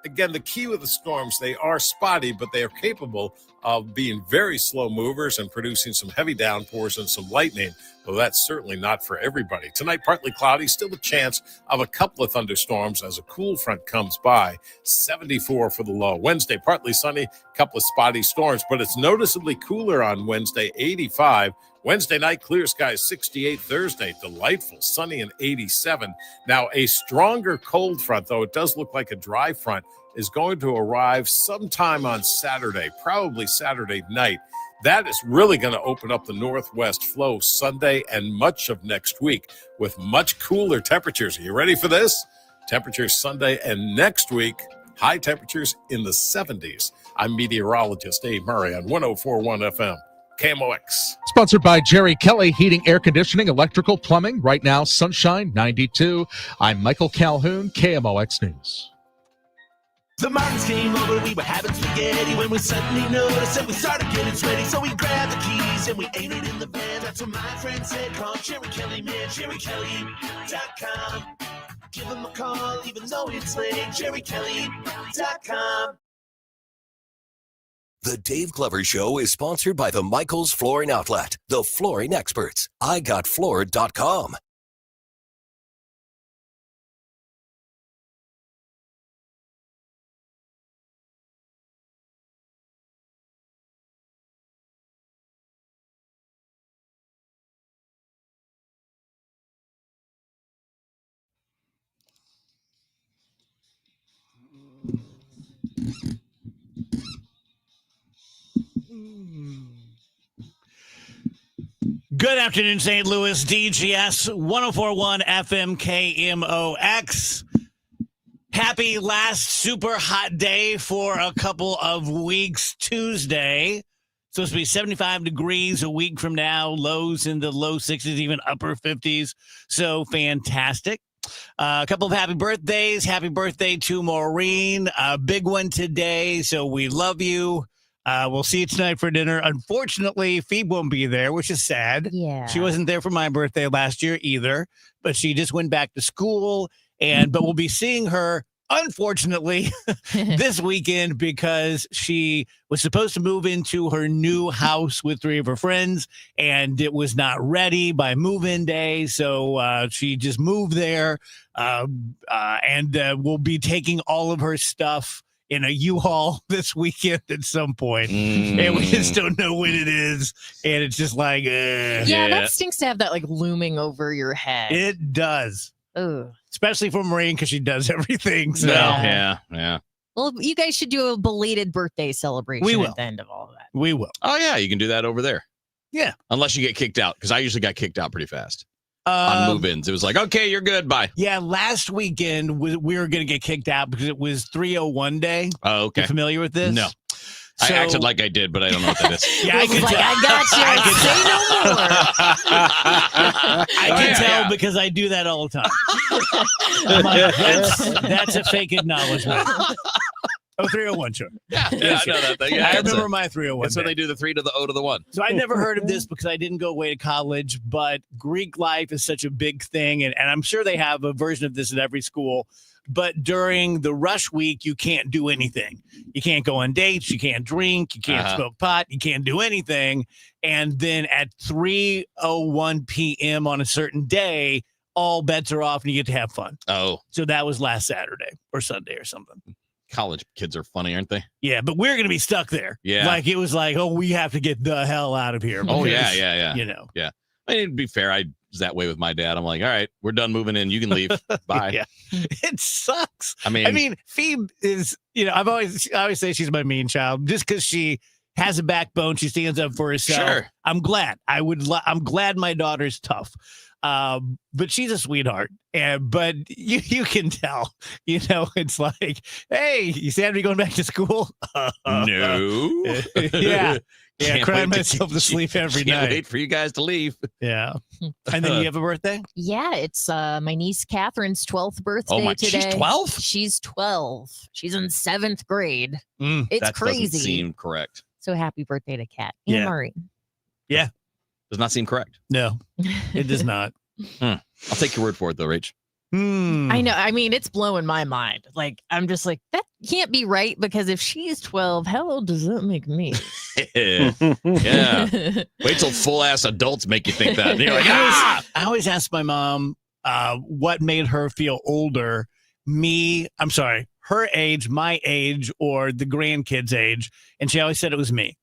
Again, the key with the storms, they are spotty, but they are capable of being very slow movers and producing some heavy downpours and some lightning. Well, that's certainly not for everybody. Tonight, partly cloudy, still a chance of a couple of thunderstorms as a cool front comes by. 74 for the low. Wednesday, partly sunny, couple of spotty storms, but it's noticeably cooler on Wednesday, 85. Wednesday night, clear skies, 68. Thursday, delightful, sunny and 87. Now, a stronger cold front, though it does look like a dry front, is going to arrive sometime on Saturday, probably Saturday night. That is really going to open up the northwest flow Sunday and much of next week with much cooler temperatures. Are you ready for this? Temperatures Sunday and next week, high temperatures in the 70s. I'm meteorologist Dave Murray on 104.1 FM. KMOX. Sponsored by Jerry Kelly Heating, Air Conditioning, Electrical, Plumbing. Right now, sunshine, 92. I'm Michael Calhoun, KMOX News. The mountains came over, we were having spaghetti when we suddenly noticed that we started getting sweaty. So we grabbed the keys and we ate it in the van. That's what my friend said, call Jerry Kelly, man, JerryKelly.com. Give him a call even though it's late, JerryKelly.com. The Dave Glover Show is sponsored by the Michaels Flooring Outlet, the flooring experts. IGotFloored.com. Good afternoon, St. Louis. DGS 104.1 FM KMOX. Happy last super hot day for a couple of weeks. Tuesday. Supposed to be 75 degrees a week from now. Lows in the low 60s, even upper 50s. So fantastic. A couple of happy birthdays. Happy birthday to Maureen. A big one today. So we love you. We'll see you tonight for dinner. Unfortunately, Phoebe won't be there, which is sad. Yeah. She wasn't there for my birthday last year either, but she just went back to school. But we'll be seeing her, unfortunately, this weekend because she was supposed to move into her new house with 3 of her friends, and it was not ready by move-in day. So she just moved there, and we'll be taking all of her stuff in a U-Haul this weekend at some point. And we just don't know when it is. And it's just like, yeah, that stinks to have that like looming over your head. It does. Ugh. Especially for Maureen because she does everything. So. Yeah. Well, you guys should do a belated birthday celebration We will. at the end of all of that. We will. Oh, yeah, you can do that over there. Yeah. Unless you get kicked out, because I usually got kicked out pretty fast. On move-ins. It was like, okay, you're good, bye. Yeah, last weekend we were going to get kicked out because it was 301 day. Oh, okay. You familiar with this? No. So, I acted like I did, but I don't know what that is. Yeah, I can like, tell. I got you. Say no more. I can tell because I do that all the time. I'm like, that's a fake acknowledgement. Oh, 301, sure. Yeah, sure. I know that thing. Yeah, I remember my 301. That's when they do the 3 to the O to the 1. So I never heard of this because I didn't go away to college, but Greek life is such a big thing. And I'm sure they have a version of this at every school. But during the rush week, you can't do anything. You can't go on dates. You can't drink. You can't smoke pot. You can't do anything. And then at 3:01 p.m. on a certain day, all bets are off and you get to have fun. Oh. So that was last Saturday or Sunday or something. College kids are funny, aren't they? Yeah, but we're going to be stuck there. Yeah. Like it was like, oh, we have to get the hell out of here. Oh, because, yeah. You know. Yeah. I mean, to be fair, I was that way with my dad. I'm like, all right, we're done moving in. You can leave. Bye. Yeah. It sucks. I mean, Phoebe is, I always say she's my mean child just because she has a backbone. She stands up for herself. Sure. I'm glad. I'm glad my daughter's tough. But she's a sweetheart. But you can tell, it's like, hey, you Saturday going back to school? No. Yeah. Yeah, Can't crying wait myself to sleep every Can't night. wait for you guys to leave. Yeah. And then you have a birthday? Yeah, it's my niece Catherine's 12th birthday today. She's 12? She's 12. She's in 7th grade. Mm, It's that crazy. doesn't seem correct. So happy birthday to Kat and Yeah. Maureen. Yeah. Does not seem correct. No, it does not. I'll take your word for it, though, Rach. I know. I mean, it's blowing my mind. Like, I'm just like, that can't be right because if she's 12, how old does that make me? Yeah. Wait till full ass adults make you think that. And you're like, I always ask my mom what made her feel older. Her age, my age, or the grandkids' age. And she always said it was me,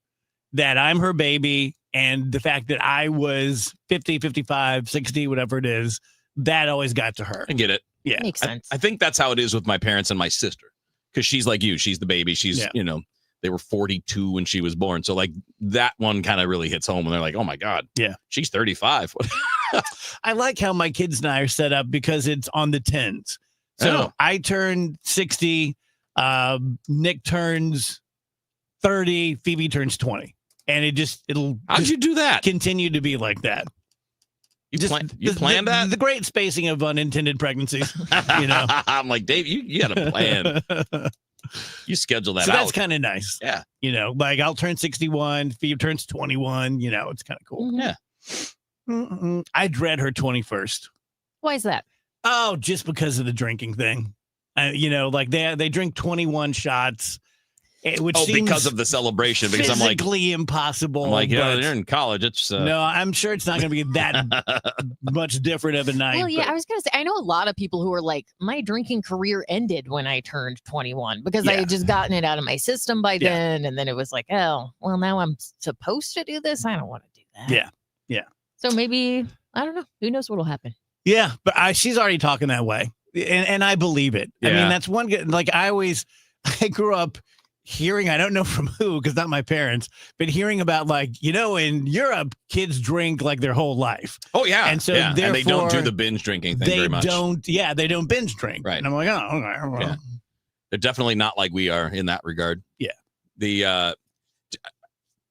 that I'm her baby. And the fact that I was 50, 55, 60, whatever it is, that always got to her. I get it. Yeah. Makes sense. I think that's how it is with my parents and my sister. Because she's like you. She's the baby. She's, they were 42 when she was born. So, like, that one kind of really hits home. And they're like, oh, my God. Yeah. She's 35. I like how my kids and I are set up because it's on the 10s. So I turn 60. Nick turns 30. Phoebe turns 20. And How'd you do that? Continue to be like that. You planned that? The great spacing of unintended pregnancies. I'm like, Dave, you got a plan. You schedule that out. So that's kind of nice. Yeah. Like I'll turn 61. Phoebe turns 21. It's kind of cool. Mhm. Yeah. I dread her 21st. Why is that? Oh, just because of the drinking thing. Like they drink 21 shots. Which seems because of the celebration. Because I'm like, physically impossible. I'm like, yeah, they're in college. It's no, I'm sure it's not going to be that much different of a night. Well, yeah, I was going to say, I know a lot of people who are like, my drinking career ended when I turned 21 because I had just gotten it out of my system by then. And then it was like, oh, well, now I'm supposed to do this. I don't want to do that. Yeah. So maybe, I don't know. Who knows what will happen? Yeah, but she's already talking that way. And I believe it. Yeah. I mean, that's one good, like I grew up hearing, I don't know from who, because not my parents, but hearing about like, in Europe, kids drink like their whole life. Oh, yeah. And so and they don't do therefore, the binge drinking thing very much. They don't binge drink. Right. And I'm like, oh, okay. Well. Yeah. They're definitely not like we are in that regard. Yeah.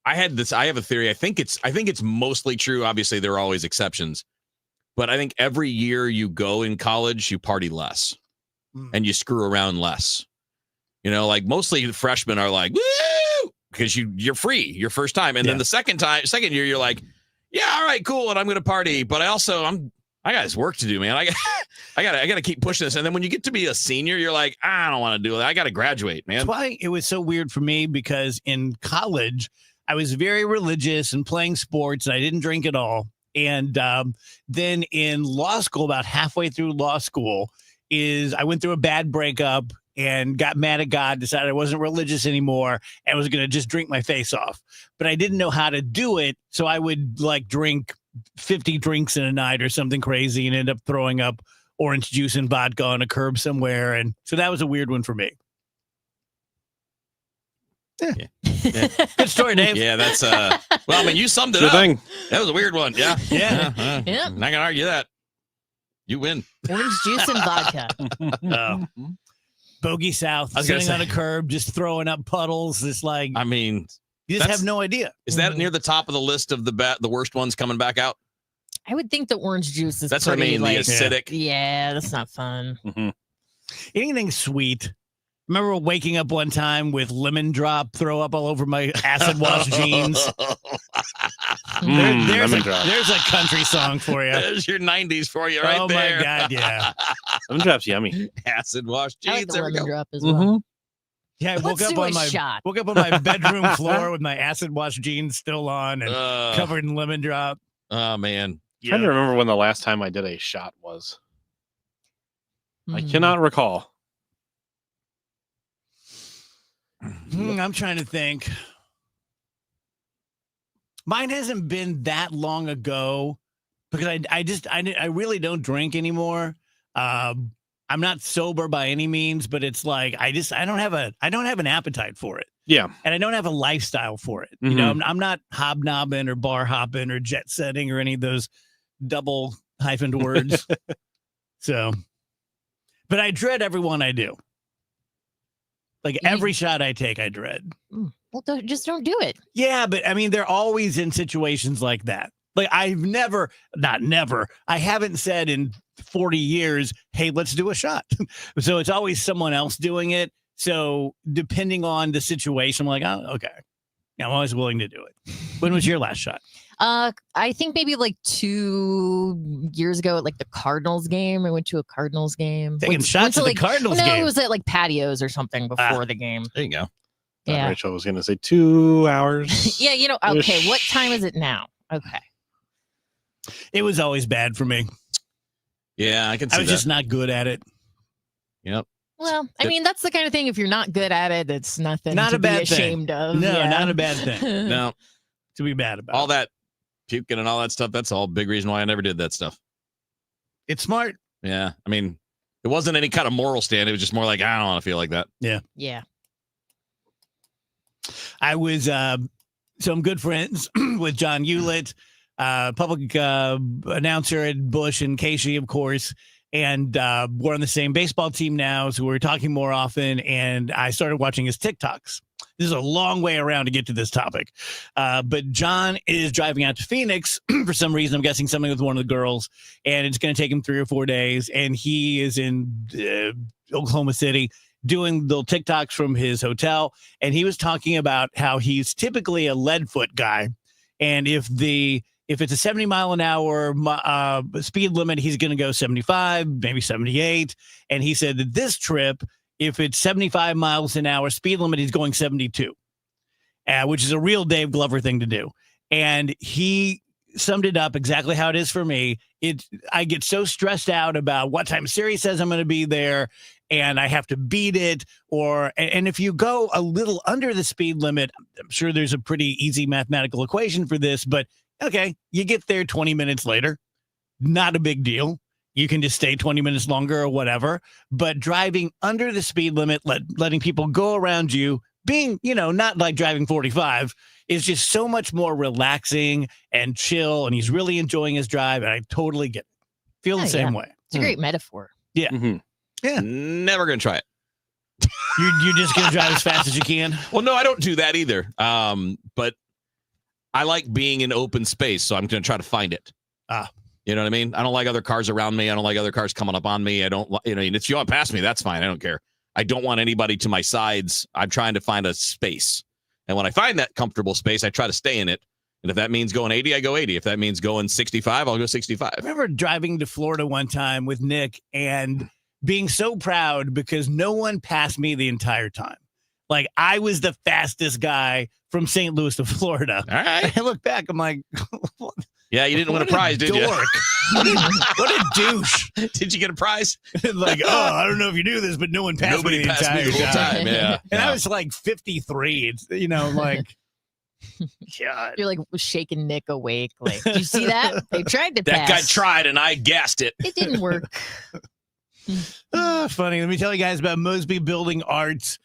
I have a theory. I think it's mostly true. Obviously, there are always exceptions. But I think every year you go in college, you party less and you screw around less. Like mostly the freshmen are like, woo, because you're free your first time. And then the second year, you're like, yeah, all right, cool. And I'm going to party. But I got this work to do, man. I got to keep pushing this. And then when you get to be a senior, you're like, I don't want to do that. I got to graduate, man. That's why it was so weird for me, because in college, I was very religious and playing sports and I didn't drink at all. And then in law school, about halfway through law school, I went through a bad breakup and got mad at God, decided I wasn't religious anymore and was going to just drink my face off. But I didn't know how to do it. So I would like drink 50 drinks in a night or something crazy and end up throwing up orange juice and vodka on a curb somewhere. And so that was a weird one for me. Yeah. Good story, Dave. Yeah, that's well, I mean, you summed it Sure up. thing. That was a weird one. Yeah. Yeah. Yeah. Not gonna argue that. You win. Orange juice and vodka. Bogey South, I was gonna sitting on a say- curb, just throwing up puddles. It's like, I mean, you just have no idea. is that near the top of the list of the worst ones coming back out? I would think the orange juice is That's what I pretty, mean. like, The acidic. yeah, that's not fun. Anything sweet. Remember waking up one time with lemon drop, throw up all over my acid wash jeans. There's lemon drop. a country song for you. There's your 90s for you right Oh there. my God, yeah. Lemon drop's yummy. Acid wash I like jeans. the There we lemon go. drop as well. Yeah, I woke Let's up do on a my shot. bedroom floor with my acid wash jeans still on and covered in lemon drop. Oh man. Trying to remember when the last time I did a shot was. I Mhm. cannot recall. I'm trying to think. Mine hasn't been that long ago because I really don't drink anymore. I'm not sober by any means, but it's like I don't have an appetite for it. Yeah. And I don't have a lifestyle for it. You know, I'm not hobnobbing or bar hopping or jet setting or any of those double hyphened words. So, but I dread every one I do. Like every shot I take, I dread. Well, just don't do it. Yeah, but I mean, they're always in situations like that. Like I haven't said in 40 years, hey, let's do a shot. So it's always someone else doing it. So depending on the situation, I'm like, oh, okay. Yeah, I'm always willing to do it. When was your last shot? I think maybe like 2 years ago at like the Cardinals game. I went to a Cardinals game. Taking shots at the Cardinals no, game. it was at like patios or something before the game. There you go. Yeah. Rachel was going to say 2 hours. Yeah, okay. What time is it now? Okay. It was always bad for me. Yeah, I can see I was that. just not good at it. Yep. Well, I mean, that's the kind of thing. If you're not good at it, it's nothing Not to a bad be ashamed of. No, Yeah. not a bad thing No, to be bad about. all that puking and all that stuff, that's all a big reason why I never did that stuff. It's smart. Yeah. I mean, it wasn't any kind of moral stand. It was just more like, I don't want to feel like that. Yeah. I was so I'm good friends with John Hewlett, public announcer at Bush and Casey, of course. And we're on the same baseball team now, so we're talking more often. And I started watching his TikToks. This is a long way around to get to this topic. But John is driving out to Phoenix for some reason. I'm guessing something with one of the girls. And it's going to take him 3 or 4 days. And he is in Oklahoma City doing little TikToks from his hotel. And he was talking about how he's typically a lead foot guy. And if it's a 70 mile an hour speed limit, he's going to go 75, maybe 78. And he said that this trip, if it's 75 miles an hour speed limit, he's going 72, which is a real Dave Glover thing to do. And he summed it up exactly how it is for me. I get so stressed out about what time Siri says I'm going to be there, and I have to beat it. And if you go a little under the speed limit, I'm sure there's a pretty easy mathematical equation for this, but okay, you get there 20 minutes later. Not a big deal. You can just stay 20 minutes longer or whatever. But driving under the speed limit, letting people go around you, being, not like driving 45, is just so much more relaxing and chill. And he's really enjoying his drive. And I totally get it. Feel the same way. It's a great metaphor. Yeah. Mm-hmm. Yeah. Never going to try it. You're just going to drive as fast as you can? Well, no, I don't do that either. But I like being in open space, so I'm going to try to find it. You know what I mean? I don't like other cars around me. I don't like other cars coming up on me. I don't, if you want past me, that's fine. I don't care. I don't want anybody to my sides. I'm trying to find a space. And when I find that comfortable space, I try to stay in it. And if that means going 80, I go 80. If that means going 65, I'll go 65. I remember driving to Florida one time with Nick and being so proud because no one passed me the entire time. Like, I was the fastest guy from St. Louis to Florida. All right. I look back, I'm like, what? Yeah, you didn't win a prize, did you? What a douche. Did you get a prize? Like, I don't know if you knew this, but no one passed me the entire time. Yeah. And I was like 53. It's, like, God. You're like shaking Nick awake. Like, did you see that? They tried to That pass. guy tried and I gassed it. It didn't work. Funny. Let me tell you guys about Mosby Building Arts.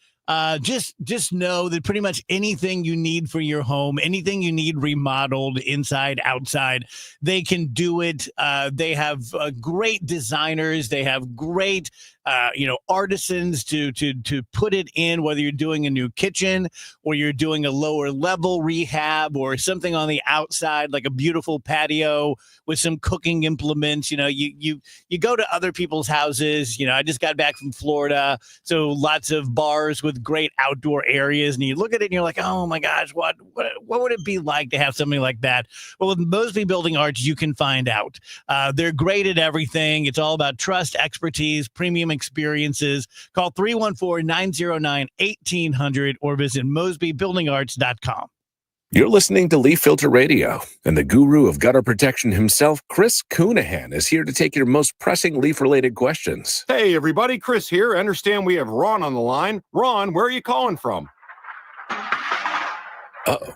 Just know that pretty much anything you need for your home, anything you need remodeled inside, outside, they can do it. They have great designers. They have great, artisans to put it in, whether you're doing a new kitchen or you're doing a lower level rehab or something on the outside, like a beautiful patio with some cooking implements. You go to other people's houses. I just got back from Florida, so lots of bars with great outdoor areas, and you look at it and you're like, oh my gosh, what would it be like to have something like that? Well, with Mosby Building Arts, you can find out. They're great at everything. It's all about trust, expertise, premium experiences. Call 314-909-1800 or visit mosbybuildingarts.com. You're listening to Leaf Filter Radio, and the guru of gutter protection himself, Chris Coonahan, is here to take your most pressing leaf-related questions. Hey, everybody, Chris here. I understand we have Ron on the line. Ron, where are you calling from? Uh-oh.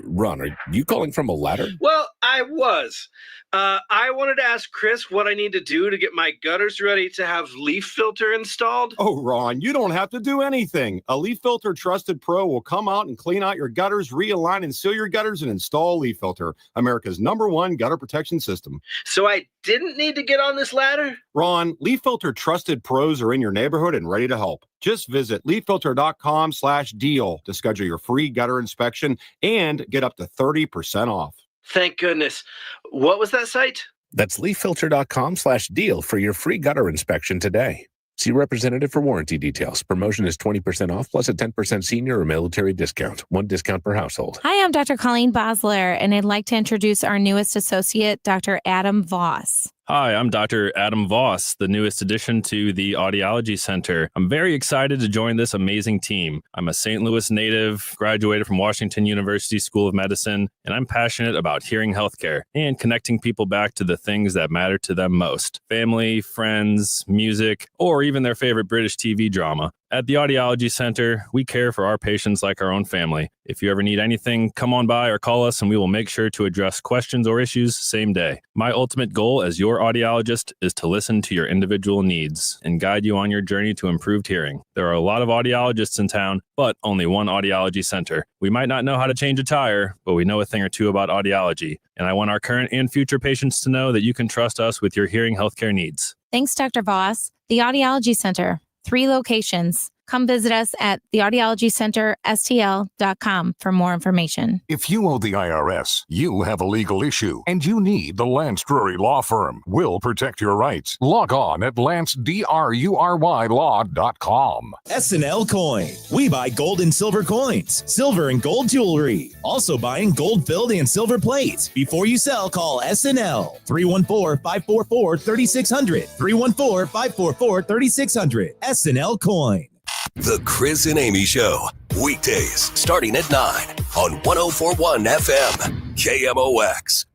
Ron, are you calling from a ladder? Well, I was. I wanted to ask Chris what I need to do to get my gutters ready to have leaf filter installed. Oh, Ron, you don't have to do anything. A Leaf Filter Trusted Pro will come out and clean out your gutters, realign and seal your gutters, and install Leaf Filter, America's #1 gutter protection system. So I didn't need to get on this ladder? Ron, Leaf Filter Trusted Pros are in your neighborhood and ready to help. Just visit leaffilter.com/deal to schedule your free gutter inspection and get up to 30% off. Thank goodness. What was that site? That's leaffilter.com/deal for your free gutter inspection today. See representative for warranty details. Promotion is 20% off plus a 10% senior or military discount. One discount per household. Hi, I'm Dr. Colleen Bosler, and I'd like to introduce our newest associate, Dr. Adam Voss. Hi, I'm Dr. Adam Voss, the newest addition to the Audiology Center. I'm very excited to join this amazing team. I'm a St. Louis native, graduated from Washington University School of Medicine, and I'm passionate about hearing healthcare and connecting people back to the things that matter to them most: family, friends, music, or even their favorite British TV drama. At the Audiology Center, we care for our patients like our own family. If you ever need anything, come on by or call us and we will make sure to address questions or issues same day. My ultimate goal as your audiologist is to listen to your individual needs and guide you on your journey to improved hearing. There are a lot of audiologists in town, but only one Audiology Center. We might not know how to change a tire, but we know a thing or two about audiology. And I want our current and future patients to know that you can trust us with your hearing healthcare needs. Thanks, Dr. Voss. The Audiology Center, 3 locations. Come visit us at theaudiologycenterstl.com for more information. If you owe the IRS, you have a legal issue, and you need the Lance Drury Law Firm. We'll protect your rights. Log on at lancedrurylaw.com. SNL Coin. We buy gold and silver coins, silver and gold jewelry. Also buying gold-filled and silver plates. Before you sell, call SNL. 314-544-3600. 314-544-3600. SNL Coin. The Chris and Amy Show, weekdays starting at 9 on 104.1 FM, KMOX.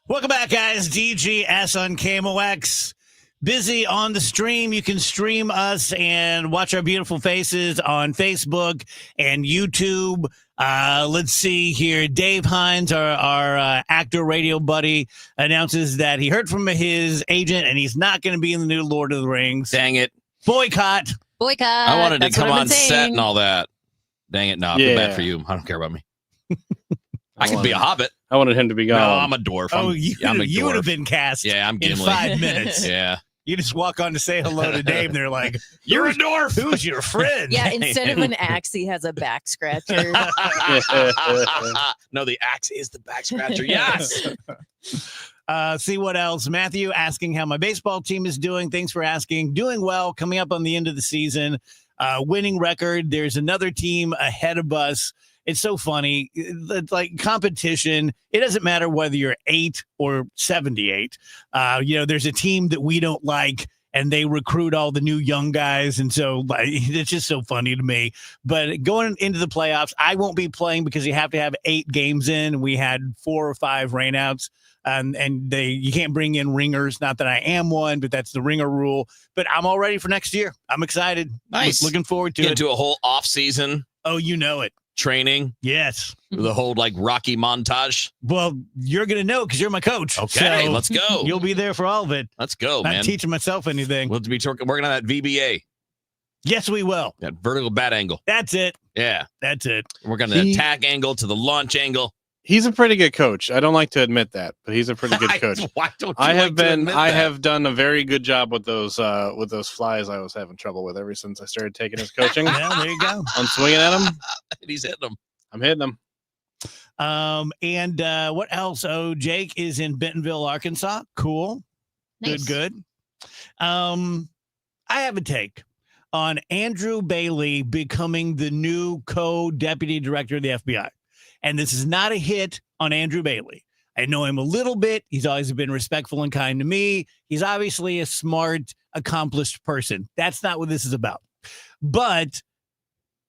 Welcome back, guys. DGS on KMOX. Busy on the stream. You can stream us and watch our beautiful faces on Facebook and YouTube. Let's see here. Dave Hines, our actor radio buddy, announces that he heard from his agent and he's not going to be in the new Lord of the Rings. Dang it. Boycott. I wanted That's to come what I've on been set saying. and all that. Dang it. No, I feel bad for you. I don't care about me. I could be a hobbit. I wanted him to be gone. No, I'm a dwarf. Oh, I'm a you would have dwarf. been cast Yeah, I'm in Gimli. 5 minutes. Yeah. You just walk on to say hello to Dave, and they're like, "You're a dwarf. Who's your friend?" Yeah, instead of an axe, he has a back scratcher. No, the axe is the back scratcher. Yes. See what else. Matthew asking how my baseball team is doing. Thanks for asking. Doing well. Coming up on the end of the season. Winning record. There's another team ahead of us. It's so funny. It's like competition. It doesn't matter whether you're 8 or 78. There's a team that we don't like, and they recruit all the new young guys. And so it's just so funny to me. But going into the playoffs, I won't be playing because you have to have 8 games in. We had 4 or 5 rainouts. And you can't bring in ringers. Not that I am one, but that's the ringer rule. But I'm all ready for next year. I'm excited. Nice. Looking forward to Get it. into a whole off season. Oh, you know it. Training. Yes. The whole Rocky montage. Well, you're going to know because you're my coach. Okay, So let's go. You'll be there for all of it. Let's go, Not man. teaching myself anything. We'll be working on that VBA. Yes, we will. That vertical bat angle. That's it. Yeah. That's it. We're going to the attack angle to the launch angle. He's a pretty good coach. I don't like to admit that, but he's a pretty good coach. Why don't you I have like to admit that? have done a very good job with those flies I was having trouble with ever since I started taking his coaching. Well, there you go. I'm swinging at them. He's hitting them. I'm hitting them. And what else? Oh, Jake is in Bentonville, Arkansas. Cool. Nice. Good. I have a take on Andrew Bailey becoming the new co-deputy director of the FBI. And this is not a hit on Andrew Bailey. I know him a little bit. He's always been respectful and kind to me. He's obviously a smart, accomplished person. That's not what this is about. But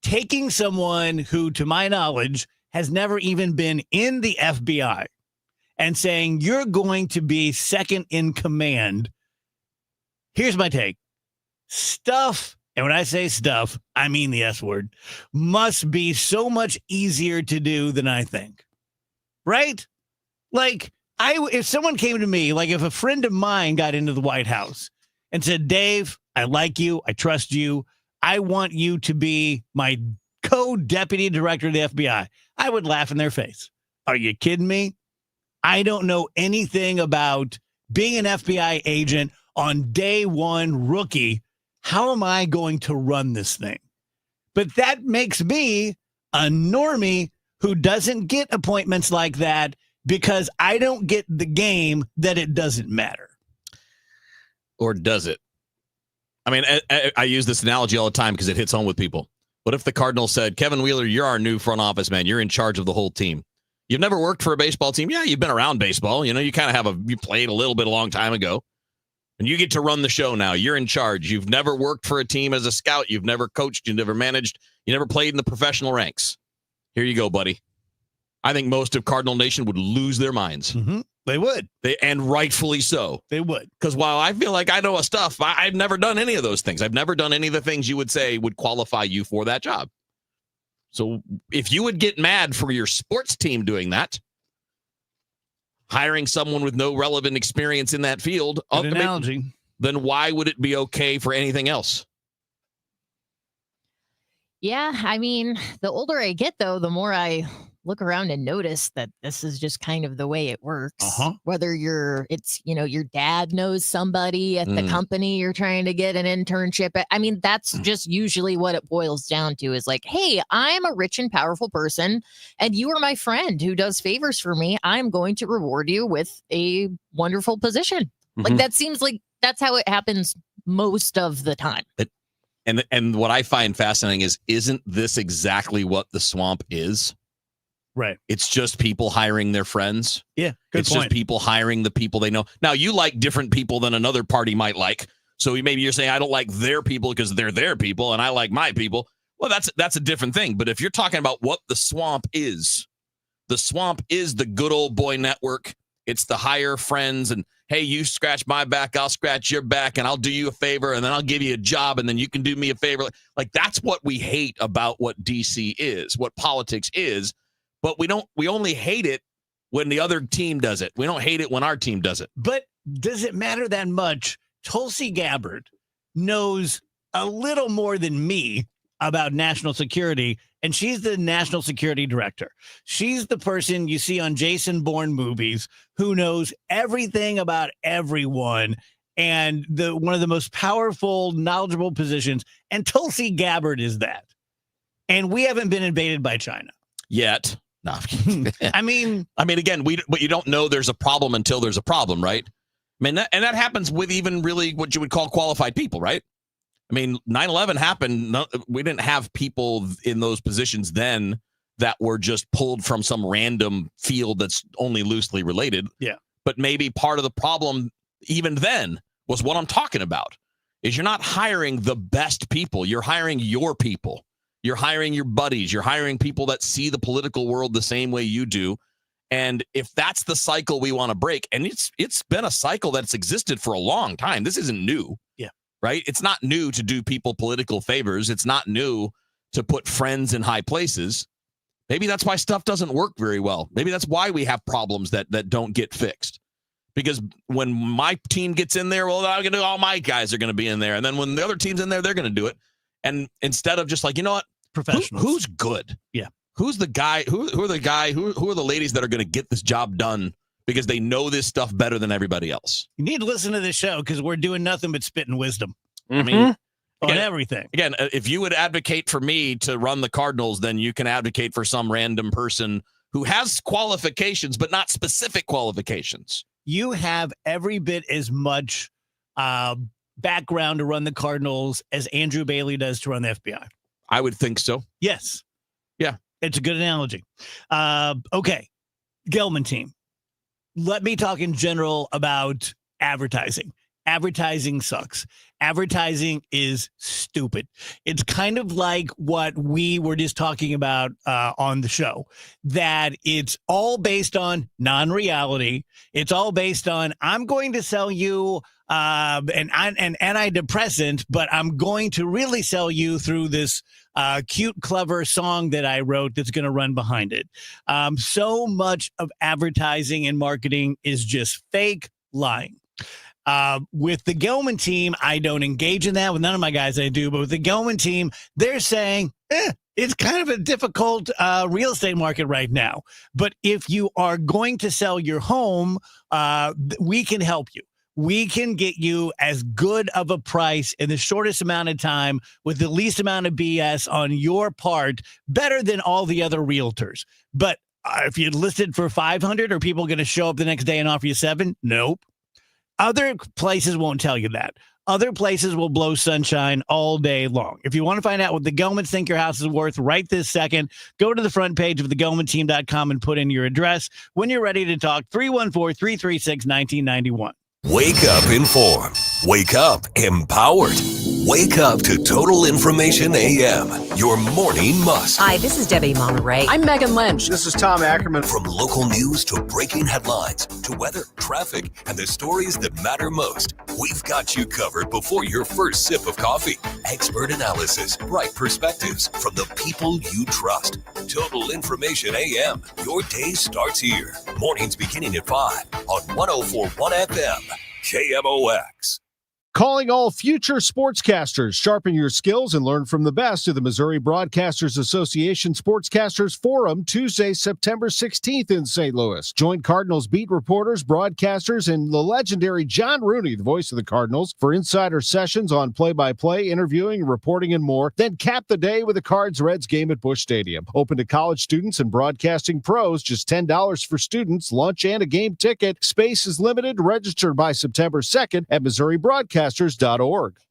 taking someone who, to my knowledge, has never even been in the FBI and saying, you're going to be second in command. Here's my take. Stuff and when I say stuff, I mean the S word, must be so much easier to do than I think. Right? Like, if someone came to me, like if a friend of mine got into the White House and said, Dave, I like you, I trust you, I want you to be my co-deputy director of the FBI, I would laugh in their face. Are you kidding me? I don't know anything about being an FBI agent on day one, rookie. How am I going to run this thing? But that makes me a normie who doesn't get appointments like that because I don't get the game that it doesn't matter. Or does it? I mean, I use this analogy all the time because it hits home with people. What if the Cardinals said, Kevin Wheeler, you're our new front office man. You're in charge of the whole team. You've never worked for a baseball team. Yeah, you've been around baseball. You know, you kind of you played a little bit a long time ago. And you get to run the show now. You're in charge. You've never worked for a team as a scout. You've never coached. You've never managed. You never played in the professional ranks. Here you go, buddy. I think most of Cardinal Nation would lose their minds. Mm-hmm. They would. And rightfully so. They would. Because while I feel like I know a stuff, I've never done any of those things. I've never done any of the things you would say would qualify you for that job. So if you would get mad for your sports team doing that, hiring someone with no relevant experience in that field, then why would it be okay for anything else? Yeah, I mean, the older I get, though, the more I look around and notice that this is just kind of the way it works. Whether your dad knows somebody at the company you're trying to get an internship at. I mean, that's just usually what it boils down to is like, hey, I'm a rich and powerful person and you are my friend who does favors for me. I'm going to reward you with a wonderful position. Like that seems like that's how it happens most of the time. And what I find fascinating is, isn't this exactly what the swamp is? Right. It's just people hiring their friends. Yeah. It's just people hiring the people they know. Now, you like different people than another party might like. So maybe you're saying, I don't like their people because they're their people and I like my people. Well, that's a different thing. But if you're talking about what the swamp is the good old boy network. It's the hire friends and, hey, you scratch my back, I'll scratch your back, and I'll do you a favor, and then I'll give you a job, and then you can do me a favor. Like, that's what we hate about what DC is, what politics is. But we only hate it when the other team does it. We don't hate it when our team does it. But does it matter that much? Tulsi Gabbard knows a little more than me about national security, and she's the national security director. She's the person you see on Jason Bourne movies who knows everything about everyone and one of the most powerful, knowledgeable positions. And Tulsi Gabbard is that. And we haven't been invaded by China yet. No. I mean, again, but you don't know there's a problem until there's a problem, right? I mean, that happens with even really what you would call qualified people, right? I mean, 9/11 happened. We didn't have people in those positions then that were just pulled from some random field that's only loosely related. Yeah. But maybe part of the problem even then was what I'm talking about, is you're not hiring the best people. You're hiring your people. You're hiring your buddies. You're hiring people that see the political world the same way you do. And if that's the cycle we want to break, and it's been a cycle that's existed for a long time. This isn't new. Yeah. Right? It's not new to do people political favors. It's not new to put friends in high places. Maybe that's why stuff doesn't work very well. Maybe that's why we have problems that don't get fixed. Because when my team gets in there, well, I'm going to all my guys are going to be in there. And then when the other team's in there, they're going to do it. And instead of just like, you know what? Professionals. Who's good? Yeah. Who's the guy? Who are the ladies that are going to get this job done because they know this stuff better than everybody else? You need to listen to this show because we're doing nothing but spitting wisdom. I mean, on everything. Again, if you would advocate for me to run the Cardinals, then you can advocate for some random person who has qualifications, but not specific qualifications. You have every bit as much background to run the Cardinals as Andrew Bailey does to run the FBI. I would think so. Yes. Yeah. It's a good analogy. Okay. Gelman team. Let me talk in general about advertising. Advertising sucks. Advertising is stupid. It's kind of like what we were just talking about on the show, that it's all based on non-reality. It's all based on, I'm going to sell you an antidepressant, but I'm going to really sell you through this cute, clever song that I wrote that's going to run behind it. So much of advertising and marketing is just fake lying. With the Gilman team, I don't engage in that. With none of my guys, I do. But with the Gilman team, they're saying, it's kind of a difficult real estate market right now. But if you are going to sell your home, we can help you. We can get you as good of a price in the shortest amount of time with the least amount of BS on your part, better than all the other realtors. But if you listed for 500, are people going to show up the next day and offer you 7? Nope. Other places won't tell you that. Other places will blow sunshine all day long. If you want to find out what the Gilmans think your house is worth right this second, go to the front page of thegilmanteam.com and put in your address. When you're ready to talk, 314-336-1991. Wake up informed. Wake up empowered. Wake up to Total Information AM, your morning must. Hi, this is Debbie Monterey. I'm Megan Lynch. This is Tom Ackerman. From local news to breaking headlines to weather, traffic, and the stories that matter most, we've got you covered before your first sip of coffee. Expert analysis, bright perspectives from the people you trust. Total Information AM. Your day starts here. Mornings beginning at 5 on 104.1 FM. KMOX. Calling all future sportscasters. Sharpen your skills and learn from the best of the Missouri Broadcasters Association Sportscasters Forum, Tuesday, September 16th in St. Louis. Join Cardinals beat reporters, broadcasters, and the legendary John Rooney, the voice of the Cardinals, for insider sessions on play-by-play, interviewing, reporting, and more. Then cap the day with the Cards-Reds game at Busch Stadium. Open to college students and broadcasting pros. Just $10 for students, lunch, and a game ticket. Space is limited. Register by September 2nd at Missouri Broadcasters.org.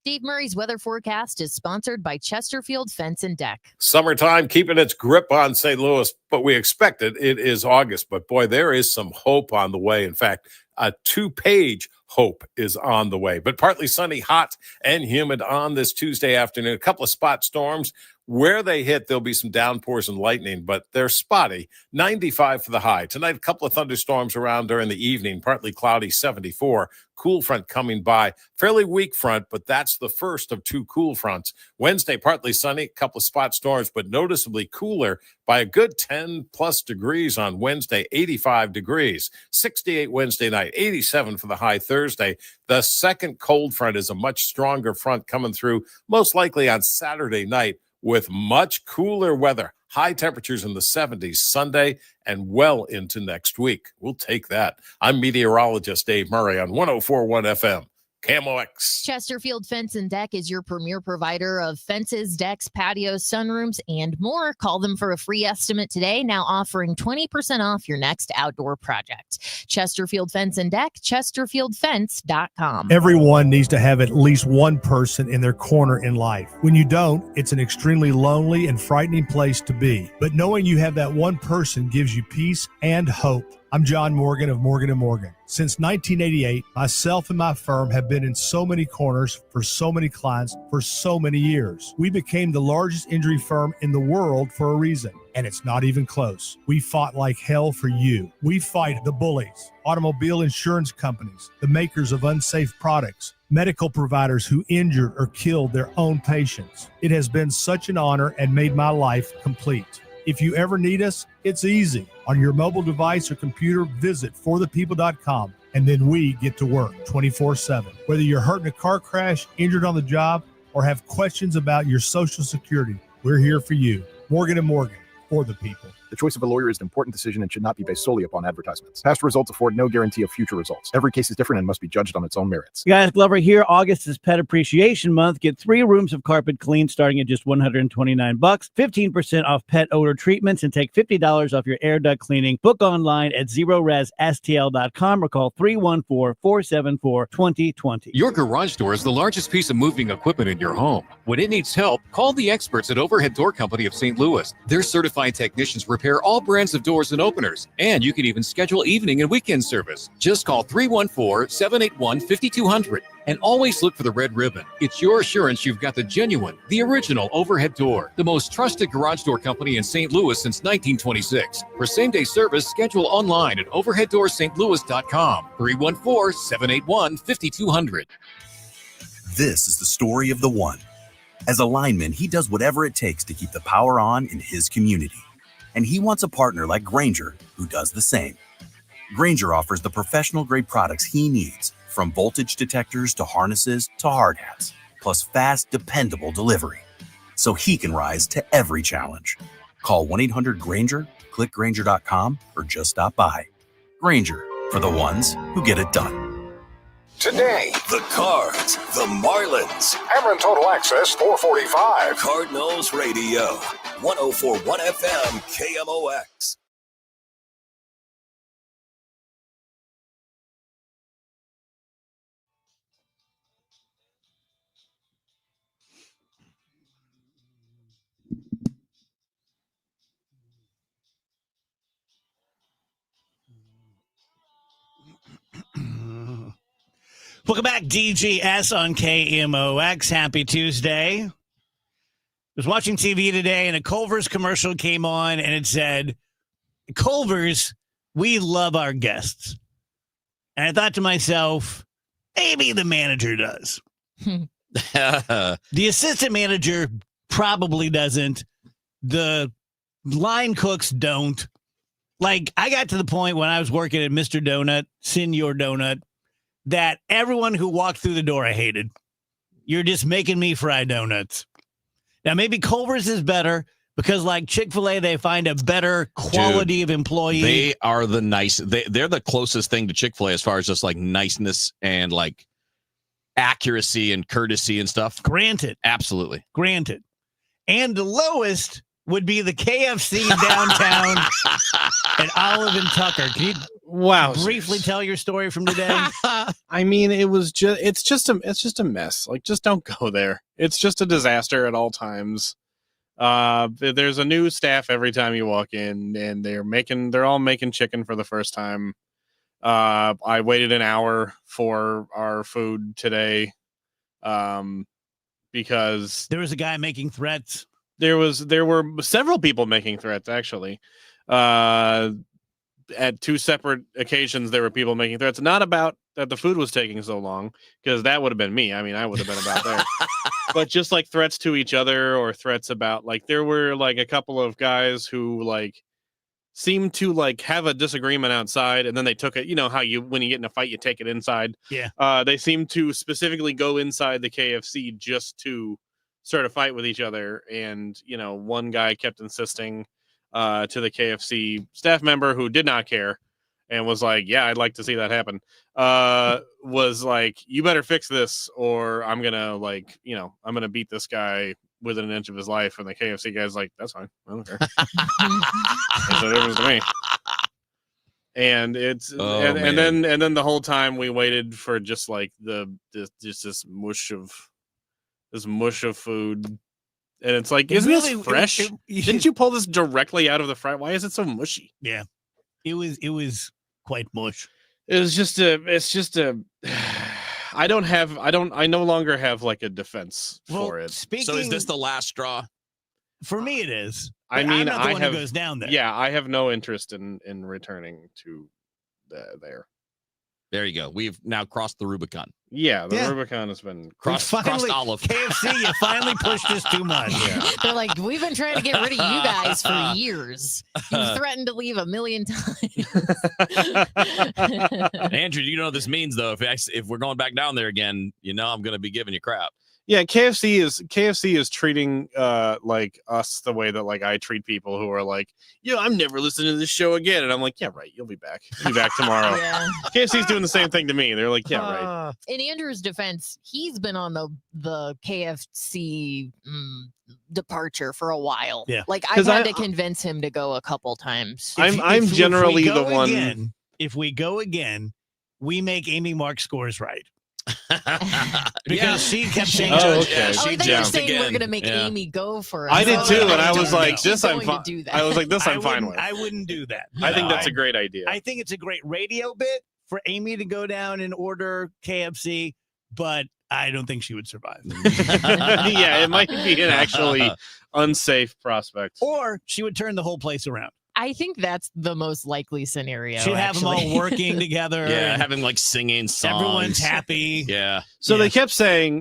Steve Murray's weather forecast is sponsored by Chesterfield Fence and Deck. Summertime keeping its grip on St. Louis, but we expected it is August. But boy, there is some hope on the way. In fact, a 2-page hope is on the way. But partly sunny, hot, and humid on this Tuesday afternoon. A couple of spot storms. Where they hit, there'll be some downpours and lightning, but they're spotty. 95 for the high. Tonight, a couple of thunderstorms around during the evening. Partly cloudy, 74. Cool front coming by. Fairly weak front, but that's the first of 2 cool fronts. Wednesday, partly sunny, a couple of spot storms, but noticeably cooler by a good 10-plus degrees on Wednesday, 85 degrees. 68 Wednesday night, 87 for the high Thursday. The second cold front is a much stronger front coming through, most likely on Saturday night, with much cooler weather, high temperatures in the 70s Sunday and well into next week. We'll take that. I'm meteorologist Dave Murray on 104.1 FM. KMOX. Chesterfield Fence and Deck is your premier provider of fences, decks, patios, sunrooms, and more. Call them for a free estimate today, now offering 20% off your next outdoor project. Chesterfield Fence and Deck, chesterfieldfence.com. Everyone needs to have at least one person in their corner in life. When you don't, it's an extremely lonely and frightening place to be. But knowing you have that one person gives you peace and hope. I'm John Morgan of Morgan & Morgan. Since 1988, myself and my firm have been in so many corners for so many clients for so many years. We became the largest injury firm in the world for a reason, and it's not even close. We fought like hell for you. We fight the bullies, automobile insurance companies, the makers of unsafe products, medical providers who injured or killed their own patients. It has been such an honor and made my life complete. If you ever need us, it's easy. On your mobile device or computer, visit forthepeople.com, and then we get to work 24/7. Whether you're hurt in a car crash, injured on the job, or have questions about your Social Security, we're here for you. Morgan & Morgan, for the people. The choice of a lawyer is an important decision and should not be based solely upon advertisements. Past results afford no guarantee of future results. Every case is different and must be judged on its own merits. Guys, Glover here. August is Pet Appreciation Month. Get 3 rooms of carpet cleaned starting at just $129, 15% off pet odor treatments, and take $50 off your air duct cleaning. Book online at ZeroResSTL.com or call 314-474-2020. Your garage door is the largest piece of moving equipment in your home. When it needs help, call the experts at Overhead Door Company of St. Louis. Their certified technicians repair all brands of doors and openers, and you can even schedule evening and weekend service. Just call 314-781-5200 and always look for the red ribbon. It's your assurance you've got the genuine, the original overhead door, the most trusted garage door company in St. Louis since 1926. For same-day service, schedule online at overheaddoorstlouis.com. 314-781-5200. This is the story of the one. As a lineman, he does whatever it takes to keep the power on in his community. And he wants a partner like Grainger who does the same. Grainger offers the professional-grade products he needs, from voltage detectors to harnesses to hard hats, plus fast, dependable delivery, so he can rise to every challenge. Call 1-800-GRAINGER, click Grainger.com, or just stop by. Grainger, for the ones who get it done. Today, the Cards, the Marlins. Cameron Total Access 445. Cardinals Radio, 104.1 FM, KMOX. Welcome back, DGS on KMOX. Happy Tuesday. I was watching TV today, and a Culver's commercial came on, and it said, Culver's, we love our guests. And I thought to myself, maybe the manager does. The assistant manager probably doesn't. The line cooks don't. Like, I got to the point when I was working at Mr. Donut, Senor Donut, that everyone who walked through the door I hated. You're just making me fry donuts. Now, maybe Culver's is better because, like Chick-fil-A, they find a better quality of employee. They are the nice. They're the closest thing to Chick-fil-A as far as just like niceness and like accuracy and courtesy and stuff. Granted. Absolutely. Granted. And the lowest would be the KFC downtown at Olive and Tucker. Can you briefly tell your story from today? I mean, it's just a mess. Like, just don't go there. It's just a disaster at all times. There's a new staff every time you walk in, and they're all making chicken for the first time. I waited an hour for our food today, because there was a guy making threats. There were several people making threats, actually. At two separate occasions, there were people making threats, not about that the food was taking so long, because that would have been me. I mean, I would have been about there. But just like threats to each other, or threats about, like, there were like a couple of guys who like seemed to like have a disagreement outside, and then they took it. You know how when you get in a fight, you take it inside. Yeah. They seemed to specifically go inside the KFC just to start a fight with each other, and one guy kept insisting to the KFC staff member, who did not care and was like, yeah, I'd like to see that happen, was like, you better fix this, or I'm gonna I'm gonna beat this guy within an inch of his life. And the KFC guy's like, that's fine, I don't care. That's what it was to me. And it's and then the whole time we waited for just like this mush of food, and it's like, isn't this fresh? Didn't you pull this directly out of the fry? Why is it so mushy? Yeah, it was quite mush. It's just a I no longer have like a defense for it. So is this the last straw? For me, it is. I mean, I'm not the one who goes down there. Yeah, I have no interest in returning to there. There you go. We've now crossed the Rubicon. Yeah, the Rubicon has been crossed olive. KFC, you finally pushed this too much. Yeah. They're like, we've been trying to get rid of you guys for years. You've threatened to leave 1,000,000 times. Andrew, you know what this means, though. If we're going back down there again, I'm going to be giving you crap. Yeah, KFC is treating like us the way that like I treat people who are like, I'm never listening to this show again, and I'm like, yeah, right, you'll be back. You'll be back tomorrow. Yeah. KFC's doing the same thing to me. They're like, yeah, right. In Andrew's defense, he's been on the KFC departure for a while. Yeah, like I've had to convince him to go a couple times. I'm generally the one. If we go again, we make Amy Mark scores right. Because she kept saying, Oh, okay. I she thought you were jumped saying we're again. going to make Yeah. Amy go for it. I did too, and I don't was like, think "This she's I'm going fine." to do that. I was like, "This I'm fine wouldn't- with." I wouldn't do that. I think No, that's a great idea. I think it's a great radio bit for Amy to go down and order KFC, but I don't think she would survive. Yeah, it might be an actually unsafe prospect. Or she would turn the whole place around. I think that's the most likely scenario. She'd have them actually. all working together. Yeah, and having like singing songs. everyone's happy. Yeah. So they kept saying,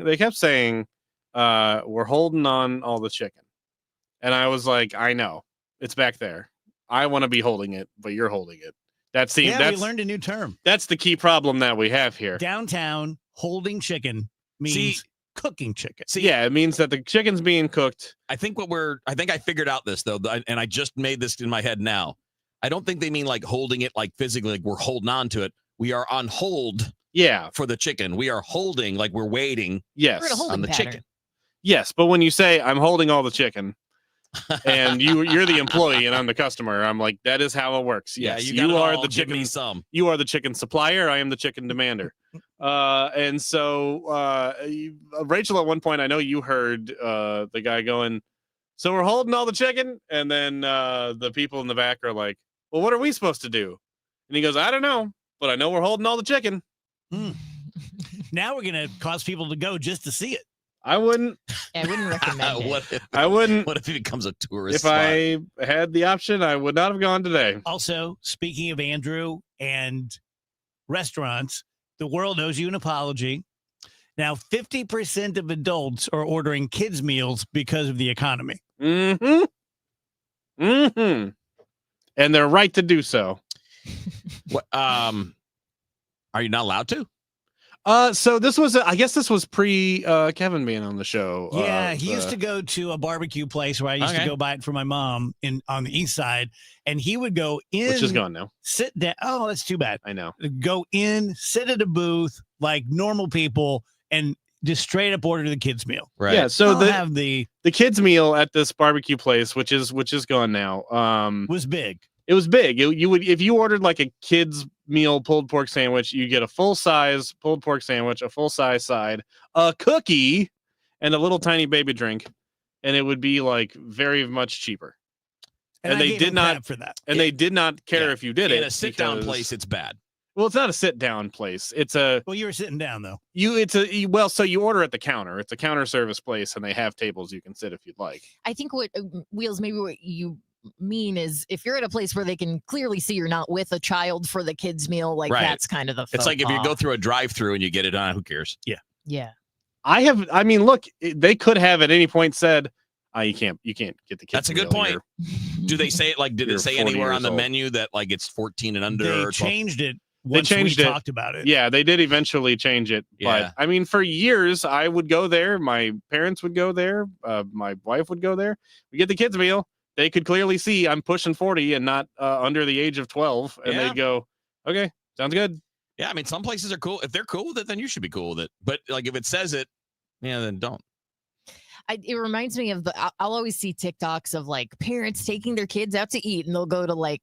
we're holding on all the chicken. And I was like, I know. It's back there. I want to be holding it, but you're holding it. That's we learned a new term. That's the key problem that we have here. Downtown, holding chicken means cooking chicken. Yeah, it means that the chicken's being cooked. I think I figured out this though, and I just made this in my head now. I don't think they mean like holding it like physically, like we're holding on to it. We are on hold. Yeah. For the chicken. We are holding, like we're waiting. Yes. We're in a holding on the pattern. chicken. Yes, but when you say I'm holding all the chicken and you're the employee and I'm the customer, I'm like, that is how it works. Yeah, Yes, you got it are all. the Give me chicken. some. You are the chicken supplier. I am the chicken demander. And so Rachel, at one point, I know you heard the guy going, so we're holding all the chicken, and then the people in the back are like, well, what are we supposed to do? And he goes, I don't know, but I know we're holding all the chicken. Now we're going to cause people to go just to see it. I wouldn't. I wouldn't recommend it. I wouldn't. What if it becomes a tourist If spot? I had the option, I would not have gone today. Also, speaking of Andrew and restaurants, the world owes you an apology. Now, 50% of adults are ordering kids' meals because of the economy. Mm-hmm. Mm-hmm. And they're right to do so. What, are you not allowed to? So this was, I guess this was pre Kevin being on the show. Yeah, he used to go to a barbecue place where I used to go buy it for my mom on the east side, and he would go in, which is gone now. Sit down. Oh, that's too bad. I know. Go in, sit at a booth like normal people, and just straight up order the kids' meal. Right. Yeah. So I'll have the kids' meal at this barbecue place, which is gone now, was big. It was big. You would, if you ordered like a kid's meal pulled pork sandwich, you get a full size pulled pork sandwich, a full size side, a cookie, and a little tiny baby drink, and it would be like very much cheaper. And I they gave did him not crap for that. And they did not care if you did it. In a sit-down because- place, it's bad. Well, it's not a sit-down place. It's a Well, you were sitting down though. so you order at the counter. It's a counter service place, and they have tables you can sit if you'd like. I think what Wheels, maybe what you mean is if you're at a place where they can clearly see you're not with a child for the kids' meal, like Right. that's kind of the. It's like if you faux go pas. through a drive-through and you get it on, who cares? Yeah. Yeah. I mean, look, they could have at any point said, you can't get the kids. That's a good meal. point. Do they say it like? Did You're it say 40 anywhere on years the old. menu that like it's 14 and under? They or 12? changed it They once changed we it. talked about it. Yeah, they did eventually change it. Yeah. But I mean, for years, I would go there. My parents would go there. My wife would go there. We get the kids' meal. They could clearly see I'm pushing 40 and not under the age of 12. And Yeah. they'd go, okay, sounds good. Yeah, I mean, some places are cool. If they're cool with it, then you should be cool with it. But like, if it says it, yeah, then don't. It reminds me of I'll always see TikToks of like parents taking their kids out to eat, and they'll go to like,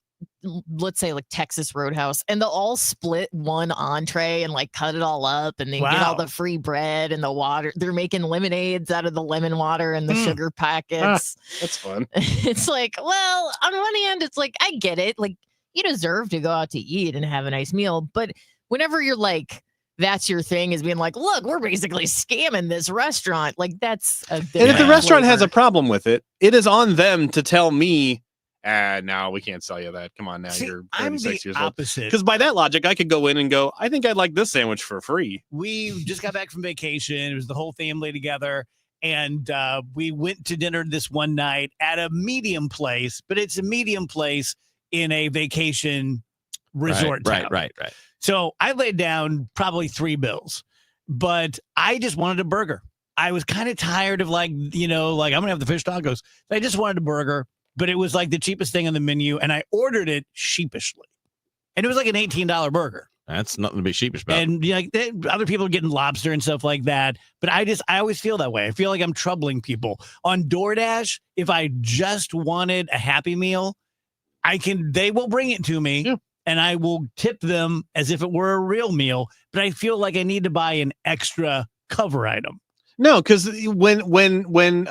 let's say like Texas Roadhouse, and they'll all split one entree and like cut it all up, and they get all Wow. the free bread and the water. They're making lemonades out of the lemon water and the sugar packets. That's fun. It's like, well, on one hand, it's like I get it, like you deserve to go out to eat and have a nice meal, but whenever you're like, that's your thing, is being like, look, we're basically scamming this restaurant. Like that's a And if the different restaurant has a flavor. problem with it, it is on them to tell me, no, we can't sell you that. Come on now, See, you're I'm 36 the years old. opposite. Because by that logic, I could go in and go, I think I'd like this sandwich for free. We just got back from vacation. It was the whole family together. And we went to dinner this one night at a medium place, but it's a medium place in a vacation resort town. Right. So I laid down probably $3 but I just wanted a burger. I was kind of tired of like, I'm going to have the fish tacos. I just wanted a burger, but it was like the cheapest thing on the menu. And I ordered it sheepishly. And it was like an $18 burger. That's nothing to be sheepish about. And other people are getting lobster and stuff like that. But I always feel that way. I feel like I'm troubling people. On DoorDash, if I just wanted a Happy Meal, they will bring it to me. Yeah. and I will tip them as if it were a real meal, but I feel like I need to buy an extra cover item. No, because when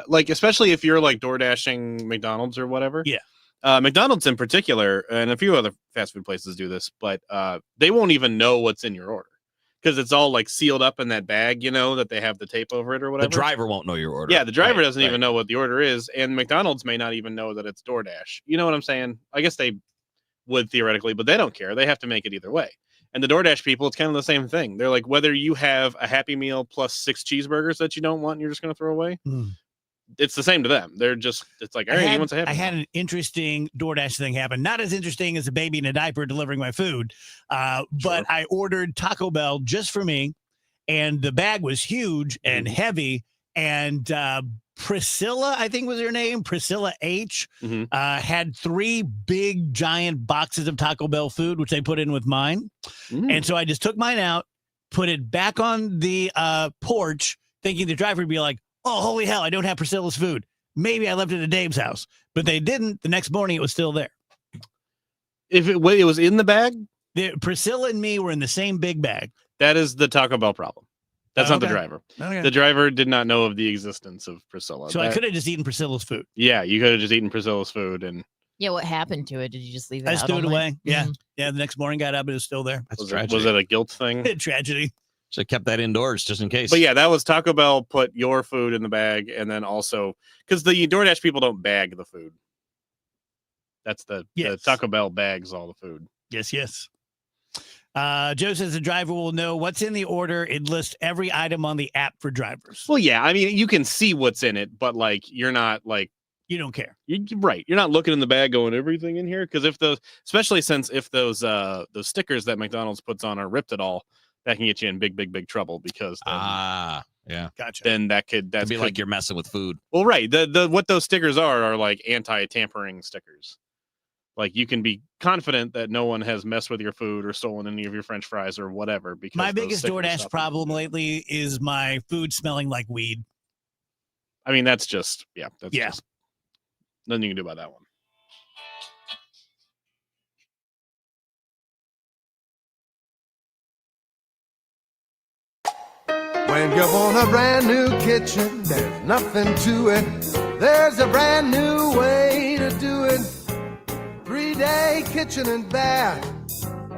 like, especially if you're like door dashing McDonald's or whatever. Yeah. McDonald's in particular, and a few other fast food places do this, but they won't even know what's in your order because it's all like sealed up in that bag, that they have the tape over it or whatever. The driver won't know your order. Yeah, the driver doesn't even know what the order is, and McDonald's may not even know that it's DoorDash. You know what I'm saying? I guess they would theoretically, but they don't care. They have to make it either way. And the DoorDash people, it's kind of the same thing. They're like, whether you have a Happy Meal plus 6 cheeseburgers that you don't want and you're just going to throw away, it's the same to them. They're just, it's like, all right, he wants a Happy Meal. I had an interesting DoorDash thing happen. Not as interesting as a baby in a diaper delivering my food, but I ordered Taco Bell just for me, and the bag was huge and heavy, and Priscilla, I think was her name, Priscilla H, had 3 big, giant boxes of Taco Bell food, which they put in with mine. And so I just took mine out, put it back on the porch, thinking the driver would be like, oh, holy hell, I don't have Priscilla's food. Maybe I left it at Dave's house. But they didn't. The next morning, it was still there. If it was in the bag? Priscilla and me were in the same big bag. That is the Taco Bell problem. That's not the Okay. driver. Okay. The driver did not know of the existence of Priscilla. So I could have just eaten Priscilla's food. Yeah, you could have just eaten Priscilla's food. And Yeah, what happened to it? Did you just leave it I out? just threw it all night? away. Yeah. Yeah, the next morning got up, it was still there. was it a guilt thing? Tragedy. So I kept that indoors just in case. But yeah, that was Taco Bell put your food in the bag, and then also because the DoorDash people don't bag the food. That's the Taco Bell bags all the food. Yes. Joe says the driver will know what's in the order. It lists every item on the app for drivers. Well, yeah, I mean, you can see what's in it, but like you're not like you don't care. Right. You're not looking in the bag going everything in here because especially since if those stickers that McDonald's puts on are ripped at all, that can get you in big trouble because yeah, gotcha. Then that could be like you're messing with food. Well, right. The what those stickers are like anti-tampering stickers. Like you can be confident that no one has messed with your food or stolen any of your French fries or whatever. Because my biggest DoorDash problem lately is my food smelling like weed. I mean, that's just just nothing you can do about that one. When you want a brand new kitchen, there's nothing to it. There's a brand new way to do it. 3-day kitchen and bath.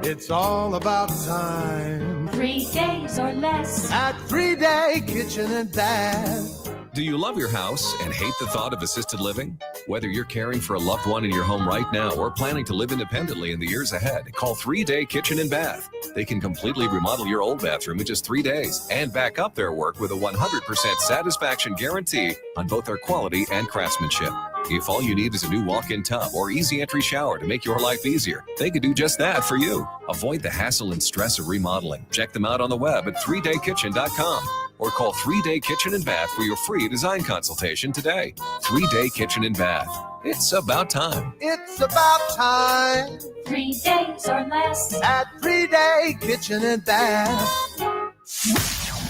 It's all about time. 3 days or less. At 3-day kitchen and bath. Do you love your house and hate the thought of assisted living? Whether you're caring for a loved one in your home right now or planning to live independently in the years ahead, call 3-Day Kitchen and Bath. They can completely remodel your old bathroom in just 3 days and back up their work with a 100% satisfaction guarantee on both their quality and craftsmanship. If all you need is a new walk-in tub or easy entry shower to make your life easier, they could do just that for you. Avoid the hassle and stress of remodeling. Check them out on the web at 3daykitchen.com or call 3-Day Kitchen and Bath for your free design consultation today. 3-Day Kitchen and Bath. It's about time. It's about time. 3 days or less. At 3-Day Kitchen and Bath.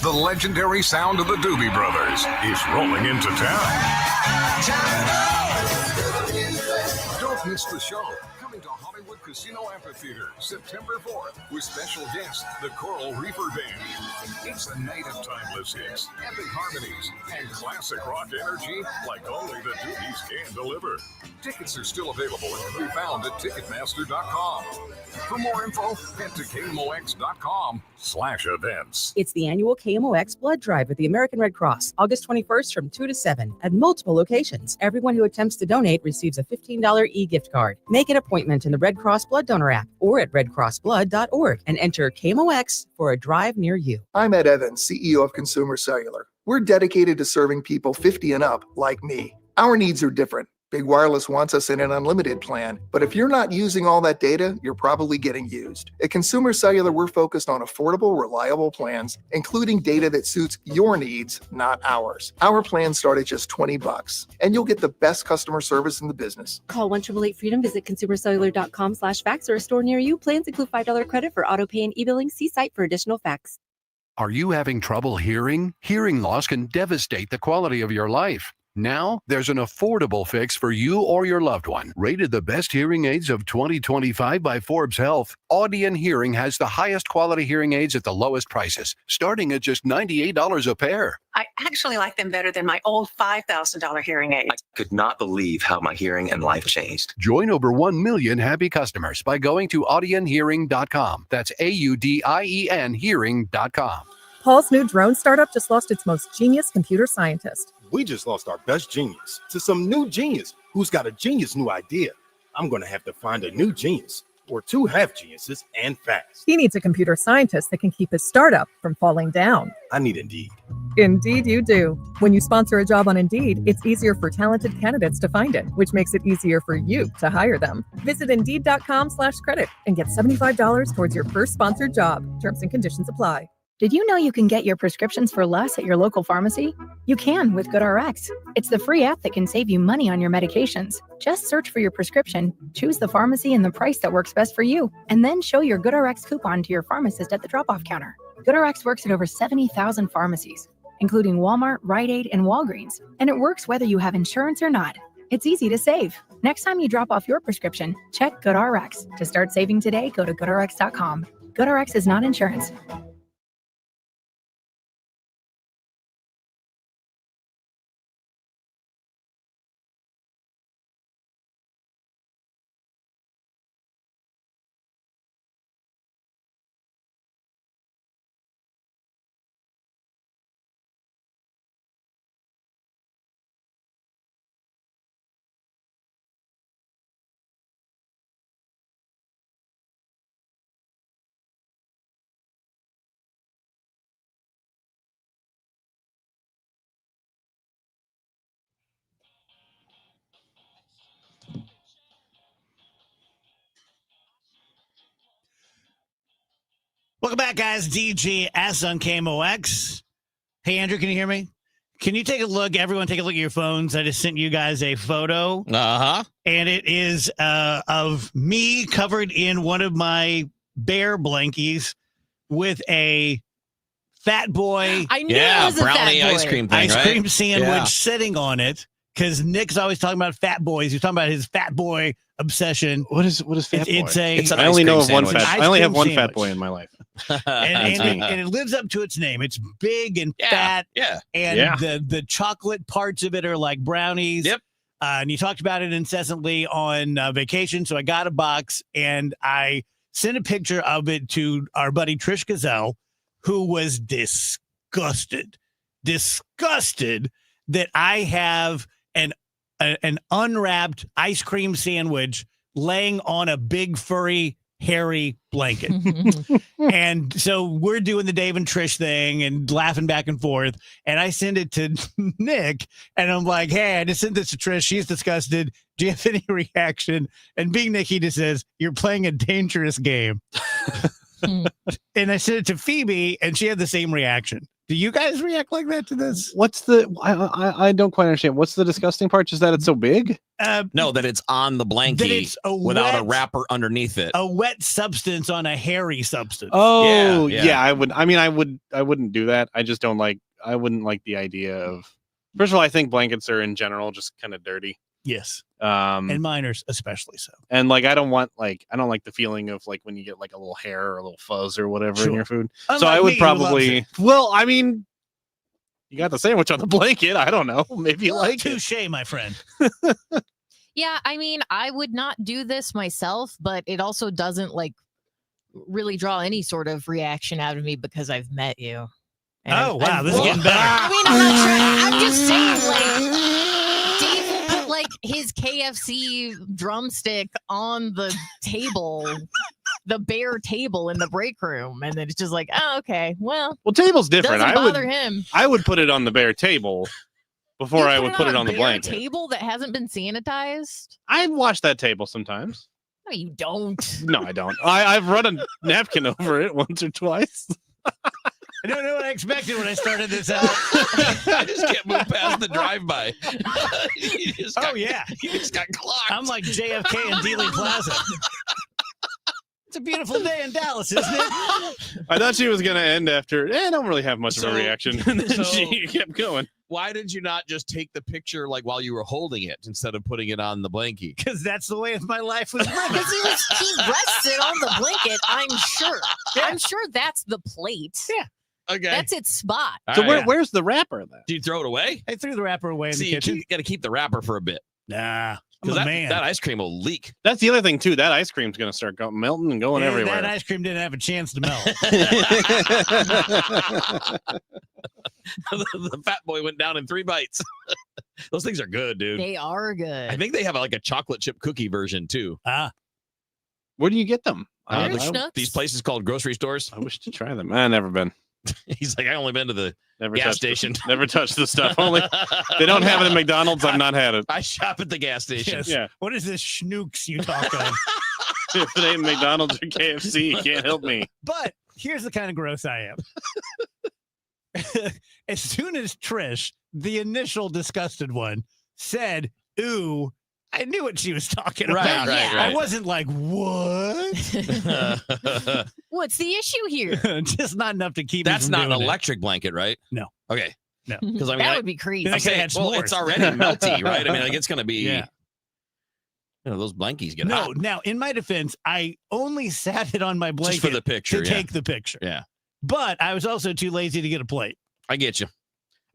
The legendary sound of the Doobie Brothers is rolling into town. Don't miss the show. Coming to Hollywood Casino Amphitheater, September 4th, with special guest, the Coral Reefer Band. It's a night of timeless hits, epic harmonies, and classic rock energy like only the Doobies can deliver. Tickets are still available and can be found at Ticketmaster.com. For more info, head to KMOX.com/events. It's the annual KMOX Blood Drive with the American Red Cross, August 21st from 2 to 7 at multiple locations. Everyone who attempts to donate receives a $15 e-gift card. Make an appointment in the Red Cross Blood Donor app or at redcrossblood.org and enter KMOX for a drive near you. I'm Ed Evans, CEO of Consumer Cellular. We're dedicated to serving people 50 and up like me. Our needs are different. Big Wireless wants us in an unlimited plan, but if you're not using all that data, you're probably getting used. At Consumer Cellular, we're focused on affordable, reliable plans, including data that suits your needs, not ours. Our plans start at just $20, and you'll get the best customer service in the business. Call 1-888-FREEDOM, visit consumercellular.com/facts or a store near you. Plans include $5 credit for auto pay and e-billing. See site for additional facts. Are you having trouble hearing? Hearing loss can devastate the quality of your life. Now, there's an affordable fix for you or your loved one. Rated the best hearing aids of 2025 by Forbes Health, Audion Hearing has the highest quality hearing aids at the lowest prices, starting at just $98 a pair. I actually like them better than my old $5,000 hearing aids. I could not believe how my hearing and life changed. Join over 1 million happy customers by going to audionhearing.com. That's AUDIEN hearing.com. Paul's new drone startup just lost its most genius computer scientist. We just lost our best genius to some new genius who's got a genius new idea. I'm going to have to find a new genius or two half geniuses and fast. He needs a computer scientist that can keep his startup from falling down. I need Indeed. Indeed you do. When you sponsor a job on Indeed, it's easier for talented candidates to find it, which makes it easier for you to hire them. Visit Indeed.com/credit and get $75 towards your first sponsored job. Terms and conditions apply. Did you know you can get your prescriptions for less at your local pharmacy? You can with GoodRx. It's the free app that can save you money on your medications. Just search for your prescription, choose the pharmacy and the price that works best for you, and then show your GoodRx coupon to your pharmacist at the drop-off counter. GoodRx works at over 70,000 pharmacies, including Walmart, Rite Aid, and Walgreens, and it works whether you have insurance or not. It's easy to save. Next time you drop off your prescription, check GoodRx. To start saving today, go to GoodRx.com. GoodRx is not insurance. Welcome back, guys. DGS on KMOX. Hey, Andrew, can you hear me? Can you take a look? Everyone take a look at your phones. I just sent you guys a photo. Uh-huh. And it is of me covered in one of my bear blankies with a Fat Boy. I knew it was a brownie Fat Boy. ice cream thing, Ice right? cream sandwich Yeah. sitting on it. Because Nick's always talking about Fat Boys. He's talking about his Fat Boy obsession. What is Fat Boy? It's I only know of one sandwich. Fat. I only have one Ice cream Fat sandwich. Boy in my life. and it lives up to its name. It's big and fat. Yeah. And Yeah. the chocolate parts of it are like brownies. Yep. And you talked about it incessantly on vacation. So I got a box and I sent a picture of it to our buddy Trish Gazelle, who was disgusted that I have an unwrapped ice cream sandwich laying on a big furry hairy blanket. And so we're doing the Dave and Trish thing and laughing back and forth. And I send it to Nick and I'm like, hey, I just sent this to Trish. She's disgusted. Do you have any reaction? And being Nick, he just says, you're playing a dangerous game. And I sent it to Phoebe and she had the same reaction. Do you guys react like that to this? What's the? I don't quite understand. What's the disgusting part? Just that it's so big? No, that it's on the blankie That it's a without a wet- wrapper underneath it. A wet substance on a hairy substance. Oh, Yeah, yeah. yeah. I would. I mean, I wouldn't do that. I just don't like. I wouldn't like the idea of. First of all, I think blankets are in general just kind of dirty. Yes. And minors especially so. And like, I don't like the feeling of like when you get like a little hair or a little fuzz or whatever in Sure. your food. Unlike so I me, would who probably. loves Well, I mean, you got the sandwich on the blanket. I don't know. Maybe you like it. Touche, my friend. Yeah, I mean, I would not do this myself, but it also doesn't like really draw any sort of reaction out of me because I've met you. And Oh, wow, I've- this is getting better. I mean, I'm not trying. I'm just saying, like, Dave put like his KFC drumstick on the table, the bare table in the break room, and then it's just like, oh, okay, well, table's different. doesn't I would. bother him. I would put it on the bare table before I would put it on the bare blanket. table that hasn't been sanitized. I wash that table sometimes. No, you don't. No, I don't. I've run a napkin over it once or twice. I don't know what I expected when I started this out. I just can't move past the drive-by. Oh, yeah. You just got clocked. I'm like JFK in Dealey Plaza. It's a beautiful day in Dallas, isn't it? I thought she was going to end after, I don't really have much of a So- reaction. And then so- she kept going. Why did you not just take the picture like while you were holding it instead of putting it on the blankie? Because that's the way my life was running. Because he rested on the blanket, I'm sure. Yeah. I'm sure that's the plate. Yeah. Okay. That's its spot. So where's the wrapper then? Do you throw it away? I threw the wrapper away in the kitchen. You got to keep the wrapper for a bit. Nah. Because that ice cream will leak. That's the other thing, too. That ice cream's going to start melting and going everywhere. That ice cream didn't have a chance to melt. The fat boy went down in 3 bites. Those things are good, dude. They are good. I think they have like a chocolate chip cookie version, too. Where do you get them? These places called grocery stores. I wish to try them. I've never been. He's like, I only been to the gas station. Never touched the stuff. Only they don't have it at McDonald's. I've not had it. I shop at the gas station. Yes. Yeah. What is this schnooks you talk of? If it ain't McDonald's or KFC, you can't help me. But here's the kind of gross I am. As soon as Trish, the initial disgusted one, said, ooh, I knew what she was talking about. Right. I wasn't like, what? What's the issue here? Just not enough to keep That's me from not an doing it. electric blanket, right? No. Okay. No. Because I mean, that would be crazy. Then I Okay, had well, s'mores. it's already melty, right? I mean, like it's going to be, Yeah. Those blankies get hot. Now, in my defense, I only sat it on my blanket Just for the picture, to take the picture. Yeah. But I was also too lazy to get a plate. I get you.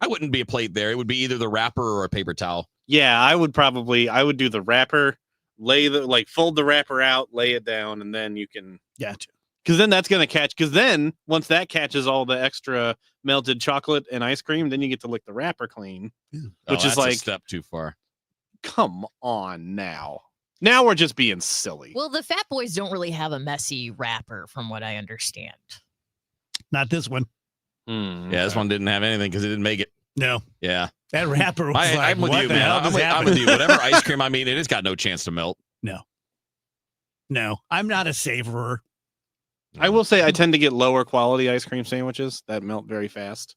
I wouldn't be a plate there. It would be either the wrapper or a paper towel. Yeah, I would do the wrapper, fold the wrapper out, lay it down, and then you can. Gotcha. Because then that's going to catch. Because then once that catches all the extra melted chocolate and ice cream, then you get to lick the wrapper clean, which is that's like a step too far. Come on now. Now we're just being silly. Well, the Fat Boys don't really have a messy wrapper, from what I understand. Not this one. Yeah, this one didn't have anything because it didn't make it. No. Yeah. That wrapper was I'm with what you, the man. hell I'm just with happened? you. Whatever ice cream, I mean, it has got no chance to melt. No, I'm not a savorer. I will say I tend to get lower quality ice cream sandwiches that melt very fast,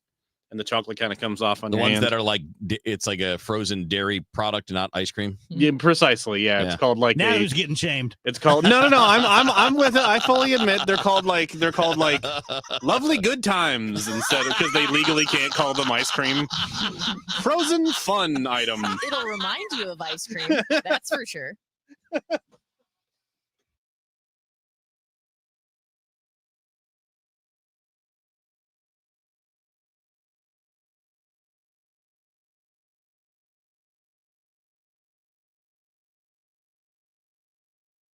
and the chocolate kind of comes off on The your ones hand. that are like, it's like a frozen dairy product, not ice cream. Yeah, precisely. Yeah, it's called like Now who's getting shamed? It's called no. I'm with it. I fully admit they're called like lovely good times instead of because they legally can't call them ice cream. Frozen fun item. It'll remind you of ice cream. That's for sure.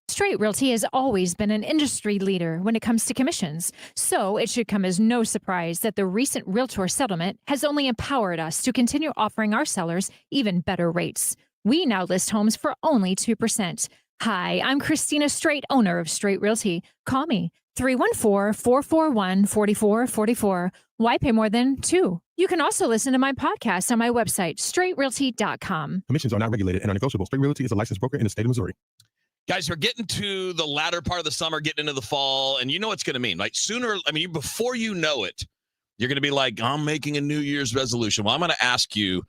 Straight Realty has always been an industry leader when it comes to commissions, so it should come as no surprise that the recent Realtor settlement has only empowered us to continue offering our sellers even better rates. We now list homes for only 2%. Hi, I'm Christina Straight, owner of Straight Realty. Call me 314-441-4444. Why pay more than 2? You can also listen to my podcast on my website, straightrealty.com. Commissions are not regulated and are negotiable. Straight Realty is a licensed broker in the state of Missouri. Guys, we're getting to the latter part of the summer, getting into the fall, and you know what it's going to mean. Like before you know it, you're going to be like, I'm making a New Year's resolution. Well, I'm going to ask you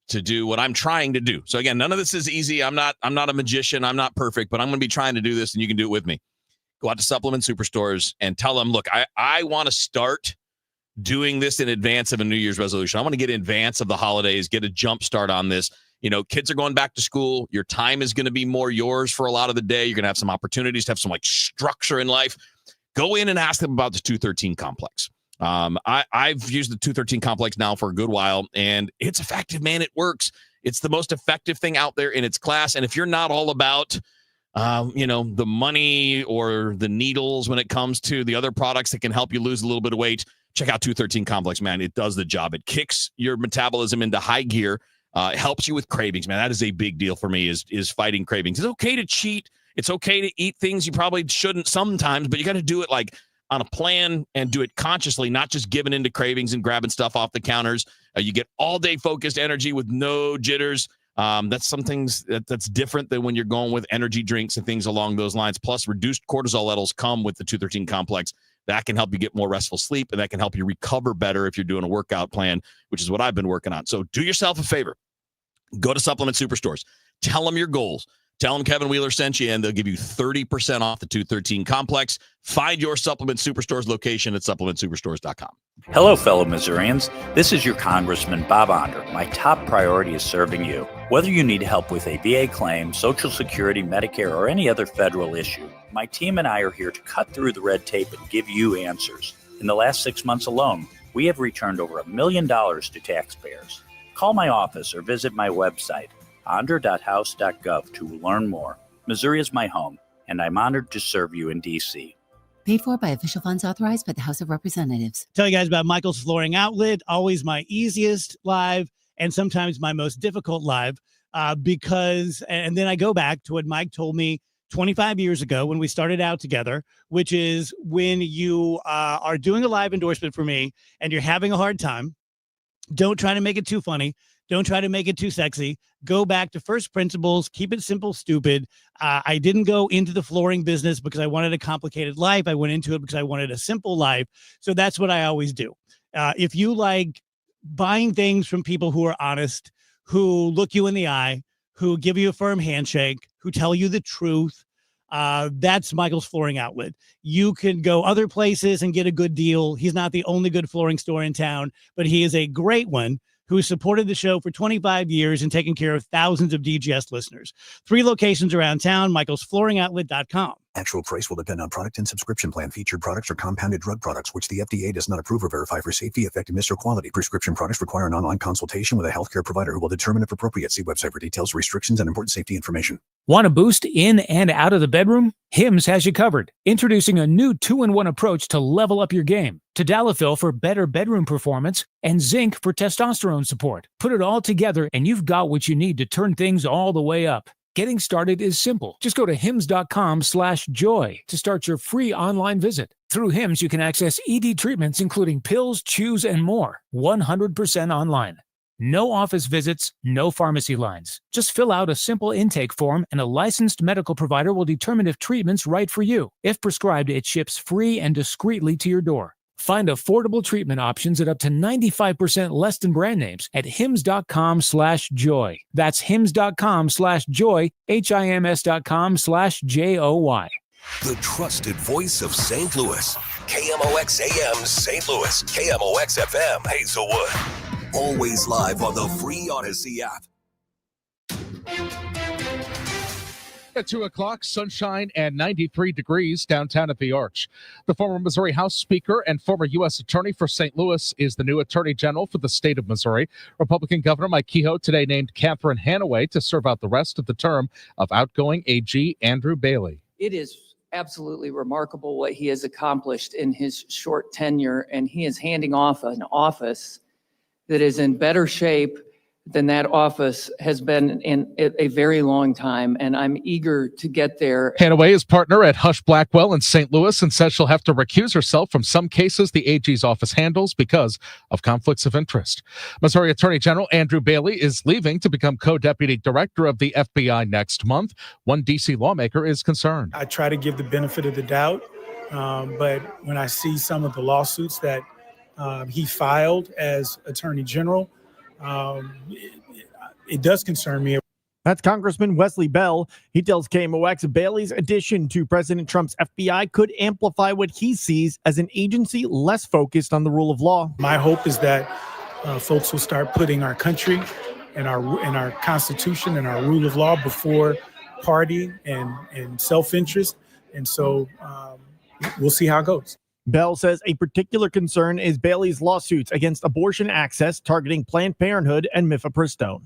to do what I'm trying to do. So again, none of this is easy. I'm not a magician. I'm not perfect, but I'm going to be trying to do this, and you can do it with me. Go out to Supplement Superstores and tell them, look, I want to start doing this in advance of a New Year's resolution. I want to get in advance of the holidays, get a jump start on this. You know, kids are going back to school. Your time is going to be more yours for a lot of the day. You're going to have some opportunities to have some like structure in life. Go in and ask them about the 213 complex. I've used the 213 complex now for a good while, and it's effective, man. It works. It's the most effective thing out there in its class. And if you're not all about, the money or the needles when it comes to the other products that can help you lose a little bit of weight, check out 213 complex, man. It does the job. It kicks your metabolism into high gear. It helps you with cravings, man. That is a big deal for me is fighting cravings. It's okay to cheat. It's okay to eat things you probably shouldn't sometimes, but you got to do it like on a plan and do it consciously, not just giving into cravings and grabbing stuff off the counters. You get all day focused energy with no jitters. That's some things that's different than when you're going with energy drinks and things along those lines. Plus, reduced cortisol levels come with the 213 complex. That can help you get more restful sleep, and that can help you recover better if you're doing a workout plan, which is what I've been working on. So do yourself a favor. Go to Supplement Superstores. Tell them your goals. Tell them Kevin Wheeler sent you, and they'll give you 30% off the 213 complex. Find your Supplement Superstores location at supplementsuperstores.com. Hello, fellow Missourians. This is your Congressman, Bob Onder. My top priority is serving you. Whether you need help with a VA claim, Social Security, Medicare, or any other federal issue, my team and I are here to cut through the red tape and give you answers. In the last 6 months alone, we have returned over $1 million to taxpayers. Call my office or visit my website, onder.house.gov, to learn more. Missouri is my home, and I'm honored to serve you in D.C. Paid for by official funds authorized by the House of Representatives. Tell you guys about Michael's Flooring Outlet, always my easiest live and sometimes my most difficult live because, and then I go back to what Mike told me 25 years ago when we started out together, which is when you are doing a live endorsement for me and you're having a hard time, don't try to make it too funny. Don't try to make it too sexy. Go back to first principles. Keep it simple, stupid. I didn't go into the flooring business because I wanted a complicated life. I went into it because I wanted a simple life. So that's what I always do. If you like buying things from people who are honest, who look you in the eye, who give you a firm handshake, who tell you the truth, that's Michael's Flooring Outlet. You can go other places and get a good deal. He's not the only good flooring store in town, but he is a great one who has supported the show for 25 years and taken care of thousands of DGS listeners. 3 locations around town, michaelsflooringoutlet.com. Actual price will depend on product and subscription plan. Featured products are compounded drug products, which the FDA does not approve or verify for safety, effectiveness, or quality. Prescription products require an online consultation with a healthcare provider who will determine if appropriate. See website for details, restrictions, and important safety information. Want a boost in and out of the bedroom? Hims has you covered. Introducing a new 2-in-1 approach to level up your game. Tadalafil for better bedroom performance and zinc for testosterone support. Put it all together and you've got what you need to turn things all the way up. Getting started is simple. Just go to hims.com/joy to start your free online visit. Through Hims, you can access ED treatments, including pills, chews, and more, 100% online. No office visits, no pharmacy lines. Just fill out a simple intake form and a licensed medical provider will determine if treatment's right for you. If prescribed, it ships free and discreetly to your door. Find affordable treatment options at up to 95% less than brand names at hims.com/joy. That's hims.com/joy, HIMS.com/JOY. The trusted voice of St. Louis. KMOX AM St. Louis. KMOX FM Hazelwood. Always live on the free Odyssey app. At 2 o'clock, sunshine and 93 degrees downtown at the Arch. The former Missouri House Speaker and former U.S. Attorney for St. Louis is the new Attorney General for the state of Missouri. Republican Governor Mike Kehoe today named Catherine Hanaway to serve out the rest of the term of outgoing AG Andrew Bailey. It is absolutely remarkable what he has accomplished in his short tenure, and he is handing off an office that is in better shape than that office has been in a very long time, and I'm eager to get there. Hanaway is partner at Hush Blackwell in St. Louis and says she'll have to recuse herself from some cases the AG's office handles because of conflicts of interest. Missouri Attorney General Andrew Bailey is leaving to become co-deputy director of the FBI next month. One D.C. lawmaker is concerned. I try to give the benefit of the doubt, but when I see some of the lawsuits that he filed as Attorney General, it does concern me. That's Congressman Wesley Bell. He tells KMOX Bailey's addition to President Trump's FBI could amplify what he sees as an agency less focused on the rule of law. My hope is that folks will start putting our country and our Constitution and our rule of law before party and self-interest. And so we'll see how it goes. Bell says a particular concern is Bailey's lawsuits against abortion access targeting Planned Parenthood and mifepristone.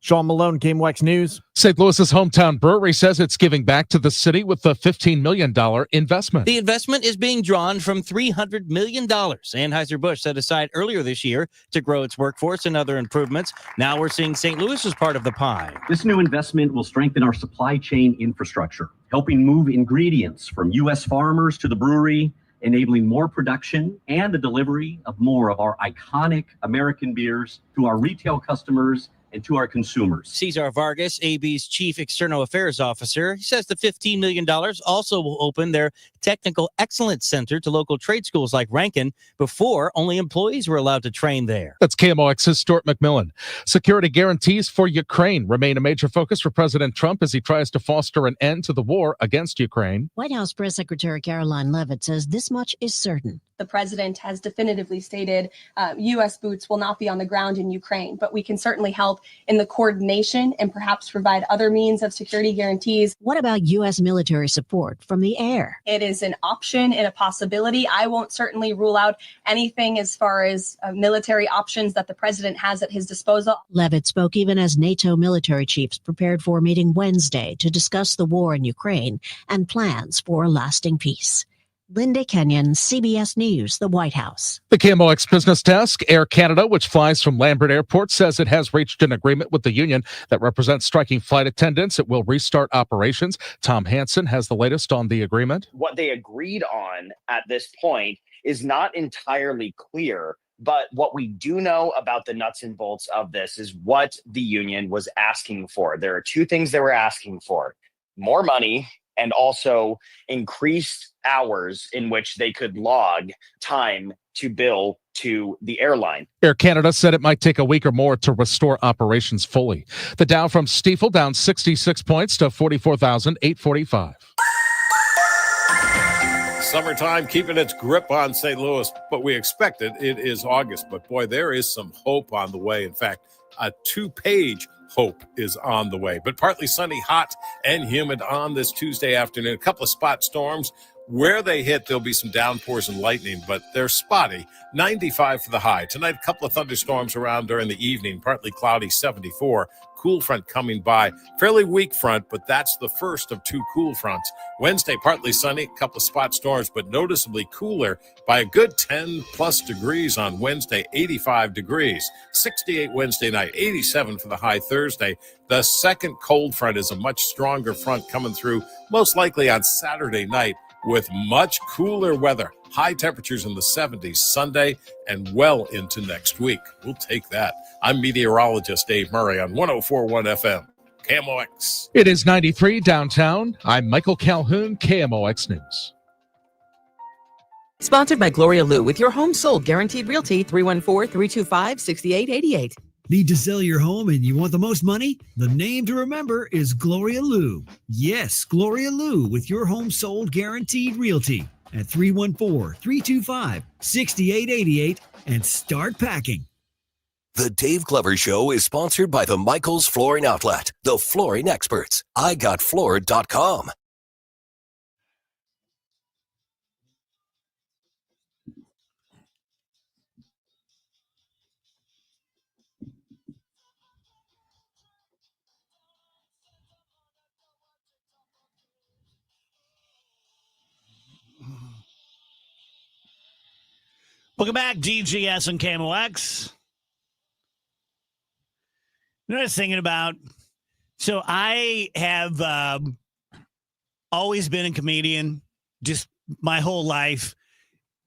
Sean Malone, KMOX News. St. Louis's hometown brewery says it's giving back to the city with a $15 million investment. The investment is being drawn from $300 million. Anheuser-Busch set aside earlier this year to grow its workforce and other improvements. Now we're seeing St. Louis as part of the pie. This new investment will strengthen our supply chain infrastructure, helping move ingredients from U.S. farmers to the brewery, enabling more production and the delivery of more of our iconic American beers to our retail customers and to our consumers. Cesar Vargas, AB's chief external affairs officer, he says the $15 million also will open their technical excellence center to local trade schools like Rankin. Before, only employees were allowed to train there. That's KMOX's Stuart McMillan. Security guarantees for Ukraine remain a major focus for President Trump as he tries to foster an end to the war against Ukraine. White House Press Secretary Caroline Leavitt says this much is certain. the president has definitively stated U.S. boots will not be on the ground in Ukraine, but we can certainly help in the coordination and perhaps provide other means of security guarantees. What about U.S. military support from the air? It is an option and a possibility. I won't certainly rule out anything as far as military options that the president has at his disposal. Leavitt spoke even as NATO military chiefs prepared for a meeting Wednesday to discuss the war in Ukraine and plans for a lasting peace. Linda Kenyon, CBS News, the White House. The KMOX Business Desk, Air Canada, which flies from Lambert Airport, says it has reached an agreement with the union that represents striking flight attendants. It will restart operations. Tom Hansen has the latest on the agreement. What they agreed on at this point is not entirely clear, but what we do know about the nuts and bolts of this is what the union was asking for. There are two things they were asking for: more money and also increased hours in which they could log time to bill to the airline. Air Canada said it might take a week or more to restore operations fully. The Dow from Stifel down 66 points to 44,845. Summertime keeping its grip on St. Louis, but we expected it is August. But boy, there is some hope on the way. In fact, a 2-page hope is on the way. But partly sunny, hot, and humid on this Tuesday afternoon. A couple of spot storms. Where they hit, there'll be some downpours and lightning, but they're spotty. 95 for the high. Tonight, a couple of thunderstorms around during the evening. Partly cloudy, 74. Cool front coming by. Fairly weak front, but that's the first of two cool fronts. Wednesday, partly sunny, a couple of spot storms, but noticeably cooler by a good 10-plus degrees on Wednesday, 85 degrees. 68 Wednesday night, 87 for the high Thursday. The second cold front is a much stronger front coming through, most likely on Saturday night, with much cooler weather. High temperatures in the 70s Sunday and well into next week. We'll take that. I'm meteorologist Dave Murray on 104.1 FM, KMOX. It is 93 downtown. I'm Michael Calhoun, KMOX News. Sponsored by Gloria Lou with your home sold guaranteed realty 314-325-6888. Need to sell your home and you want the most money? The name to remember is Gloria Lou. Yes, Gloria Lou with your home sold guaranteed realty at 314-325-6888 and start packing. The Dave Glover Show is sponsored by the Michaels Flooring Outlet, the flooring experts. IGotFloored.com. Welcome back, DGS and KMOX. You know what I was thinking about? So I have always been a comedian, just my whole life.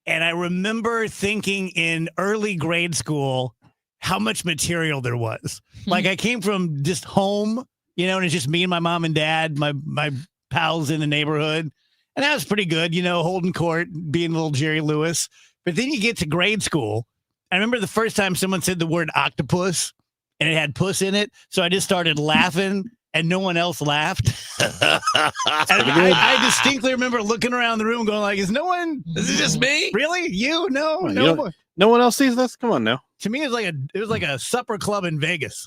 And I remember thinking in early grade school how much material there was. Like I came from just home, you know, and it's just me and my mom and dad, my pals in the neighborhood. And that was pretty good, you know, holding court, being little Jerry Lewis. But then you get to grade school. I remember the first time someone said the word octopus and it had puss in it. So I just started laughing and no one else laughed. And I distinctly remember looking around the room going like, is it just me? Really? You? No, no. No one else sees this? Come on now. To me, it was like a supper club in Vegas.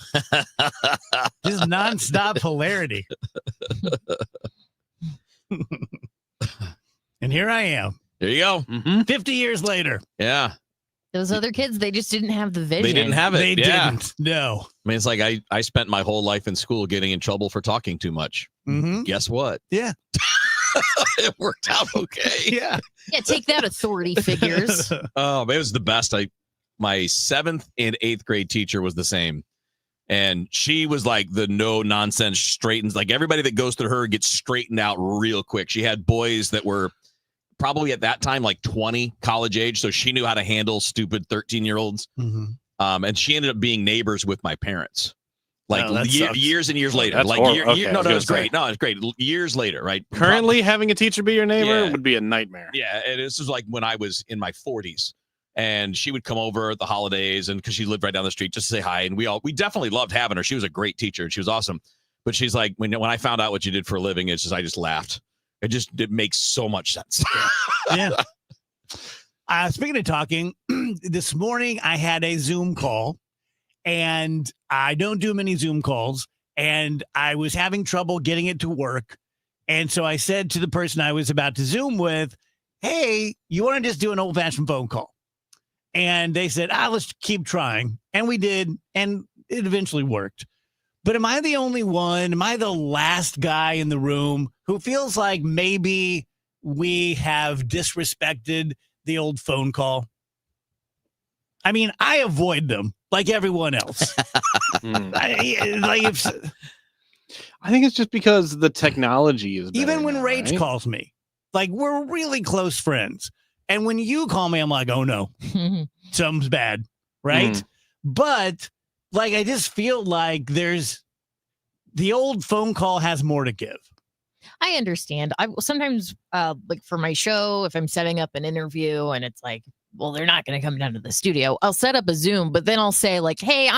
Just nonstop hilarity. And here I am. There you go. 50 years later. Yeah. Those other kids, they just didn't have the vision. They didn't have it. They didn't. No. I mean, it's like I spent my whole life in school getting in trouble for talking too much. Guess what? Yeah. It worked out okay. Yeah. Yeah, take that, authority figures. Oh, it was the best. My 7th and 8th grade teacher was the same. And she was like the no nonsense straightens. Like everybody that goes through her gets straightened out real quick. She had boys that were probably at that time like 20, college age, so she knew how to handle stupid 13-year-olds. And she ended up being neighbors with my parents, like years and years later. That's like no, it's great. No, it's great. Years later, right? Currently, having a teacher be your neighbor would be a nightmare. Yeah, and this was like when I was in my 40s, and she would come over at the holidays, and because she lived right down the street, just to say hi. And we definitely loved having her. She was a great teacher, and she was awesome. But she's like, when I found out what you did for a living, I just laughed. It makes so much sense. Yeah. Speaking of talking, this morning I had a Zoom call, and I don't do many Zoom calls, and I was having trouble getting it to work. And so I said to the person I was about to Zoom with, hey, you want to just do an old-fashioned phone call? And they said, let's keep trying. And we did, and it eventually worked. But am I the only one? Am I the last guy in the room who feels like maybe we have disrespected the old phone call? I mean, I avoid them like everyone else. I think it's just because the technology is better even when now, Rach right? calls me, like we're really close friends. And when you call me, I'm like, oh no, something's bad, right? But like, I just feel like there's the old phone call has more to give. I understand. I sometimes, like for my show, if I'm setting up an interview and it's like, well, they're not going to come down to the studio, I'll set up a Zoom, but then I'll say like, hey,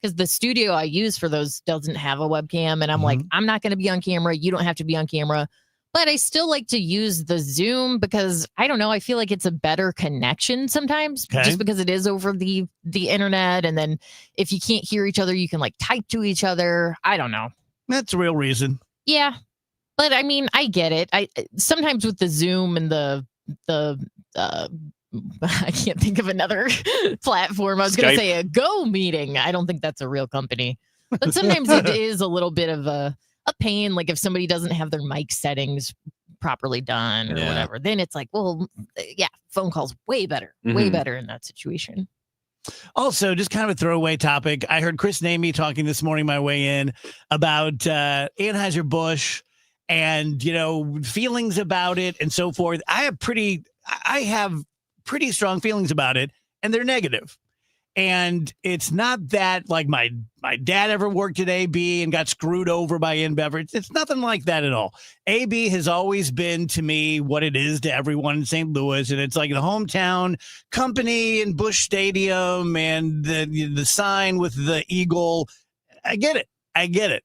because the studio I use for those doesn't have a webcam. And I'm like, I'm not going to be on camera. You don't have to be on camera. But I still like to use the Zoom because I don't know. I feel like it's a better connection sometimes just because it is over the internet. And then if you can't hear each other, you can like type to each other. I don't know. That's a real reason. Yeah. But I mean, I get it. I sometimes with the Zoom and the I can't think of another platform. I was going to say a Go meeting. I don't think that's a real company. But sometimes it is a little bit of a pain. Like if somebody doesn't have their mic settings properly done or whatever, then it's like, well, yeah, phone calls way better in that situation. Also, just kind of a throwaway topic. I heard Chris Namey talking this morning my way in about Anheuser-Busch and, feelings about it and so forth. I have pretty strong feelings about it, and they're negative. And it's not that like my dad ever worked at AB and got screwed over by InBev. It's nothing like that at all. AB has always been to me what it is to everyone in St. Louis. And it's like the hometown company in Busch Stadium and the sign with the eagle. I get it.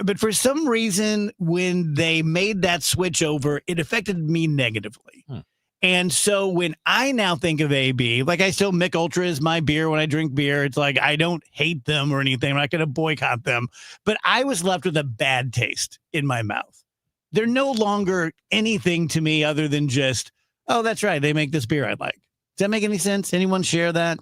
But for some reason, when they made that switch over, it affected me negatively. And so when I now think of AB, like I still Mick Ultra is my beer when I drink beer. It's like I don't hate them or anything. I'm not going to boycott them. But I was left with a bad taste in my mouth. They're no longer anything to me other than just, oh, that's right, they make this beer I like. Does that make any sense? Anyone share that?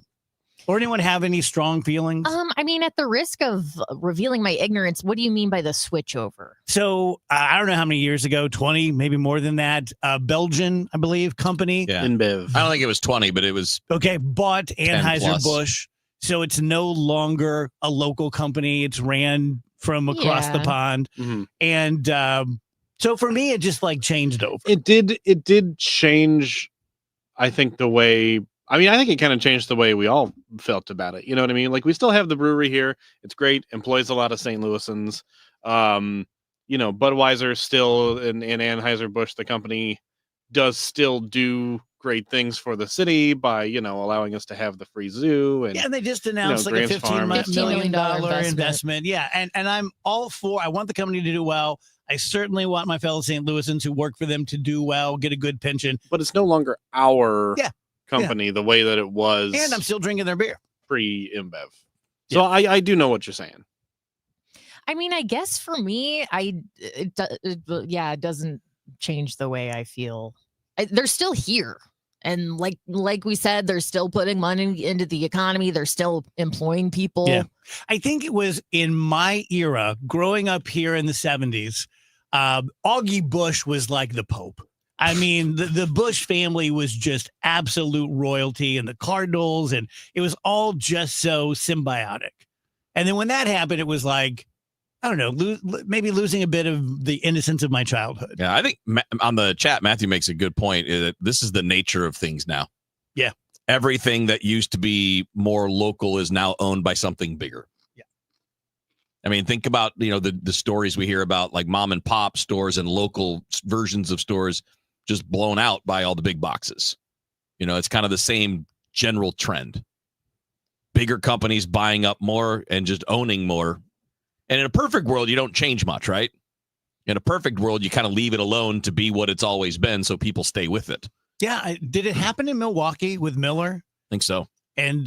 Or anyone have any strong feelings? I mean, at the risk of revealing my ignorance, what do you mean by the switchover? So I don't know how many years ago, 20, maybe more than that. Belgian, I believe, company. Yeah. InBev. I don't think it was 20, but it was bought Anheuser-Busch. So it's no longer a local company. It's ran from across the pond. And so for me, it just like changed over. It did change, I think, the way. I mean, I think it kind of changed the way we all felt about it. You know what I mean? Like we still have the brewery here. It's great. Employs a lot of St. Louisans. Budweiser still and Anheuser-Busch, the company, does still do great things for the city by, allowing us to have the free zoo. And they just announced like a $15 million investment. Yeah. And I'm all for, I want the company to do well. I certainly want my fellow St. Louisans who work for them to do well, get a good pension. But it's no longer our company the way that it was. And I'm still drinking their beer. Pre-InBev. So I do know what you're saying. I mean, I guess for me, it doesn't change the way I feel. They're still here. And like we said, they're still putting money into the economy. They're still employing people. Yeah. I think it was in my era, growing up here in the 70s, Augie Busch was like the Pope. I mean, the Busch family was just absolute royalty, and the Cardinals, and it was all just so symbiotic. And then when that happened, it was like, I don't know, maybe losing a bit of the innocence of my childhood. Yeah, I think on the chat, Matthew makes a good point. That this is the nature of things now. Yeah. Everything that used to be more local is now owned by something bigger. Yeah. I mean, think about, the stories we hear about like mom and pop stores and local versions of stores just blown out by all the big boxes. It's kind of the same general trend. Bigger companies buying up more and just owning more. And in a perfect world, you don't change much, right? In a perfect world, you kind of leave it alone to be what it's always been so people stay with it. Yeah. Did it happen in Milwaukee with Miller? I think so. And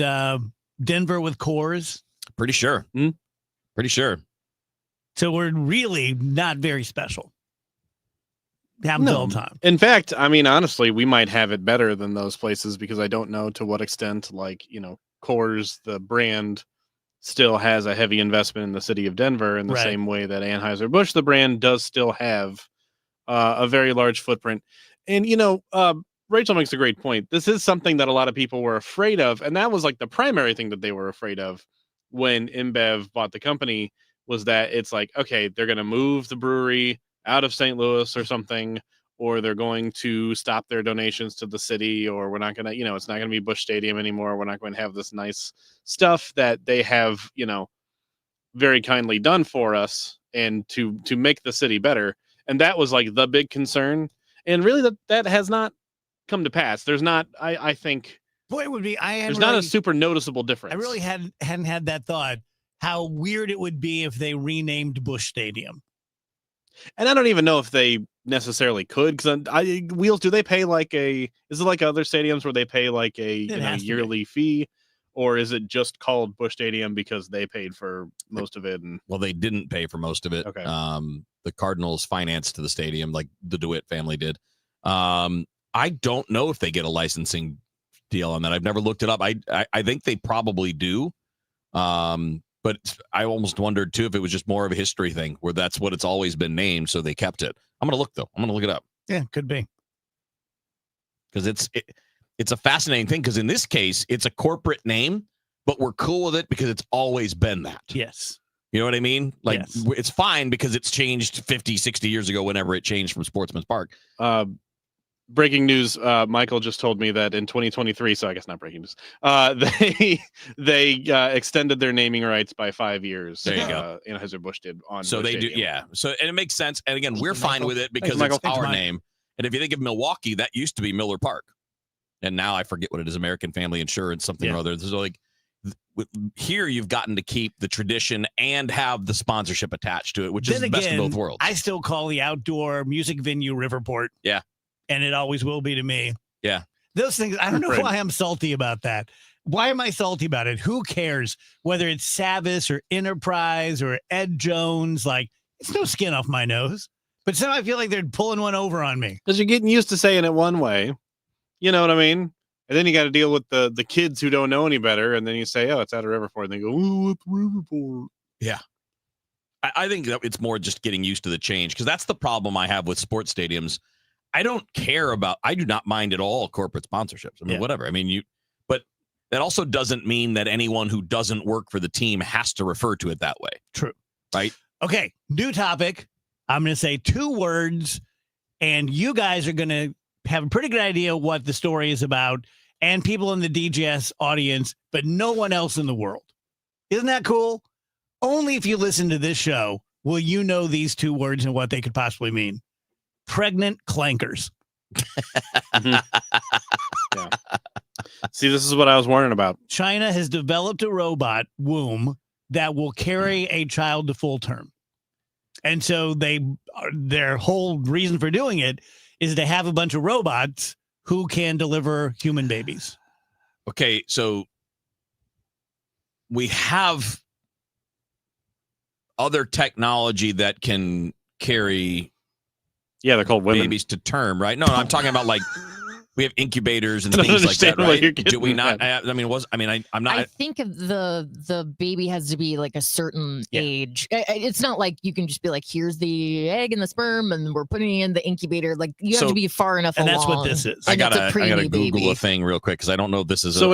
Denver with Coors? Pretty sure. Pretty sure. So we're really not very special. Happens all the time. In fact, I mean, honestly, we might have it better than those places because I don't know to what extent, like, Coors, the brand, still has a heavy investment in the city of Denver in the same way that Anheuser-Busch, the brand, does still have a very large footprint. And, Rachel makes a great point. This is something that a lot of people were afraid of. And that was like the primary thing that they were afraid of when InBev bought the company, was that it's like, okay, they're going to move the brewery out of St. Louis or something, or they're going to stop their donations to the city, or we're not going to, it's not going to be Busch Stadium anymore. We're not going to have this nice stuff that they have, very kindly done for us and to make the city better. And that was like the big concern. And really that has not come to pass. There's not, I think, boy, it would be, there's not a super noticeable difference. I really hadn't had that thought, how weird it would be if they renamed Busch Stadium. And I don't even know if they necessarily could, because Wheels, do they pay is it like other stadiums where they pay like a yearly fee, or is it just called Busch Stadium because they paid for most of it? And well, they didn't pay for most of it. Okay. The Cardinals financed the stadium, like the DeWitt family did. I don't know if they get a licensing deal on that. I've never looked it up. I think they probably do. But I almost wondered, too, if it was just more of a history thing where that's what it's always been named, so they kept it. I'm going to look, though. I'm going to look it up. Yeah, could be. Because it's a fascinating thing, because in this case, it's a corporate name, but we're cool with it because it's always been that. Yes. You know what I mean? Like, yes. It's fine because it's changed 50, 60 years ago, whenever it changed from Sportsman's Park. Breaking news, Michael just told me that in 2023, so I guess not breaking news, they extended their naming rights by 5 years. There you go. Anheuser-Busch did on So Busch they Stadium. do, yeah. So, and it makes sense. And again, we're fine with it because Thanks, it's our name. And if you think of Milwaukee, that used to be Miller Park. And now I forget what it is, American Family Insurance, something or other. So like here you've gotten to keep the tradition and have the sponsorship attached to it, which is the best of both worlds. I still call the outdoor music venue Riverport. Yeah. And it always will be to me. Yeah. Those things, I don't know why I'm salty about that. Why am I salty about it? Who cares whether it's Savis or Enterprise or Ed Jones? Like, it's no skin off my nose. But somehow I feel like they're pulling one over on me. Because you're getting used to saying it one way. You know what I mean? And then you got to deal with the kids who don't know any better. And then you say, oh, it's at a Riverport. And they go, oh, it's Riverport. Yeah. I think that it's more just getting used to the change, because that's the problem I have with sports stadiums. I do not mind at all corporate sponsorships. I mean, whatever. I mean, but that also doesn't mean that anyone who doesn't work for the team has to refer to it that way. True. Right? Okay. New topic. I'm going to say 2 words, and you guys are going to have a pretty good idea what the story is about, and people in the DGS audience, but no one else in the world. Isn't that cool? Only if you listen to this show will you know these 2 words and what they could possibly mean. Pregnant clankers. Yeah. See, this is what I was warning about. China has developed a robot womb that will carry a child to full term. And so their whole reason for doing it is to have a bunch of robots who can deliver human babies. Okay, so we have other technology that can carry they're called women. Babies to term, right? No, I'm talking about like we have incubators and things like that, right? Do we not? I'm not. I think the baby has to be like a certain age. It's not like you can just be like, here's the egg and the sperm, and we're putting it in the incubator. Like you have to be far enough along. And that's what this is. I gotta Google a thing real quick because I don't know if this is. So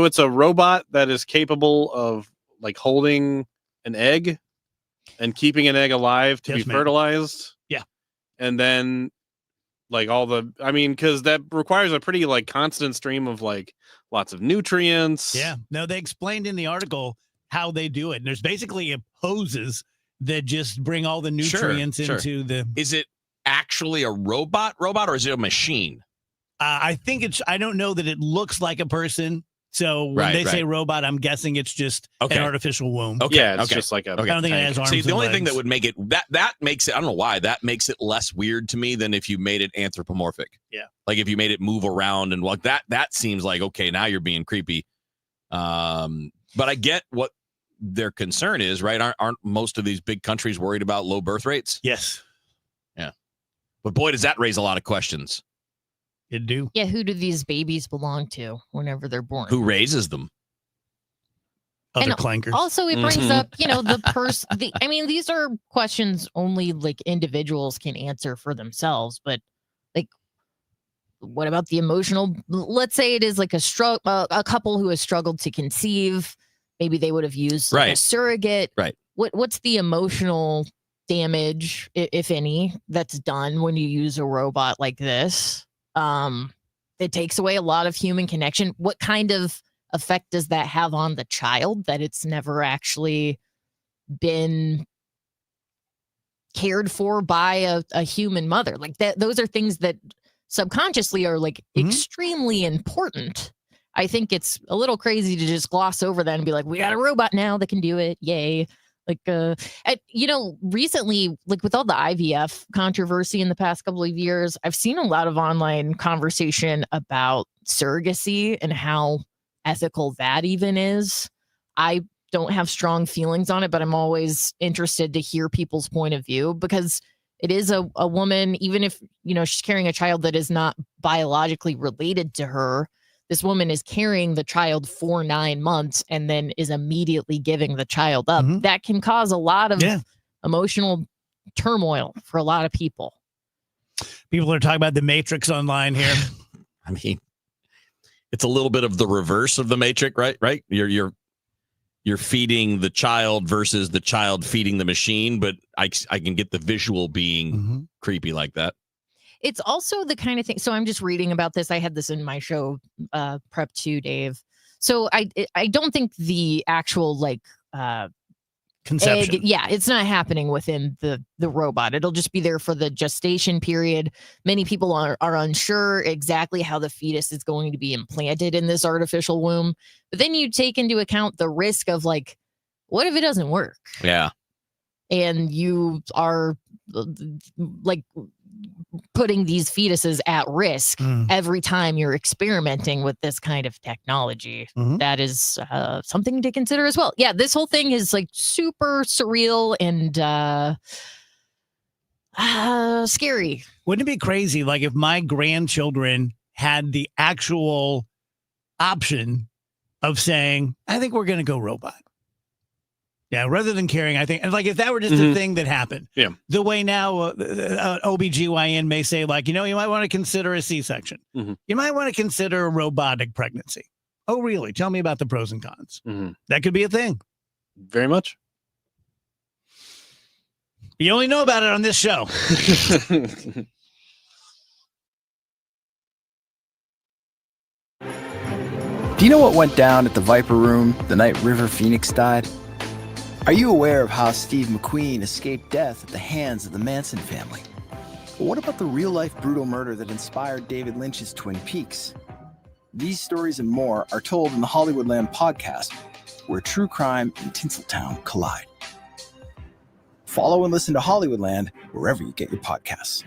it's a robot that is capable of like holding an egg and keeping an egg alive to be fertilized. Yeah. And then like because that requires a pretty like constant stream of like lots of nutrients. Yeah. No, they explained in the article how they do it. And there's basically hoses that just bring all the nutrients into the. Is it actually a robot or is it a machine? I think I don't know that it looks like a person. So when they say robot, I'm guessing it's just an artificial womb. Okay. Yeah, it's just like a. I don't think it has arms. See, the and only legs. thing that would make it that makes it, I don't know why, that makes it less weird to me than if you made it anthropomorphic. Yeah. Like if you made it move around and like that seems like, okay, now you're being creepy. But I get what their concern is, right? Aren't most of these big countries worried about low birth rates? Yes. Yeah. But boy, does that raise a lot of questions. It do. Yeah, who do these babies belong to whenever they're born? Who raises them? Other And clankers. Also, it brings up, the person. I mean, these are questions only like individuals can answer for themselves. But like, what about the emotional? Let's say it is like a couple who has struggled to conceive. Maybe they would have used like a surrogate. Right. What's the emotional damage, if any, that's done when you use a robot like this? It takes away a lot of human connection. What kind of effect does that have on the child that it's never actually been cared for by a human mother? Like that, those are things that subconsciously are like extremely important. I think it's a little crazy to just gloss over that and be like, we got a robot now that can do it. Yay. Like, recently, like with all the IVF controversy in the past couple of years, I've seen a lot of online conversation about surrogacy and how ethical that even is. I don't have strong feelings on it, but I'm always interested to hear people's point of view because it is a woman, even if, she's carrying a child that is not biologically related to her. This woman is carrying the child for 9 months and then is immediately giving the child up. That can cause a lot of emotional turmoil for a lot of people. People are talking about the Matrix online here. I mean, it's a little bit of the reverse of the Matrix, right? Right? You're feeding the child versus the child feeding the machine, but I can get the visual being creepy like that. It's also the kind of thing. So I'm just reading about this. I had this in my show, Prep 2, Dave. So I don't think the actual conception. It's not happening within the robot. It'll just be there for the gestation period. Many people are unsure exactly how the fetus is going to be implanted in this artificial womb. But then you take into account the risk of like, what if it doesn't work? Yeah. And you are like putting these fetuses at risk every time you're experimenting with this kind of technology. That is something to consider as well. Yeah, this whole thing is like super surreal and scary. Wouldn't it be crazy, like if my grandchildren had the actual option of saying, I think we're going to go robot. Yeah, rather than carrying, I think, and like if that were just a thing that happened, the way now OBGYN may say, like, you might want to consider a C-section. You might want to consider a robotic pregnancy. Oh, really? Tell me about the pros and cons. That could be a thing. Very much. You only know about it on this show. Do you know what went down at the Viper Room the night River Phoenix died? Are you aware of how Steve McQueen escaped death at the hands of the Manson family? But what about the real-life brutal murder that inspired David Lynch's Twin Peaks? These stories and more are told in the Hollywoodland podcast, where true crime and Tinseltown collide. Follow and listen to Hollywoodland wherever you get your podcasts.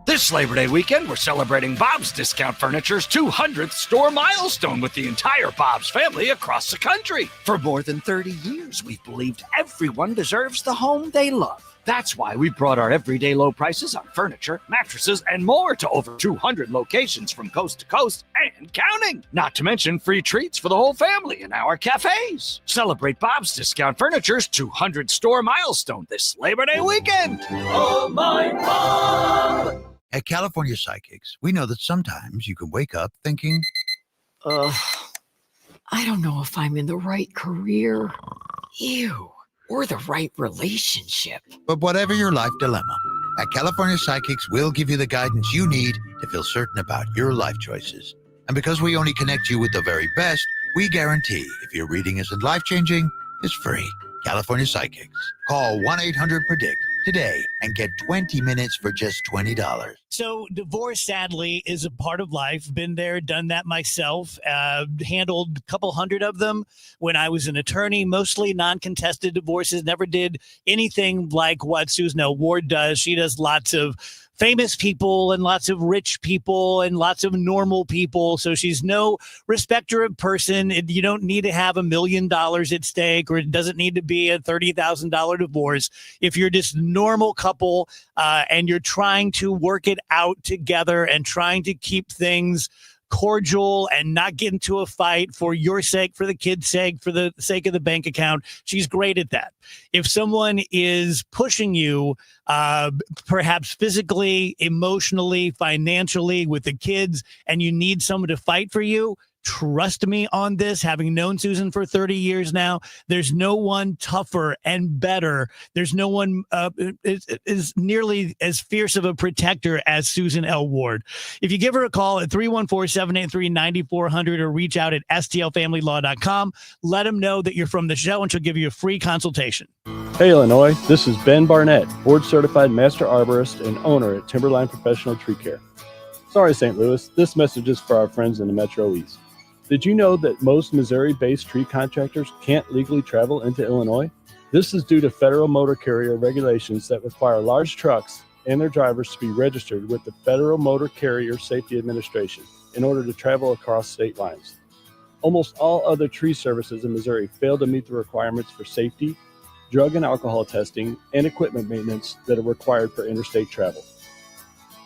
This Labor Day weekend, we're celebrating Bob's Discount Furniture's 200th store milestone with the entire Bob's family across the country. For more than 30 years, we've believed everyone deserves the home they love. That's why we brought our everyday low prices on furniture, mattresses, and more to over 200 locations from coast to coast and counting. Not to mention free treats for the whole family in our cafes. Celebrate Bob's Discount Furniture's 200 store milestone this Labor Day weekend. Oh, my Bob! At California Psychics, we know that sometimes you can wake up thinking, I don't know if I'm in the right career. Ew. Or the right relationship. But whatever your life dilemma, at California Psychics, we'll give you the guidance you need to feel certain about your life choices. And because we only connect you with the very best, we guarantee if your reading isn't life-changing, it's free. California Psychics. Call 1-800-PREDICT today and get 20 minutes for just $20. So divorce, sadly, is a part of life. Been there, done that myself. Handled a couple hundred of them when I was an attorney, mostly non-contested divorces. Never did anything like what Susan L. Ward does. She does lots of famous people and lots of rich people and lots of normal people. So she's no respecter of person. You don't need to have $1 million at stake, or it doesn't need to be a $30,000 divorce. If you're just normal couple and you're trying to work it out together and trying to keep things cordial and not get into a fight for your sake, for the kid's sake, for the sake of the bank account, she's great at that. If someone is pushing you, perhaps physically, emotionally, financially with the kids, and you need someone to fight for you, trust me on this, having known Susan for 30 years now, there's no one tougher and better. There's no one is nearly as fierce of a protector as Susan L. Ward. If you give her a call at 314-783-9400 or reach out at stlfamilylaw.com, let them know that you're from the show and she'll give you a free consultation. Hey Illinois, this is Ben Barnett, board certified master arborist and owner at Timberline Professional Tree Care. Sorry, St. Louis, this message is for our friends in the Metro East. Did you know that most Missouri-based tree contractors can't legally travel into Illinois? This is due to federal motor carrier regulations that require large trucks and their drivers to be registered with the Federal Motor Carrier Safety Administration in order to travel across state lines. Almost all other tree services in Missouri fail to meet the requirements for safety, drug and alcohol testing, and equipment maintenance that are required for interstate travel.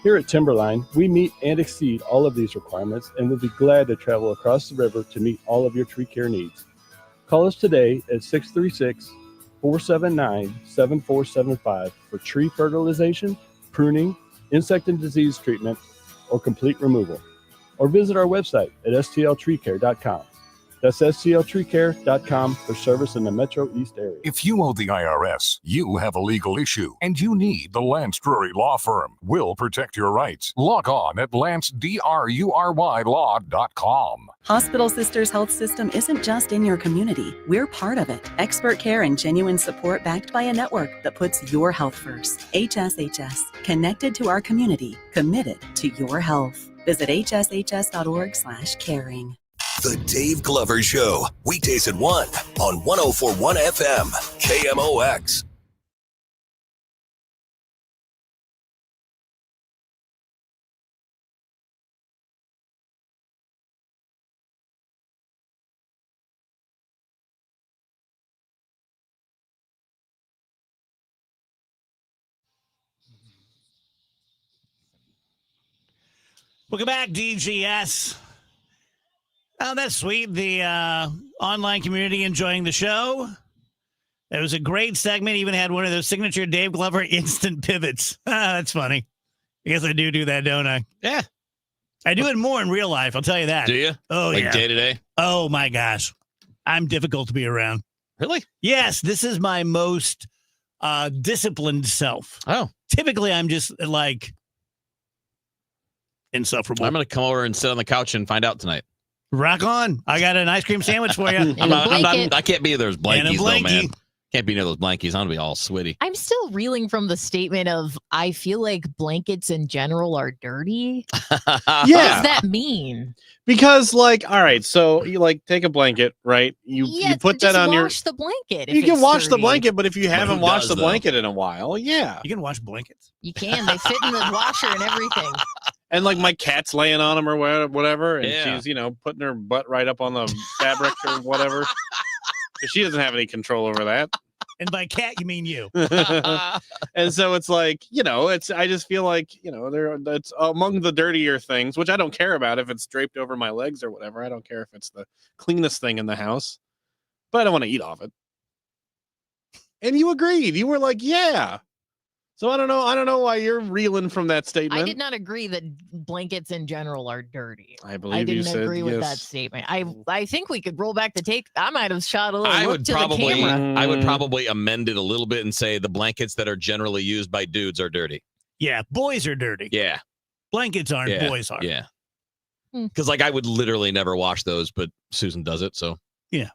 Here at Timberline, we meet and exceed all of these requirements and will be glad to travel across the river to meet all of your tree care needs. Call us today at 636-479-7475 for tree fertilization, pruning, insect and disease treatment, or complete removal. Or visit our website at stltreecare.com. That's stltreecare.com for service in the Metro East area. If you owe the IRS, you have a legal issue, and you need the Lance Drury Law Firm. We'll protect your rights. Log on at lancedrurylaw.com. Hospital Sisters Health System isn't just in your community. We're part of it. Expert care and genuine support backed by a network that puts your health first. HSHS, connected to our community, committed to your health. Visit hshs.org/caring. The Dave Glover Show, weekdays at 1 on 104.1 FM, KMOX. Welcome back, DGS. Oh, that's sweet. The online community enjoying the show. It was a great segment. Even had one of those signature Dave Glover instant pivots. That's funny. I guess I do that, don't I? Yeah. I do it more in real life. I'll tell you that. Do you? Oh, like yeah. Day to day? Oh, my gosh. I'm difficult to be around. Really? Yes. This is my most disciplined self. Oh. Typically, I'm just like insufferable. I'm going to come over and sit on the couch and find out tonight. Rock on. I got an ice cream sandwich for you. I can't be those blankies, though, man. blankie. Can't be near those blankies. I'm going to be all sweaty. I'm still reeling from the statement of, I feel like blankets in general are dirty. What does that mean? Because, like, all right, so you like take a blanket, right? You put that on your. Wash the blanket. You can wash the blanket, but if you haven't washed the though? blanket in a while, yeah, You can wash blankets. You can. They fit in the washer and everything. and like my cat's laying on them or whatever, and Yeah. she's putting her butt right up on the fabric or whatever. 'Cause she doesn't have any control over that. And by cat, you mean you. And so it's like, I just feel like, that's among the dirtier things, which I don't care about if it's draped over my legs or whatever. I don't care if it's the cleanest thing in the house, but I don't want to eat off it. And you agreed. You were like, yeah. So I don't know why you're reeling from that statement. I did not agree that blankets in general are dirty. I believe you didn't said agree with yes. that statement. I think we could roll back the tape. I might have shot a little I look would to the camera. I would probably amend it a little bit and say the blankets that are generally used by dudes are dirty. Yeah, boys are dirty. Yeah. Blankets aren't, Yeah. boys are. Yeah. Because I would literally never wash those, but Susan does it. So Yeah.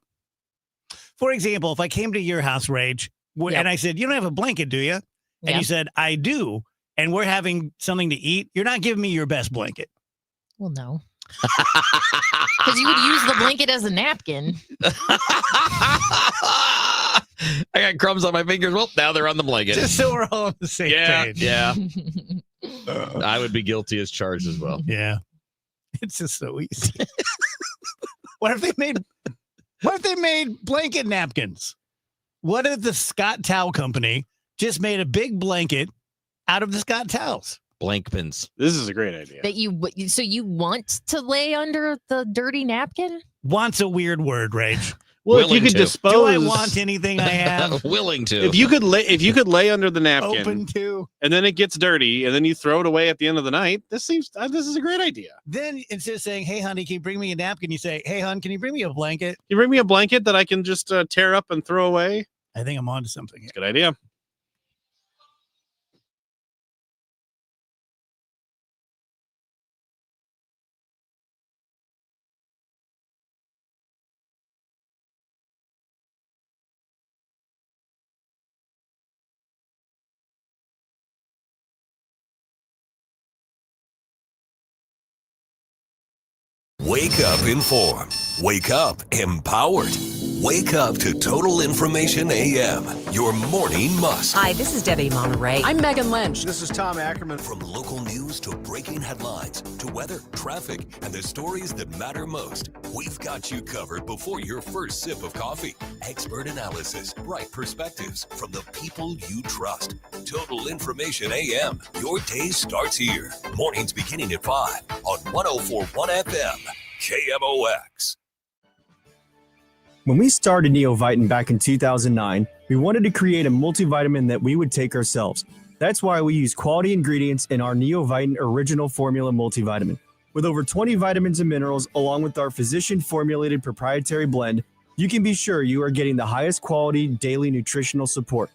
For example, if I came to your house, Rage, and I said, you don't have a blanket, do you? and you said, I do, and we're having something to eat, you're not giving me your best blanket. Well, no. Because you would use the blanket as a napkin. I got crumbs on my fingers. Well, now they're on the blanket. Just so we're all on the same page. Yeah. I would be guilty as charged as well. Yeah. It's just so easy. What if they made blanket napkins? What if the Scott Towel Company just made a big blanket out of the Scott towels? Blank pins. This is a great idea. That so you want to lay under the dirty napkin? Want's a weird word, Rage. Well, if you could dispose, do I want anything I have? Willing to. If you could lay under the napkin, Open to. and then it gets dirty, and then you throw it away at the end of the night. This is a great idea. Then instead of saying, "Hey, honey, can you bring me a napkin?" you say, "Hey, hon, can you bring me a blanket?" Can you bring me a blanket that I can just tear up and throw away? I think I'm onto something here. Good idea. Wake up informed. Wake up empowered. Wake up to Total Information AM, your morning must. Hi, this is Debbie Monterey. I'm Megan Lynch. This is Tom Ackerman. From local news to breaking headlines to weather, traffic, and the stories that matter most, we've got you covered before your first sip of coffee. Expert analysis, bright perspectives from the people you trust. Total Information AM, your day starts here. Mornings beginning at 5 on 104.1 FM, KMOX. When we started Neovitin back in 2009, we wanted to create a multivitamin that we would take ourselves. That's why we use quality ingredients in our Neovitin Original Formula multivitamin. With over 20 vitamins and minerals, along with our physician-formulated proprietary blend, you can be sure you are getting the highest quality daily nutritional support.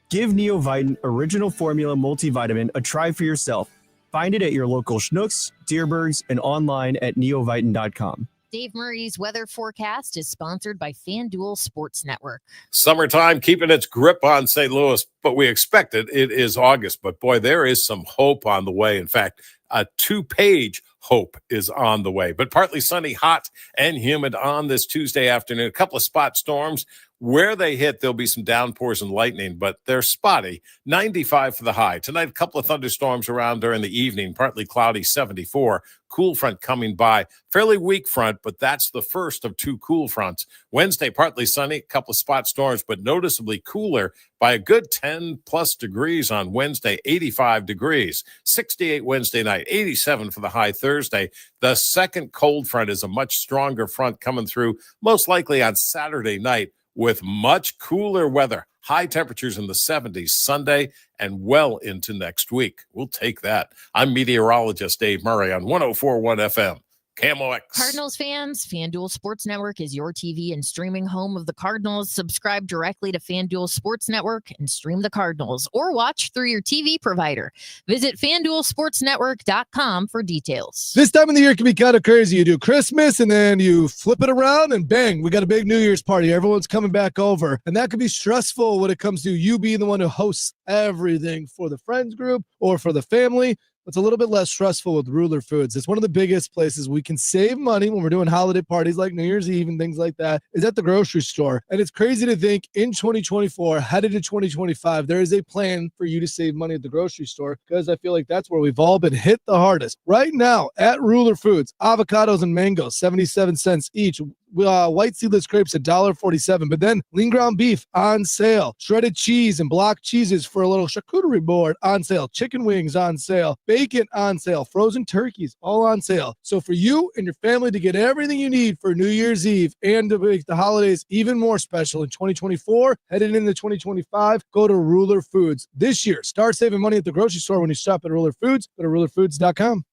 Give Neovitin Original Formula multivitamin a try for yourself. Find it at your local Schnucks, Deerbergs, and online at neovitin.com. Dave Murray's weather forecast is sponsored by FanDuel Sports Network. Summertime keeping its grip on St. Louis, but we expected it is August. But boy, there is some hope on the way. In fact, a 2-page hope is on the way. But partly sunny, hot, and humid on this Tuesday afternoon. A couple of spot storms. Where they hit, there'll be some downpours and lightning, but they're spotty. 95 for the high. Tonight, a couple of thunderstorms around during the evening. Partly cloudy, 74. Cool front coming by. Fairly weak front, but that's the first of 2 cool fronts. Wednesday, partly sunny, a couple of spot storms, but noticeably cooler by a good 10-plus degrees on Wednesday, 85 degrees. 68 Wednesday night, 87 for the high Thursday. The second cold front is a much stronger front coming through, most likely on Saturday night, with much cooler weather. High temperatures in the 70s Sunday and well into next week. We'll take that. I'm meteorologist Dave Murray on 104.1 FM. KMOX. Cardinals fans, FanDuel Sports Network is your TV and streaming home of the Cardinals. Subscribe directly to FanDuel Sports Network and stream the Cardinals or watch through your TV provider. Visit FanDuelSportsNetwork.com for details. This time of the year can be kind of crazy. You do Christmas and then you flip it around and bang, we got a big New Year's party. Everyone's coming back over. And that can be stressful when it comes to you being the one who hosts everything for the friends group or for the family. It's a little bit less stressful with Ruler Foods. It's one of the biggest places we can save money when we're doing holiday parties like New Year's Eve and things like that is at the grocery store. And it's crazy to think in 2024, headed to 2025, there is a plan for you to save money at the grocery store because I feel like that's where we've all been hit the hardest. Right now at Ruler Foods, avocados and mangoes, 77 cents each. White seedless grapes $1.47, but then lean ground beef on sale, shredded cheese and block cheeses for a little charcuterie board on sale, chicken wings on sale, bacon on sale, frozen turkeys all on sale. So for you and your family to get everything you need for New Year's Eve and to make the holidays even more special in 2024, headed into 2025, go to Ruler Foods this year. Start saving money at the grocery store when you shop at Ruler Foods. Go to rulerfoods.com.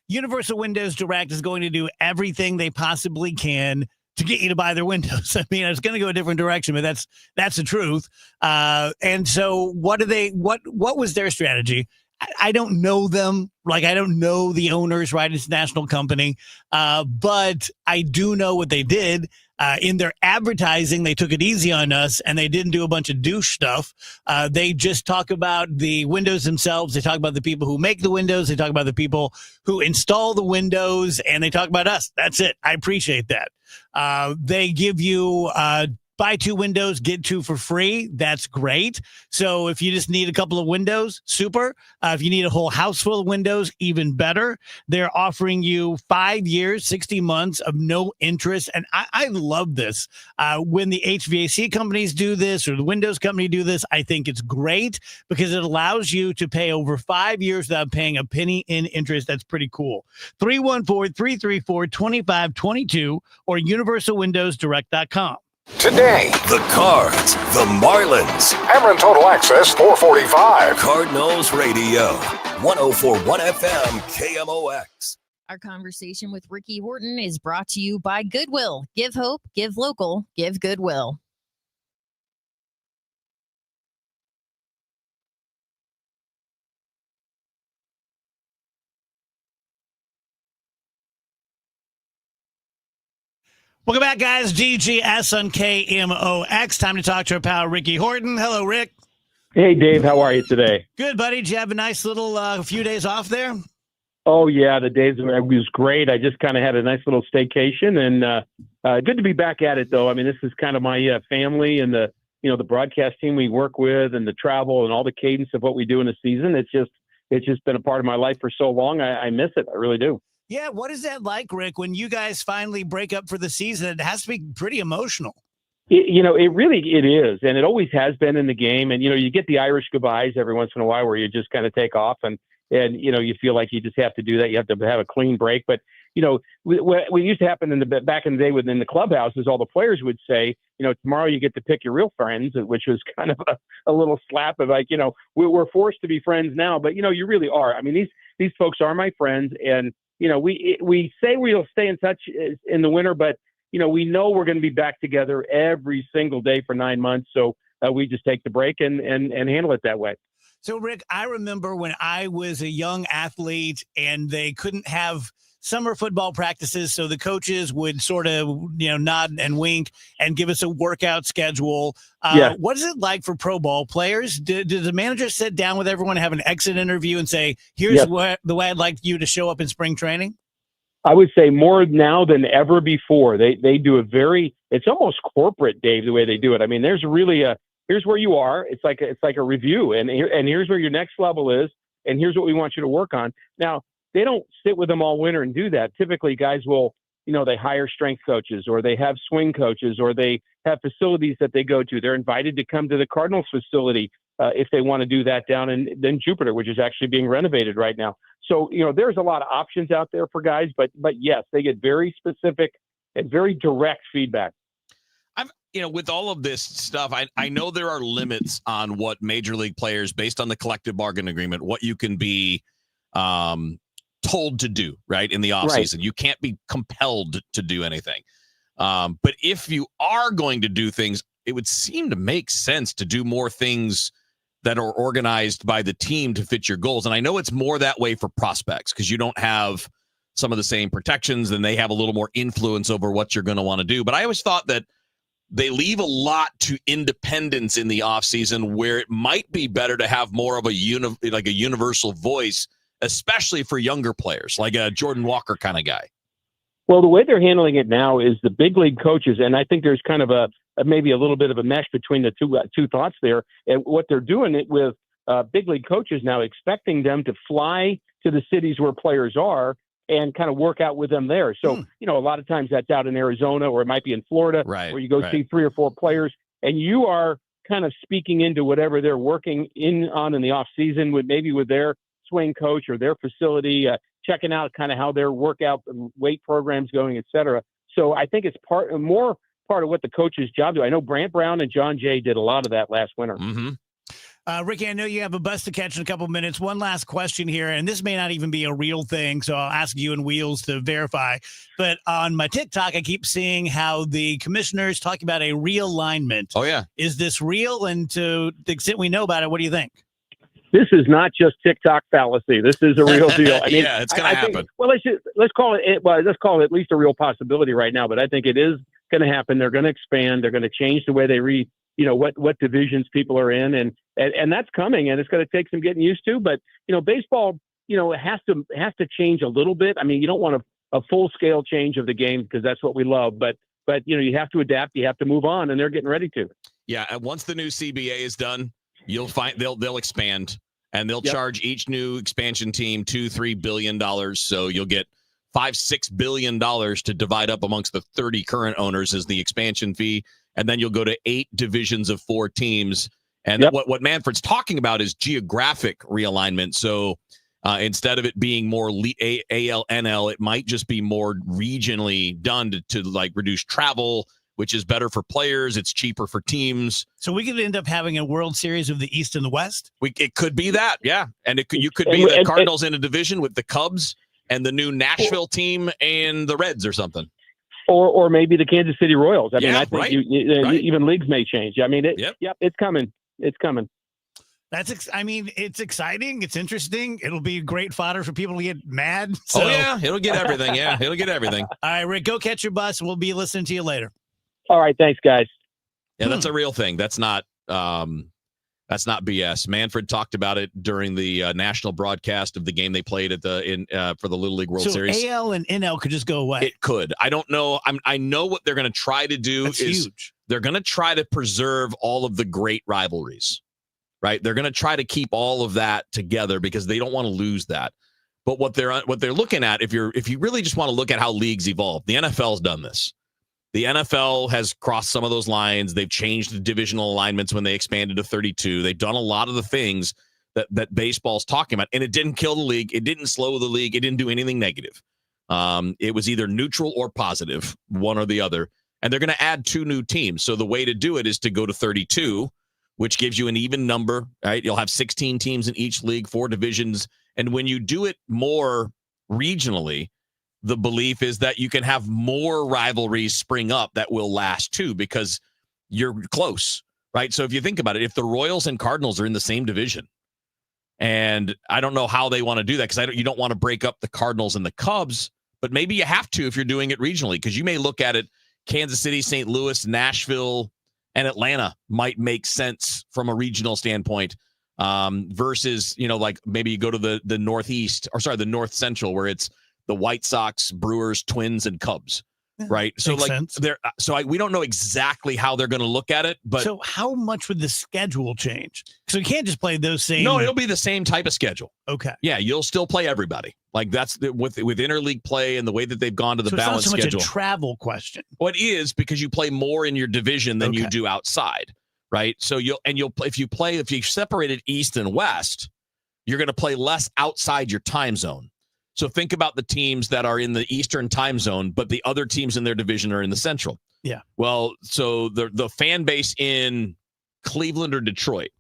Universal Windows Direct is going to do everything they possibly can to get you to buy their windows. I mean, it's going to go a different direction, but that's the truth. And so what was their strategy? I don't know them. Like, I don't know the owners, right? It's a national company. But I do know what they did. In their advertising, they took it easy on us, and they didn't do a bunch of douche stuff. They just talk about the windows themselves. They talk about the people who make the windows. They talk about the people who install the windows, and they talk about us. That's it. I appreciate that. They give you buy 2 windows, get 2 for free. That's great. So if you just need a couple of windows, super. If you need a whole house full of windows, even better. They're offering you 5 years, 60 months of no interest. And I love this. When the HVAC companies do this or the Windows company do this, I think it's great because it allows you to pay over 5 years without paying a penny in interest. That's pretty cool. 314-334-2522 or universalwindowsdirect.com. Today, The Cards, the Marlins, Cameron Total Access 445. Cardinals Radio, 104.1 FM, KMOX. Our conversation with Ricky Horton is brought to you by Goodwill. Give hope, give local, give Goodwill. Welcome back, guys. DGS on KMOX. Time to talk to our pal Ricky Horton. Hello, Rick. Hey, Dave. How are you today? Good, buddy. Did you have a nice little few days off there? Oh, yeah. The days it was great. I just kind of had a nice little staycation, and good to be back at it, though. I mean, this is kind of my family and the broadcast team we work with, and the travel and all the cadence of what we do in the season. It's just been a part of my life for so long. I miss it. I really do. Yeah, what is that like, Rick, when you guys finally break up for the season? It has to be pretty emotional. It really is, and it always has been in the game. And, you get the Irish goodbyes every once in a while where you just kind of take off and you feel like you just have to do that. You have to have a clean break. But, what used to happen back in the day within the clubhouse is all the players would say, tomorrow you get to pick your real friends, which was kind of a little slap of like, we're forced to be friends now. But, you really are. I mean, these folks are my friends, and we say we'll stay in touch in the winter, but, we know we're going to be back together every single day for 9 months. So we just take the break and handle it that way. So, Rick, I remember when I was a young athlete and they couldn't have summer football practices. So the coaches would sort of, nod and wink and give us a workout schedule. What is it like for pro ball players? Did the manager sit down with everyone, have an exit interview and say, here's the way I'd like you to show up in spring training? I would say more now than ever before. They do it's almost corporate, Dave, the way they do it. I mean, there's really here's where you are. It's like a review, and here's where your next level is, and here's what we want you to work on. Now, they don't sit with them all winter and do that. Typically, guys will, they hire strength coaches, or they have swing coaches, or they have facilities that they go to. They're invited to come to the Cardinals facility if they want to do that down in Jupiter, which is actually being renovated right now. So, there's a lot of options out there for guys, but yes, they get very specific and very direct feedback. With all of this stuff, I know there are limits on what major league players, based on the collective bargaining agreement, what you can be told to do, right, in the offseason. Right. You can't be compelled to do anything. But if you are going to do things, it would seem to make sense to do more things that are organized by the team to fit your goals. And I know it's more that way for prospects because you don't have some of the same protections and they have a little more influence over what you're going to want to do. But I always thought that they leave a lot to independence in the offseason where it might be better to have more of a universal voice, especially for younger players, like a Jordan Walker kind of guy. Well, the way they're handling it now is the big league coaches, and I think there's kind of maybe a little bit of a mesh between the two thoughts there. And what they're doing it with big league coaches now, expecting them to fly to the cities where players are and kind of work out with them there. So, a lot of times that's out in Arizona, or it might be in Florida, where you go see 3 or 4 players, and you are kind of speaking into whatever they're working on in the off season with their swing coach or their facility, checking out kind of how their workout and weight program's going, et cetera. So I think it's more part of what the coach's job do. I know Brant Brown and John Jay did a lot of that last winter. Mm-hmm. Ricky, I know you have a bus to catch in a couple minutes. One last question here, and this may not even be a real thing, so I'll ask you and Wheels to verify. But on my TikTok, I keep seeing how the commissioner's talking about a realignment. Oh, yeah. Is this real? And to the extent we know about it, what do you think? This is not just TikTok fallacy. This is a real deal. I mean, yeah, it's going to happen. Let's call it at least a real possibility right now. But I think it is going to happen. They're going to expand. They're going to change the way they read, what divisions people are in, and that's coming, and it's going to take some getting used to. But baseball, it has to change a little bit. I mean, you don't want a full scale change of the game because that's what we love, but you have to adapt. You have to move on, and they're getting ready to. Yeah, and once the new CBA is done, you'll find they'll expand, and they'll charge each new expansion team $2-3 billion. So you'll get $5-6 billion to divide up amongst the 30 current owners as the expansion fee, and then you'll go to 8 divisions of 4 teams. And what Manfred's talking about is geographic realignment. So instead of it being more ALNL, it might just be more regionally done to like reduce travel, which is better for players. It's cheaper for teams. So we could end up having a World Series of the East and the West. It could be that, yeah. And you could be the Cardinals in a division with the Cubs and the new Nashville team and the Reds or something. Or maybe the Kansas City Royals. I mean, I think right. even leagues may change. I mean, it's coming. It's coming. It's exciting. It's interesting. It'll be great fodder for people to get mad. So. Oh, yeah. It'll get everything. Yeah, it'll get everything. All right, Rick, go catch your bus. We'll be listening to you later. All right. Thanks, guys. Yeah, that's a real thing. That's not BS. Manfred talked about it during the national broadcast of the game they played for the Little League World Series. So AL and NL could just go away. It could. I don't know. I know what they're going to try to do is huge. They're going to try to preserve all of the great rivalries, right? They're going to try to keep all of that together because they don't want to lose that. But what they're looking at, if you really just want to look at how leagues evolve, the NFL's done this. The NFL has crossed some of those lines. They've changed the divisional alignments when they expanded to 32. They've done a lot of the things that baseball's talking about, and it didn't kill the league. It didn't slow the league. It didn't do anything negative. It was either neutral or positive, one or the other. And they're going to add 2 new teams. So the way to do it is to go to 32, which gives you an even number, right? You'll have 16 teams in each league, 4 divisions. And when you do it more regionally, the belief is that you can have more rivalries spring up that will last too, because you're close, right? So if you think about it, if the Royals and Cardinals are in the same division, and I don't know how they want to do that because you don't want to break up the Cardinals and the Cubs, but maybe you have to if you're doing it regionally, because you may look at it, Kansas City, St. Louis, Nashville, and Atlanta might make sense from a regional standpoint versus, like maybe you go to the North Central where it's the White Sox, Brewers, Twins, and Cubs, right? So we don't know exactly how they're going to look at it, but so how much would the schedule change? So you can't just play those same. No, it'll be the same type of schedule. Okay. Yeah, you'll still play everybody. Like that's with interleague play and the way that they've gone to the balance schedule. It's not so much a travel question. Well, it is because you play more in your division than you do outside, right? So if you separated East and West, you're going to play less outside your time zone. So think about the teams that are in the Eastern time zone, but the other teams in their division are in the Central. Yeah. Well, so the fan base in Cleveland or Detroit,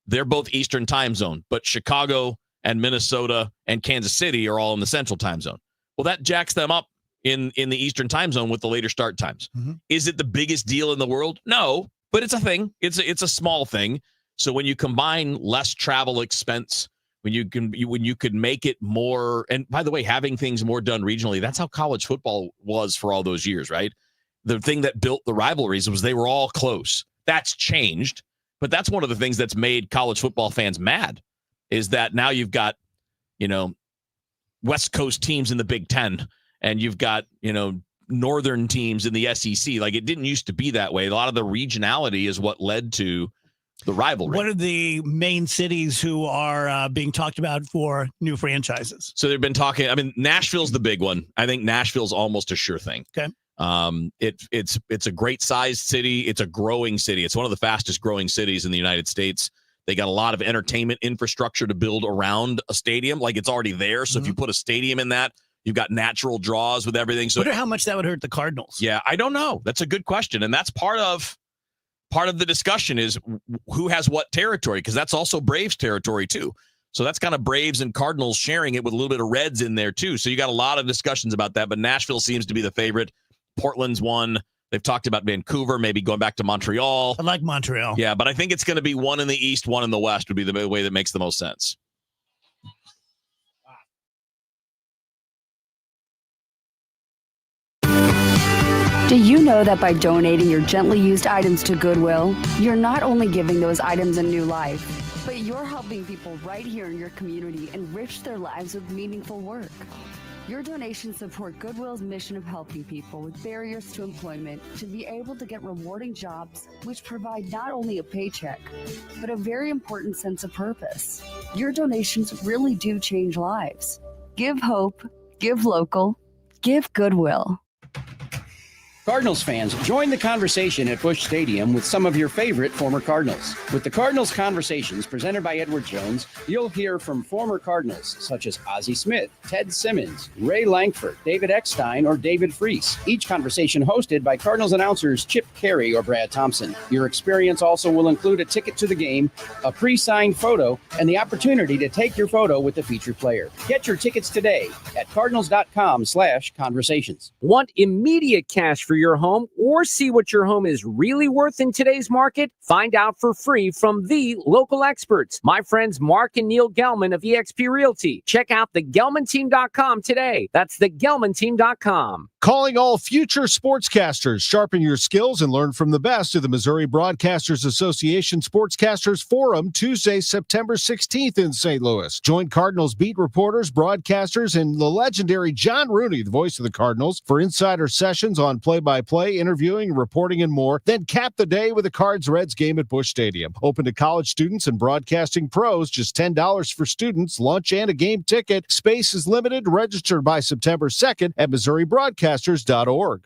they're both Eastern time zone, but Chicago and Minnesota and Kansas City are all in the Central time zone. Well, that jacks them up in the Eastern time zone with the later start times. Mm-hmm. Is it the biggest deal in the world? No, but it's a thing. It's a small thing. So when you combine less travel expense, when you could make it more, and by the way, having things more done regionally, that's how college football was for all those years, right? The thing that built the rivalries was they were all close. That's changed, but that's one of the things that's made college football fans mad, is that now you've got, West Coast teams in the Big Ten, and you've got, Northern teams in the SEC. Like, it didn't used to be that way. A lot of the regionality is what led to the rivalry. What are the main cities who are being talked about for new franchises? So they've been talking. I mean, Nashville's the big one. I think Nashville's almost a sure thing. Okay. It's a great sized city. It's a growing city. It's one of the fastest growing cities in the United States. They got a lot of entertainment infrastructure to build around a stadium. Like, it's already there. So if you put a stadium in that, you've got natural draws with everything. So I wonder how much that would hurt the Cardinals. Yeah, I don't know. That's a good question. And that's part of the discussion is who has what territory, because that's also Braves territory too. So that's kind of Braves and Cardinals sharing it with a little bit of Reds in there too. So you got a lot of discussions about that, but Nashville seems to be the favorite. Portland's one. They've talked about Vancouver, maybe going back to Montreal. I like Montreal. Yeah, but I think it's going to be one in the East, one in the West would be the way that makes the most sense. Do you know that by donating your gently used items to Goodwill, you're not only giving those items a new life, but you're helping people right here in your community enrich their lives with meaningful work? Your donations support Goodwill's mission of helping people with barriers to employment to be able to get rewarding jobs which provide not only a paycheck, but a very important sense of purpose. Your donations really do change lives. Give hope, give local, give Goodwill. Cardinals fans, join the conversation at Busch Stadium with some of your favorite former Cardinals. With the Cardinals Conversations presented by Edward Jones, you'll hear from former Cardinals such as Ozzie Smith, Ted Simmons, Ray Langford, David Eckstein, or David Freese. Each conversation hosted by Cardinals announcers Chip Carey or Brad Thompson. Your experience also will include a ticket to the game, a pre-signed photo, and the opportunity to take your photo with the featured player. Get your tickets today at cardinals.com/conversations. Want immediate cash for your home or see what your home is really worth in today's market? Find out for free from the local experts, my friends Mark and Neil Gelman of eXp Realty. Check out thegelmanteam.com today. That's thegelmanteam.com. Calling all future sportscasters. Sharpen your skills and learn from the best of the Missouri Broadcasters Association Sportscasters Forum Tuesday, September 16th in St. Louis. Join Cardinals beat reporters, broadcasters, and the legendary John Rooney, the voice of the Cardinals, for insider sessions on play-by-play, interviewing, reporting, and more. Then cap the day with a Cards-Reds game at Busch Stadium. Open to college students and broadcasting pros. Just $10 for students, lunch, and a game ticket. Space is limited. Register by September 2nd at MissouriBroadcasters.org.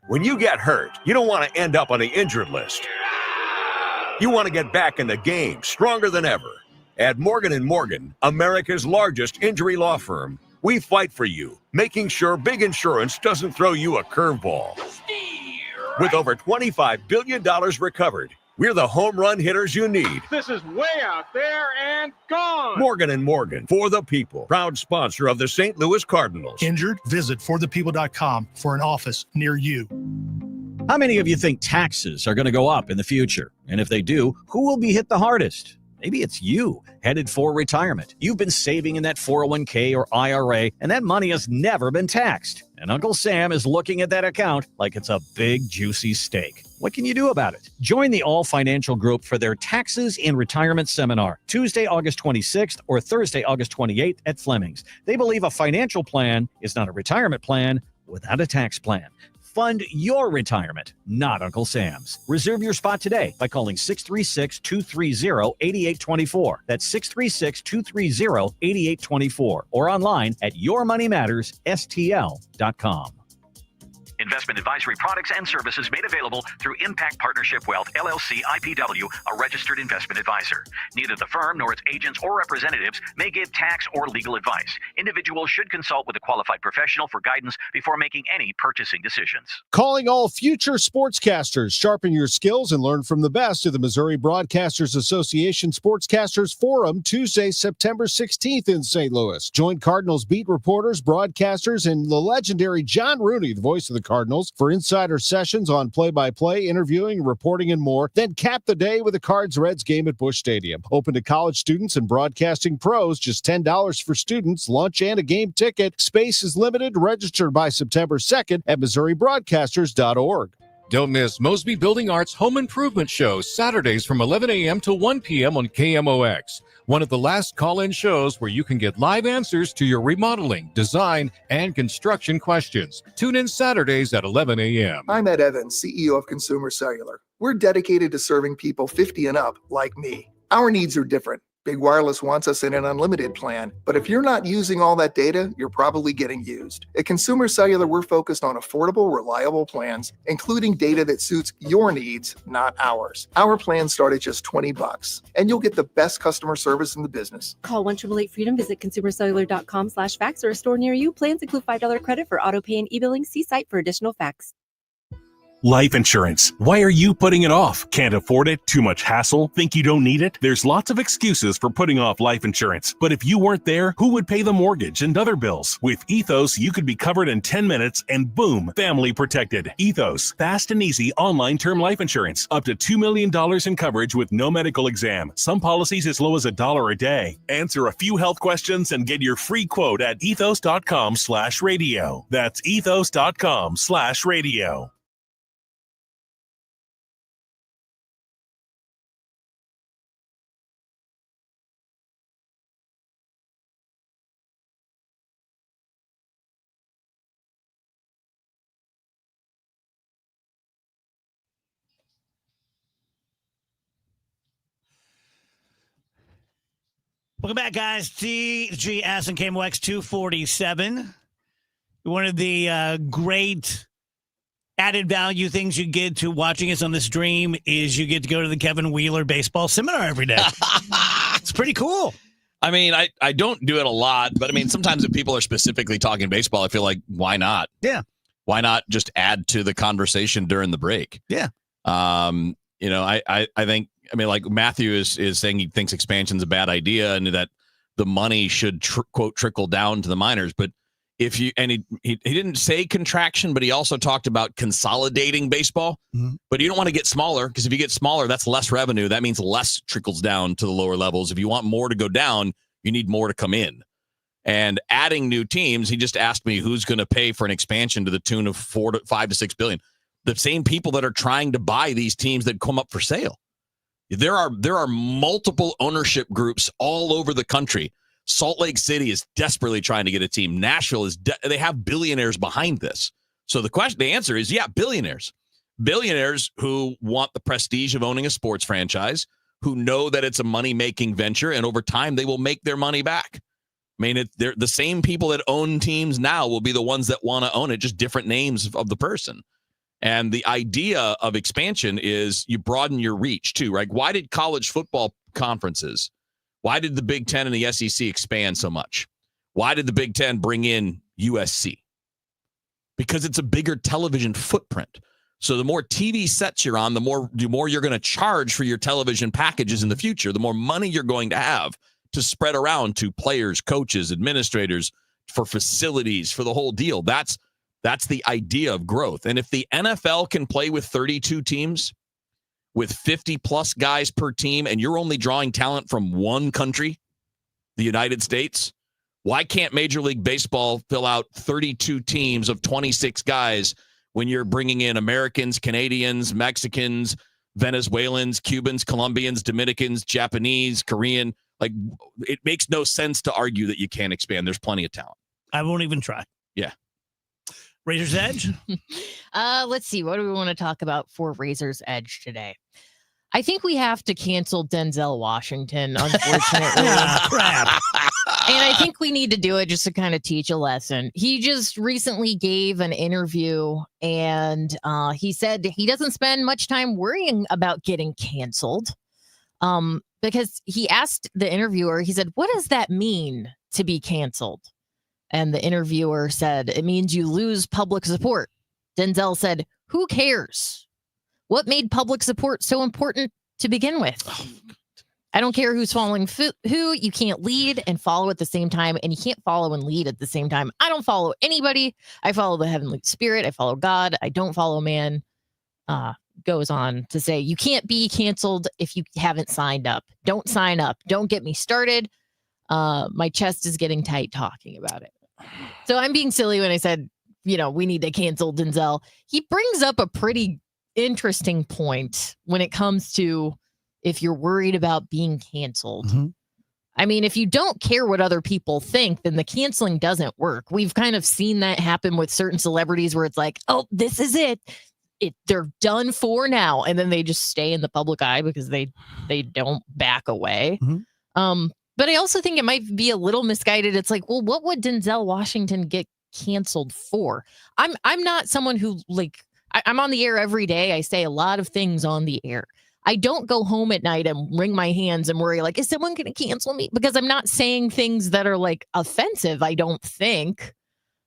When you get hurt, you don't want to end up on the injured list. You want to get back in the game stronger than ever. At Morgan & Morgan, America's largest injury law firm, we fight for you, making sure big insurance doesn't throw you a curveball. With over $25 billion recovered, we're the home run hitters you need. This is way out there and gone. Morgan & Morgan, for the people. Proud sponsor of the St. Louis Cardinals. Injured? Visit forthepeople.com for an office near you. How many of you think taxes are going to go up in the future? And if they do, who will be hit the hardest? Maybe it's you, headed for retirement. You've been saving in that 401k or IRA, and that money has never been taxed. And Uncle Sam is looking at that account like it's a big, juicy steak. What can you do about it? Join the All Financial Group for their Taxes in Retirement Seminar, Tuesday, August 26th or Thursday, August 28th at Fleming's. They believe a financial plan is not a retirement plan without a tax plan. Fund your retirement, not Uncle Sam's. Reserve your spot today by calling 636-230-8824. That's 636-230-8824 or online at yourmoneymattersstl.com. Investment advisory products and services made available through Impact Partnership Wealth, LLC, IPW, a registered investment advisor. Neither the firm nor its agents or representatives may give tax or legal advice. Individuals should consult with a qualified professional for guidance before making any purchasing decisions. Calling all future sportscasters. Sharpen your skills and learn from the best of the Missouri Broadcasters Association Sportscasters Forum Tuesday, September 16th in St. Louis. Join Cardinals beat reporters, broadcasters, and the legendary John Rooney, the voice of the Cardinals, for insider sessions on play-by-play, interviewing, reporting, and more. Then cap the day with a Cards-Reds game at Busch Stadium. Open to college students and broadcasting pros. Just $10 for students, lunch, and a game ticket. Space is limited. Register by September 2nd at MissouriBroadcasters.org. Don't miss Mosby Building Arts Home Improvement Show, Saturdays from 11 a.m. to 1 p.m. on KMOX. One of the last call-in shows where you can get live answers to your remodeling, design, and construction questions. Tune in Saturdays at 11 a.m. I'm Ed Evans, CEO of Consumer Cellular. We're dedicated to serving people 50 and up like me. Our needs are different. Big Wireless wants us in an unlimited plan, but if you're not using all that data, you're probably getting used. At Consumer Cellular, we're focused on affordable, reliable plans, including data that suits your needs, not ours. Our plans start at just $20, and you'll get the best customer service in the business. Call 1-888-FREEDOM, visit consumercellular.com/fax or a store near you. Plans include $5 credit for auto pay and e-billing. See site for additional facts. Life insurance. Why are you putting it off? Can't afford it? Too much hassle? Think you don't need it? There's lots of excuses for putting off life insurance. But if you weren't there, who would pay the mortgage and other bills? With Ethos, you could be covered in 10 minutes and boom, family protected. Ethos, fast and easy online term life insurance. Up to $2 million in coverage with no medical exam. Some policies as low as $1 a day. Answer a few health questions and get your free quote at ethos.com/radio. That's ethos.com/radio. Welcome back, guys. TGS and KMOX 247. One of the great added value things you get to watching us on the stream is you get to go to the Kevin Wheeler baseball seminar every day. It's pretty cool. I mean, I don't do it a lot, but I mean, sometimes if people are specifically talking baseball, I feel like, why not? Yeah. Why not just add to the conversation during the break? Yeah. You know, I think, I mean, like Matthew is saying he thinks expansion's a bad idea and that the money should, quote, trickle down to the minors. But if you, and he didn't say contraction, but he also talked about consolidating baseball. Mm-hmm. But you don't want to get smaller, because if you get smaller, that's less revenue. That means less trickles down to the lower levels. If you want more to go down, you need more to come in. And adding new teams, he just asked me who's going to pay for an expansion to the tune of $5 to $6 billion. The same people that are trying to buy these teams that come up for sale. There are multiple ownership groups all over the country. Salt Lake City is desperately trying to get a team. Nashville is they have billionaires behind this. So the answer is, yeah, billionaires. Billionaires who want the prestige of owning a sports franchise, who know that it's a money-making venture, and over time they will make their money back. I mean, they're the same people that own teams now will be the ones that want to own it, just different names of the person. And the idea of expansion is you broaden your reach too, right? Why did college football conferences, why did the Big Ten and the SEC expand so much? Why did the Big Ten bring in USC? Because it's a bigger television footprint. So the more TV sets you're on, the more you're going to charge for your television packages in the future, the more money you're going to have to spread around to players, coaches, administrators, for facilities, for the whole deal. That's the idea of growth. And if the NFL can play with 32 teams, with 50-plus guys per team, and you're only drawing talent from one country, the United States, why can't Major League Baseball fill out 32 teams of 26 guys when you're bringing in Americans, Canadians, Mexicans, Venezuelans, Cubans, Colombians, Dominicans, Japanese, Korean? Like, it makes no sense to argue that you can't expand. There's plenty of talent. I won't even try. Yeah. Razor's Edge? Let's see. What do we want to talk about for Razor's Edge today? I think we have to cancel Denzel Washington, unfortunately. Crap. And I think we need to do it just to kind of teach a lesson. He just recently gave an interview, and he said he doesn't spend much time worrying about getting canceled. Because he asked the interviewer, he said, "What does that mean to be canceled?" And the interviewer said, "It means you lose public support." Denzel said, "Who cares? What made public support so important to begin with? I don't care who's following who. You can't lead and follow at the same time, and you can't follow and lead at the same time. I don't follow anybody. I follow the heavenly spirit. I follow God. I don't follow man." Goes on to say, you can't be canceled if you haven't signed up. Don't sign up. Don't get me started. My chest is getting tight talking about it. So I'm being silly when I said, we need to cancel Denzel. He brings up a pretty interesting point when it comes to if you're worried about being canceled. Mm-hmm. I mean, if you don't care what other people think, then the canceling doesn't work. We've kind of seen that happen with certain celebrities where it's like, oh, this is it. They're done for now, and then they just stay in the public eye because they don't back away. Mm-hmm. But I also think it might be a little misguided. It's like, well, what would Denzel Washington get canceled for? I'm not someone who I'm on the air every day. I say a lot of things on the air. I don't go home at night and wring my hands and worry is someone going to cancel me? Because I'm not saying things that are offensive. I don't think.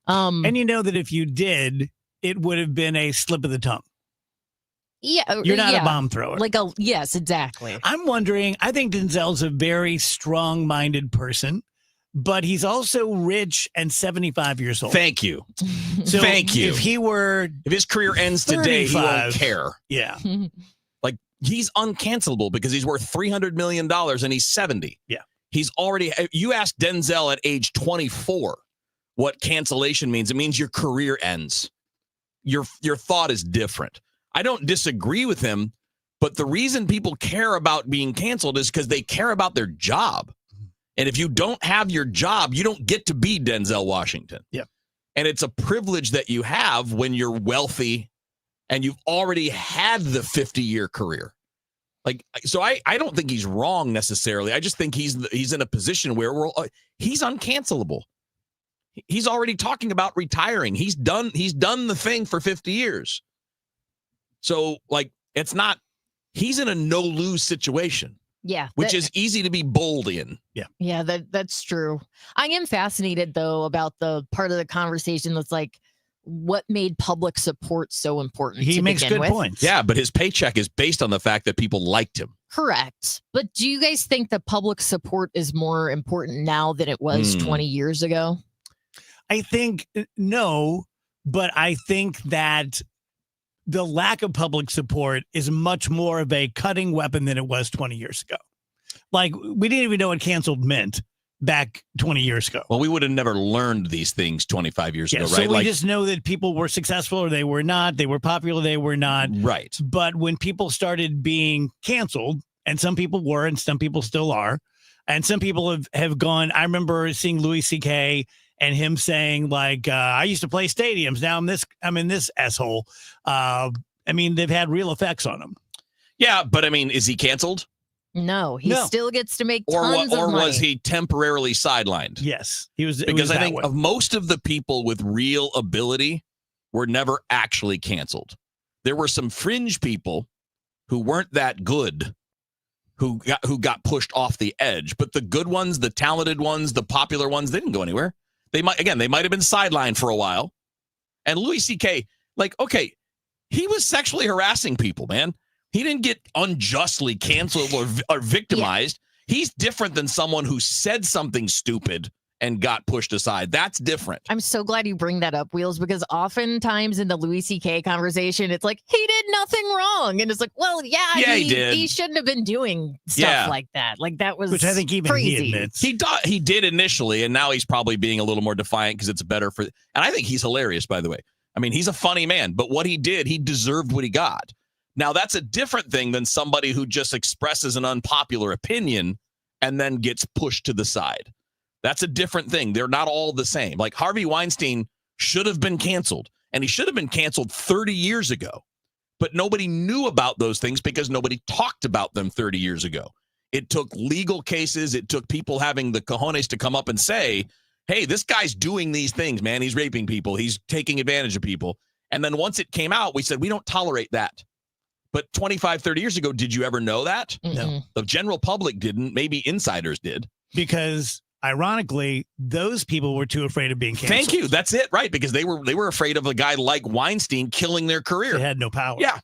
And you know that if you did, it would have been a slip of the tongue. Yeah. You're not a bomb thrower. Yes, exactly. I'm wondering, I think Denzel's a very strong-minded person, but he's also rich and 75 years old. Thank you. So Thank you. If his career ends today, he won't care. Yeah. He's uncancelable because he's worth $300 million and he's 70. Yeah. You asked Denzel at age 24 what cancellation means. It means your career ends. Your thought is different. I don't disagree with him, but the reason people care about being canceled is because they care about their job. And if you don't have your job, you don't get to be Denzel Washington. Yeah. And it's a privilege that you have when you're wealthy and you've already had the 50-year career. Like, so I don't think he's wrong necessarily. I just think he's in a position where he's uncancelable. He's already talking about retiring. He's done the thing for 50 years. So, like, he's in a no-lose situation. Yeah. Which is easy to be bold in. Yeah. Yeah, that's true. I am fascinated, though, about the part of the conversation that's like, what made public support so important? He to makes begin good with? points. Yeah, but his paycheck is based on the fact that people liked him. Correct. But do you guys think that public support is more important now than it was 20 years ago? I think no, but I think that the lack of public support is much more of a cutting weapon than it was 20 years ago. Like, we didn't even know what canceled meant back 20 years ago. Well, we would have never learned these things 25 years ago, right? So we just know that people were successful or they were not. They were popular, they were not. Right. But when people started being canceled, and some people were and some people still are, and some people have gone. I remember seeing Louis C.K. and him saying, like, I used to play stadiums. Now I'm in this asshole. I mean, they've had real effects on him. Yeah, but I mean, is he canceled? No, he still gets to make tons of money. Or was he temporarily sidelined? Yes, he was. Because I think of most of the people with real ability were never actually canceled. There were some fringe people who weren't that good who got pushed off the edge. But the good ones, the talented ones, the popular ones, they didn't go anywhere. They might have been sidelined for a while. And Louis C.K., like, okay, he was sexually harassing people, man. He didn't get unjustly canceled or victimized. Yeah. He's different than someone who said something stupid and got pushed aside. That's different. I'm so glad you bring that up, Wheels, because oftentimes in the Louis C.K. conversation, it's like, he did nothing wrong. And it's like, well, he did. He shouldn't have been doing stuff like that. Like, that was, which I think even crazy. He admits. He did initially, and now he's probably being a little more defiant because it's better for. And I think he's hilarious, by the way. I mean, he's a funny man, but what he did, he deserved what he got. Now, that's a different thing than somebody who just expresses an unpopular opinion and then gets pushed to the side. That's a different thing. They're not all the same. Like, Harvey Weinstein should have been canceled, and he should have been canceled 30 years ago. But nobody knew about those things because nobody talked about them 30 years ago. It took legal cases. It took people having the cojones to come up and say, hey, this guy's doing these things, man. He's raping people. He's taking advantage of people. And then once it came out, we said, we don't tolerate that. But 25, 30 years ago, did you ever know that? No. The general public didn't. Maybe insiders did. Because ironically, those people were too afraid of being canceled. Thank you. That's it, right? Because they were afraid of a guy like Weinstein killing their career. They had no power. Yeah.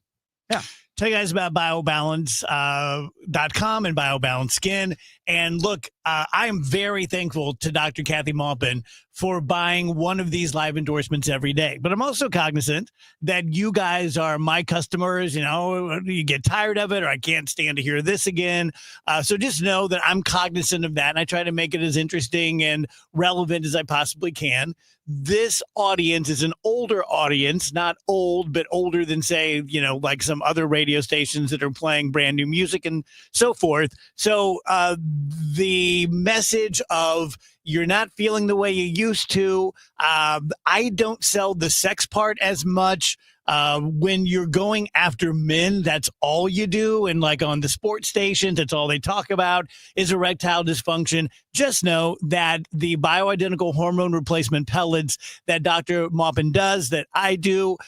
Tell you guys about BioBalance.com and BioBalance Skin. And look, I am very thankful to Dr. Kathy Maupin for buying one of these live endorsements every day. But I'm also cognizant that you guys are my customers. You know, you get tired of it, or I can't stand to hear this again. So just know that I'm cognizant of that, and I try to make it as interesting and relevant as I possibly can. This audience is an older audience, not old, but older than, say, you know, like some other radio stations that are playing brand new music and so forth. So the message of you're not feeling the way you used to, I don't sell the sex part as much. When you're going after men, that's all you do. And like on the sports stations, that's all they talk about is erectile dysfunction. Just know that the bioidentical hormone replacement pellets that Dr. Maupin does, that I do,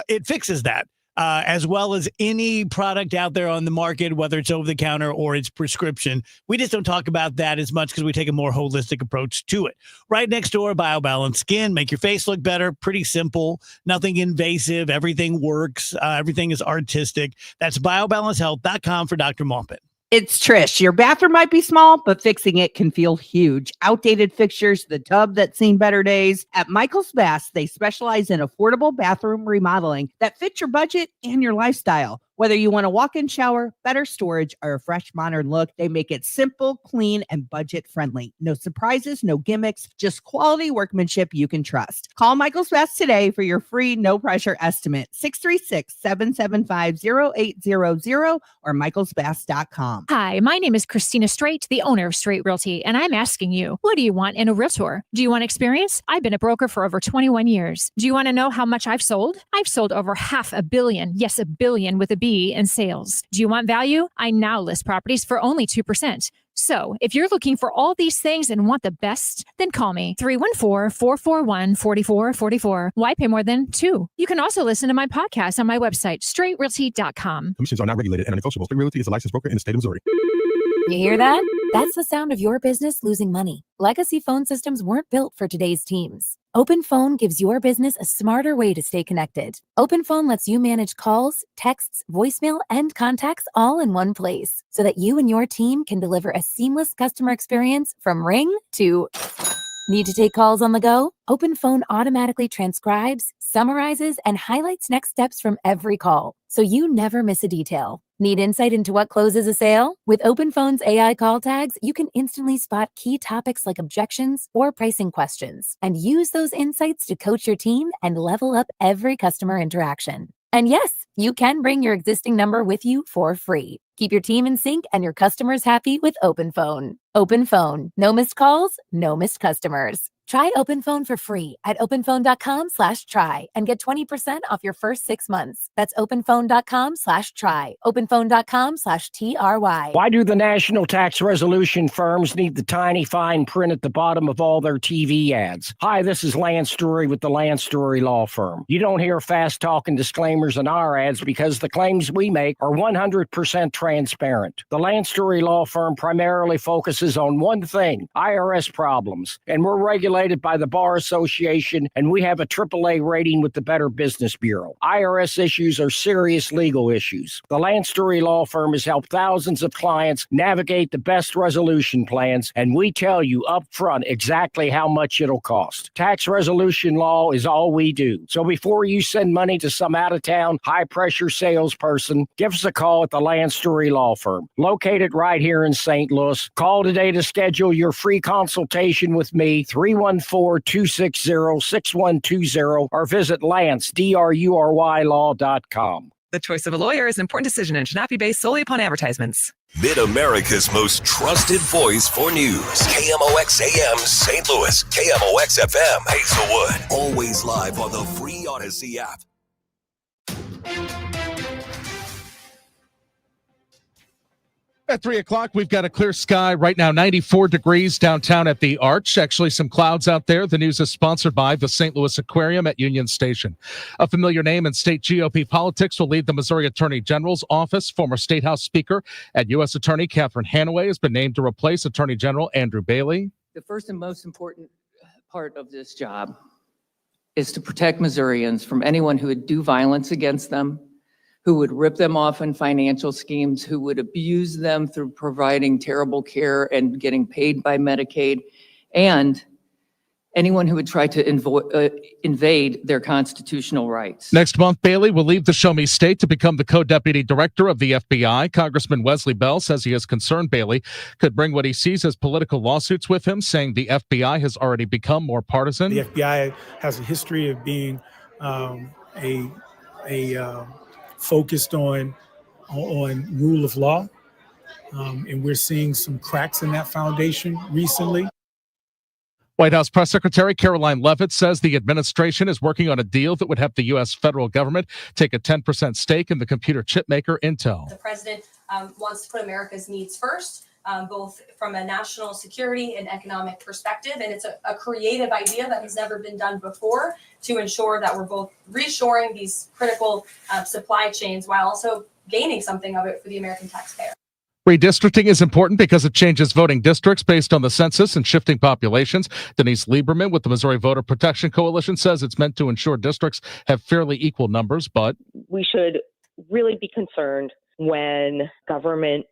it fixes that. As well as any product out there on the market, whether it's over the counter or it's prescription. We just don't talk about that as much because we take a more holistic approach to it. Right next door, BioBalance Skin. Make your face look better. Pretty simple. Nothing invasive. Everything works. Everything is artistic. That's BioBalanceHealth.com for Dr. Maupin. It's Trish. Your bathroom might be small, but fixing it can feel huge. Outdated fixtures, the tub that's seen better days. At Michael's Baths, they specialize in affordable bathroom remodeling that fits your budget and your lifestyle. Whether you want a walk-in shower, better storage, or a fresh modern look, they make it simple, clean, and budget-friendly. No surprises, no gimmicks, just quality workmanship you can trust. Call Michael's Baths today for your free, no-pressure estimate. 636-775-0800 or michaelsbaths.com. Hi, my name is Christina Straight, the owner of Straight Realty, and I'm asking you, what do you want in a realtor? Do you want experience? I've been a broker for over 21 years. Do you want to know how much I've sold? I've sold over $500 million. Yes, $1 billion with a B. be in sales. Do you want value? I now list properties for only 2%. So if you're looking for all these things and want the best, then call me 314-441-4444. Why pay more than 2? You can also listen to my podcast on my website, straightrealty.com. Commissions are not regulated and negotiable. Straight Realty is a licensed broker in the state of Missouri. You hear that? That's the sound of your business losing money. Legacy phone systems weren't built for today's teams. OpenPhone gives your business a smarter way to stay connected. OpenPhone lets you manage calls, texts, voicemail, and contacts all in one place so that you and your team can deliver a seamless customer experience from ring to... Need to take calls on the go? OpenPhone automatically transcribes, summarizes, and highlights next steps from every call, so you never miss a detail. Need insight into what closes a sale? With OpenPhone's AI call tags, you can instantly spot key topics like objections or pricing questions, and use those insights to coach your team and level up every customer interaction. And yes, you can bring your existing number with you for free. Keep your team in sync and your customers happy with OpenPhone. OpenPhone. No missed calls, no missed customers. Try OpenPhone for free at openphone.com/try and get 20% off your first 6 months. That's openphone.com/try. Openphone.com/TRY. Why do the national tax resolution firms need the tiny fine print at the bottom of all their TV ads? Hi, this is Lance Drury with the Lance Drury Law Firm. You don't hear fast-talking disclaimers in our ads because the claims we make are 100% transparent. The Lance Drury Law Firm primarily focuses on one thing, IRS problems, and we're regulated by the Bar Association, and we have a AAA rating with the Better Business Bureau. IRS issues are serious legal issues. The Lance Drury Law Firm has helped thousands of clients navigate the best resolution plans, and we tell you up front exactly how much it'll cost. Tax resolution law is all we do. So before you send money to some out-of-town, high-pressure salesperson, give us a call at the Lance Drury Law Firm, located right here in St. Louis. Call today to schedule your free consultation with me, 314-260-6120, or visit LanceDruryLaw.com. The choice of a lawyer is an important decision and should not be based solely upon advertisements. Mid-America's most trusted voice for news. KMOX AM St. Louis. KMOX FM Hazelwood. Always live on the free Odyssey app. At 3 o'clock, we've got a clear sky right now, 94 degrees downtown at the Arch. Actually, some clouds out there. The news is sponsored by the St. Louis Aquarium at Union Station. A familiar name in state GOP politics will lead the Missouri Attorney General's office. Former State House Speaker and U.S. Attorney Catherine Hanaway has been named to replace Attorney General Andrew Bailey. The first and most important part of this job is to protect Missourians from anyone who would do violence against them, who would rip them off in financial schemes, who would abuse them through providing terrible care and getting paid by Medicaid, and anyone who would try to invade their constitutional rights. Next month, Bailey will leave the Show Me State to become the co-deputy director of the FBI. Congressman Wesley Bell says he is concerned Bailey could bring what he sees as political lawsuits with him, saying the FBI has already become more partisan. The FBI has a history of being focused on rule of law, and we're seeing some cracks in that foundation recently. White House Press Secretary Caroline Leavitt says the administration is working on a deal that would have the U.S. federal government take a 10% stake in the computer chip maker Intel. The president wants to put America's needs first, both from a national security and economic perspective. And it's a creative idea that has never been done before to ensure that we're both reshoring these critical supply chains while also gaining something of it for the American taxpayer. Redistricting is important because it changes voting districts based on the census and shifting populations. Denise Lieberman with the Missouri Voter Protection Coalition says it's meant to ensure districts have fairly equal numbers, but we should really be concerned when government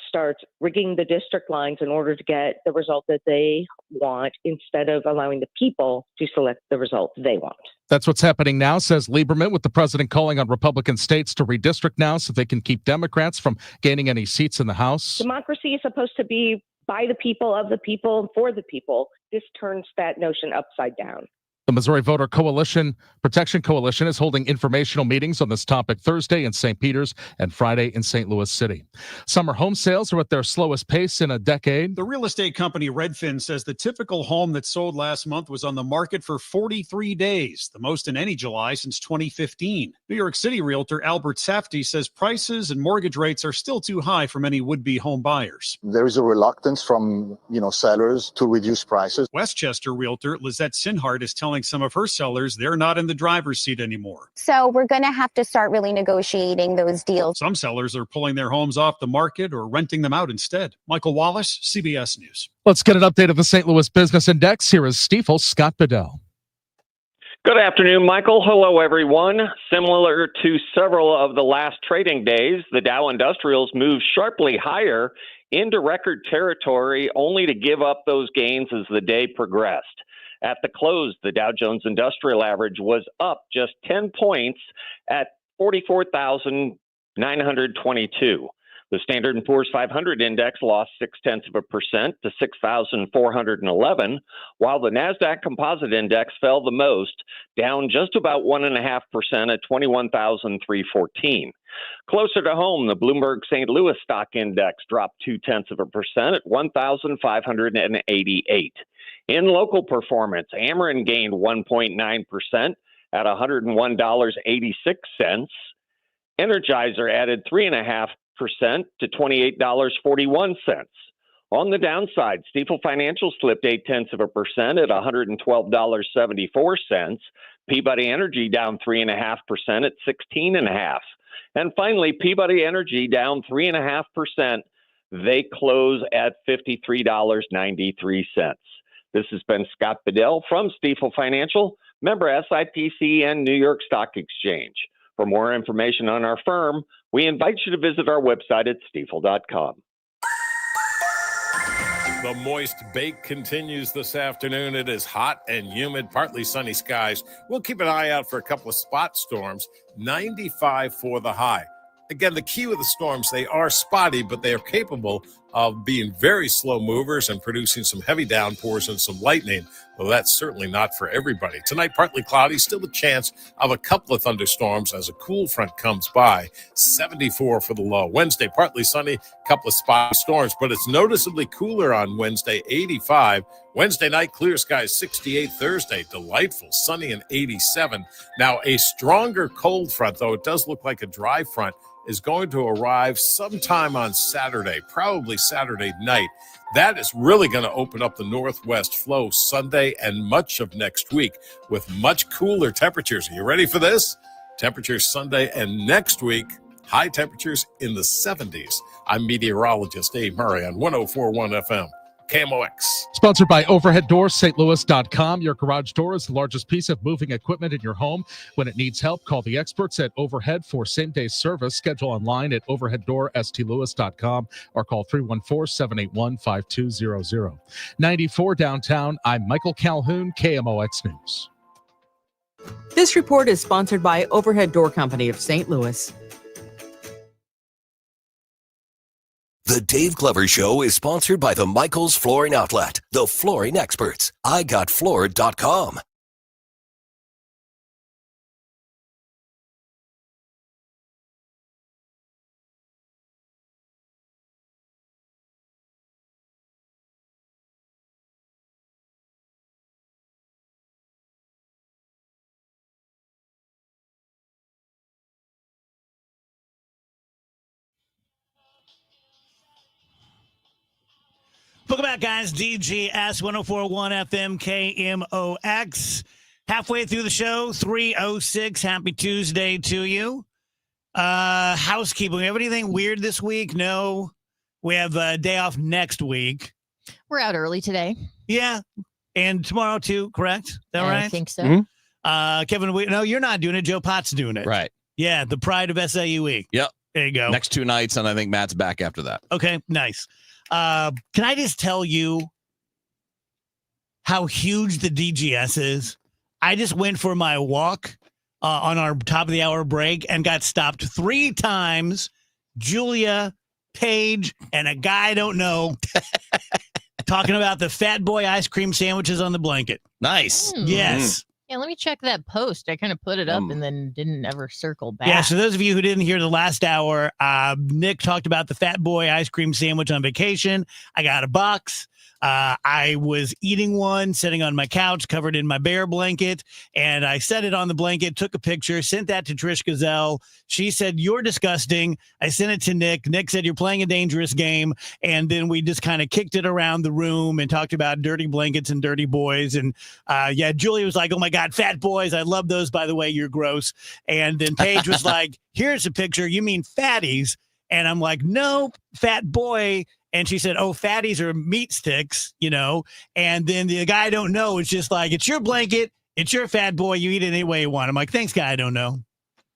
starts rigging the district lines in order to get the result that they want instead of allowing the people to select the result they want. That's what's happening now, says Lieberman, with the president calling on Republican states to redistrict now so they can keep Democrats from gaining any seats in the House. Democracy is supposed to be by the people, of the people, and for the people. This turns that notion upside down. The Missouri Voter Protection Coalition is holding informational meetings on this topic Thursday in St. Peters and Friday in St. Louis City. Summer home sales are at their slowest pace in a decade. The real estate company Redfin says the typical home that sold last month was on the market for 43 days, the most in any July since 2015. New York City realtor Albert Safdie says prices and mortgage rates are still too high for many would-be home buyers. There is a reluctance from, sellers to reduce prices. Westchester realtor Lizette Sinhart is telling some of her sellers they're not in the driver's seat anymore. So we're going to have to start really negotiating those deals. Some sellers are pulling their homes off the market or renting them out instead. Michael Wallace, CBS News. Let's get an update of the St. Louis Business Index. Here is Stifel's Scott Bedell. Good afternoon, Michael. Hello, everyone. Similar to several of the last trading days, the Dow Industrials moved sharply higher into record territory, only to give up those gains as the day progressed. At the close, the Dow Jones Industrial Average was up just 10 points at 44,922. The Standard & Poor's 500 index lost 0.6% to 6,411, while the NASDAQ Composite Index fell the most, down just about 1.5% at 21,314. Closer to home, the Bloomberg St. Louis Stock Index dropped 0.2% at 1,588. In local performance, Ameren gained 1.9% at $101.86. Energizer added 3.5% to $28.41. On the downside, Stifel Financial slipped 0.8% at $112.74. Peabody Energy down 3.5% at $16.50. And finally, Peabody Energy down 3.5%. They close at $53.93. This has been Scott Bedell from Stifel Financial, member SIPC and New York Stock Exchange. For more information on our firm, we invite you to visit our website at stifel.com. The moist bake continues this afternoon. It is hot and humid, partly sunny skies. We'll keep an eye out for a couple of spot storms. 95 for the high. Again, the key with the storms, they are spotty, but they are capable of being very slow movers and producing some heavy downpours and some lightning. Well, that's certainly not for everybody. Tonight, partly cloudy, still a chance of a couple of thunderstorms as a cool front comes by. 74 for the low. Wednesday, partly sunny, couple of spotty storms, but it's noticeably cooler on Wednesday, 85. Wednesday night, clear skies, 68. Thursday, delightful, sunny and 87. Now, a stronger cold front, though it does look like a dry front, is going to arrive sometime on Saturday, probably Saturday night. That is really going to open up the northwest flow Sunday and much of next week with much cooler temperatures. Are you ready for this? Temperatures Sunday and next week, high temperatures in the 70s. I'm meteorologist Dave Murray on 104.1 FM. KMOX. Sponsored by Overhead Doors, stlouis.com. Your garage door is the largest piece of moving equipment in your home. When it needs help, call the experts at Overhead for same-day service. Schedule online at overheaddoor.stlouis.com or call 314-781-5200. 94 downtown, I'm Michael Calhoun, KMOX News. This report is sponsored by Overhead Door Company of St. Louis. The Dave Glover Show is sponsored by the Michaels Flooring Outlet, the flooring experts. IGotFloored.com. Welcome back, guys. DGS 1041 FM KMOX. Halfway through the show, 3:06. Happy Tuesday to you. Housekeeping. We have anything weird this week? No. We have a day off next week. We're out early today. Yeah. And tomorrow, too, correct? Is that right? I think so. Kevin, no, you're not doing it. Joe Potts doing it. Right. Yeah, the pride of SAUE. Yep. There you go. Next 2 nights, and I think Matt's back after that. Okay, nice. Can I just tell you how huge the DGS is? I just went for my walk on our top of the hour break and got stopped 3 times. Julia, Paige, and a guy I don't know talking about the Fat Boy ice cream sandwiches on the blanket. Nice. Yes. Yeah, let me check that post. I kind of put it up and then didn't ever circle back. Yeah, so those of you who didn't hear the last hour, Nick talked about the Fat Boy ice cream sandwich on vacation. I got a box. I was eating one, sitting on my couch, covered in my bear blanket, and I set it on the blanket, took a picture, sent that to Trish Gazelle. She said, "You're disgusting." I sent it to Nick. Nick said, "You're playing a dangerous game." And then we just kind of kicked it around the room and talked about dirty blankets and dirty boys. And Julia was like, "Oh my God, fat boys. I love those, by the way. You're gross." And then Paige was like, "Here's a picture. You mean fatties?" And I'm like, "No, fat boy." And she said, "Oh, fatties are meat sticks, you know." And then the guy I don't know is just like, "It's your blanket. It's your fat boy. You eat it any way you want." I'm like, "Thanks, guy I don't know."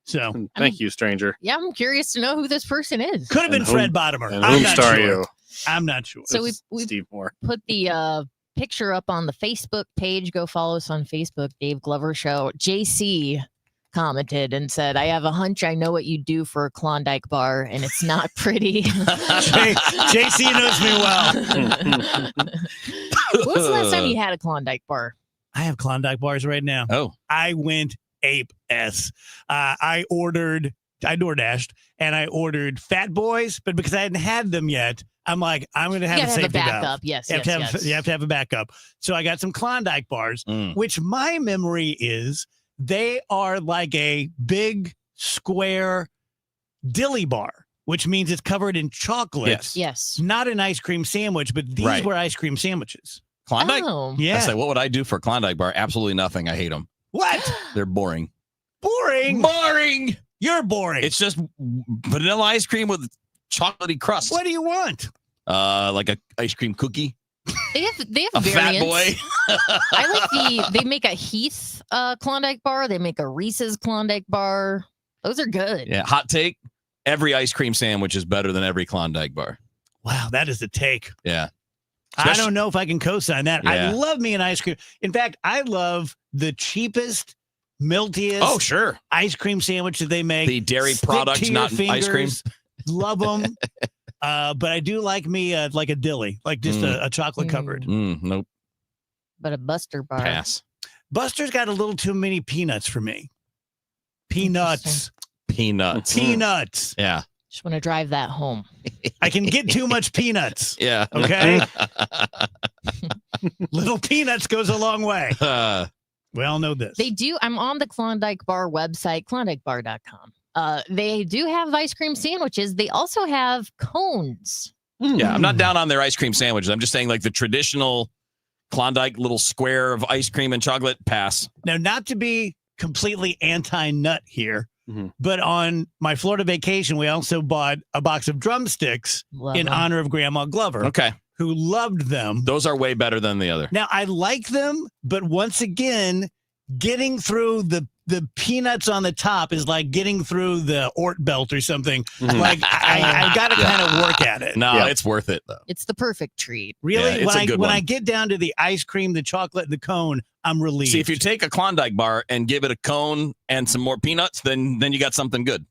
So thank you, stranger. Yeah, I'm curious to know who this person is. Could have been Fred Bottomer. And whom star you? I'm not sure. So we Steve Moore. put the picture up on the Facebook page. Go follow us on Facebook, Dave Glover Show. JC commented and said, "I have a hunch I know what you do for a Klondike bar, and it's not pretty." JC knows me well. When was the last time you had a Klondike bar? I have Klondike bars right now. Oh. I went ape-s. I DoorDashed, and I ordered Fat Boys, but because I hadn't had them yet, I'm like, I'm going to have a safety backup. valve. Yes, You have to have a backup. So I got some Klondike bars, which my memory is they are like a big square dilly bar, which means it's covered in chocolate. Yes. Not an ice cream sandwich, but these Right. were ice cream sandwiches. Klondike? Oh. Yeah. I say, what would I do for a Klondike bar? Absolutely nothing. I hate them. What? They're boring. Boring? Boring. You're boring. It's just vanilla ice cream with chocolatey crust. What do you want? Like a ice cream cookie. They have A fat variants. boy. I like they make a Heath Klondike bar. They make a Reese's Klondike bar. Those are good. Yeah. Hot take. Every ice cream sandwich is better than every Klondike bar. Wow, that is a take. Yeah. I don't know if I can co-sign that. I Yeah. love me an ice cream. In fact, I love the cheapest, miltiest Oh, sure. ice cream sandwich that they make. The dairy Stick product, to your not ice cream. fingers. Love them. But I do like me like a dilly, like just a chocolate covered. Nope. But a Buster bar. Pass. Buster's got a little too many peanuts for me. Peanuts. Peanuts. Peanuts. Yeah. Just want to drive that home. I can get too much peanuts. Yeah. Okay. Little peanuts goes a long way. We all know this. They do. I'm on the Klondike Bar website, KlondikeBar.com. They do have ice cream sandwiches. They also have cones. Yeah. I'm not down on their ice cream sandwiches. I'm just saying, like the traditional Klondike little square of ice cream and chocolate, pass. Now, not to be completely anti-nut here, but on my Florida vacation, we also bought a box of drumsticks in honor of Grandma Glover. Okay. Who loved them. Those are way better than the other. Now, I like them, but once again, getting through the peanuts on the top is like getting through the Ort belt or something. Like, I got to kind of work at it. No, it's worth it, though. It's the perfect treat. Really? Yeah, it's a good when one. I get down to the ice cream, the chocolate, the cone, I'm relieved. See, if you take a Klondike bar and give it a cone and some more peanuts, then you got something good.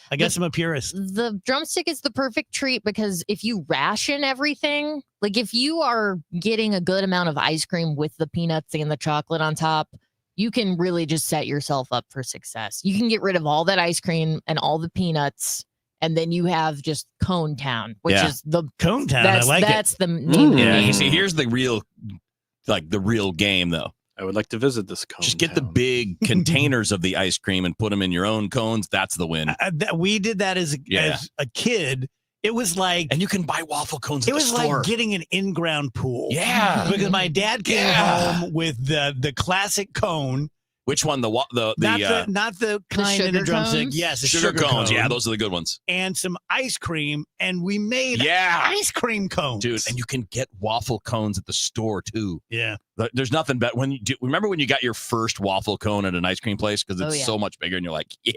I guess I'm a purist. The drumstick is the perfect treat because if you ration everything, like if you are getting a good amount of ice cream with the peanuts and the chocolate on top, you can really just set yourself up for success. You can get rid of all that ice cream and all the peanuts, and then you have just Cone Town, which is the Cone Town. I like that's it. the name of the Yeah, game. you see, here's the real game, though. I would like to visit this cone. Just get the big containers of the ice cream and put them in your own cones. That's the win. We did that as a kid. It was like, and you can buy waffle cones at it was the store. like getting an in-ground pool. Yeah. Because my dad came home with the classic cone. Which one? The not the kind in the drumstick. cones? Yes, the sugar cones. Yeah, those are the good ones. And some ice cream, and we made ice cream cones, dude. And you can get waffle cones at the store too. Yeah, there's nothing better. Remember when you got your first waffle cone at an ice cream place because it's so much bigger, and you're like, yeah.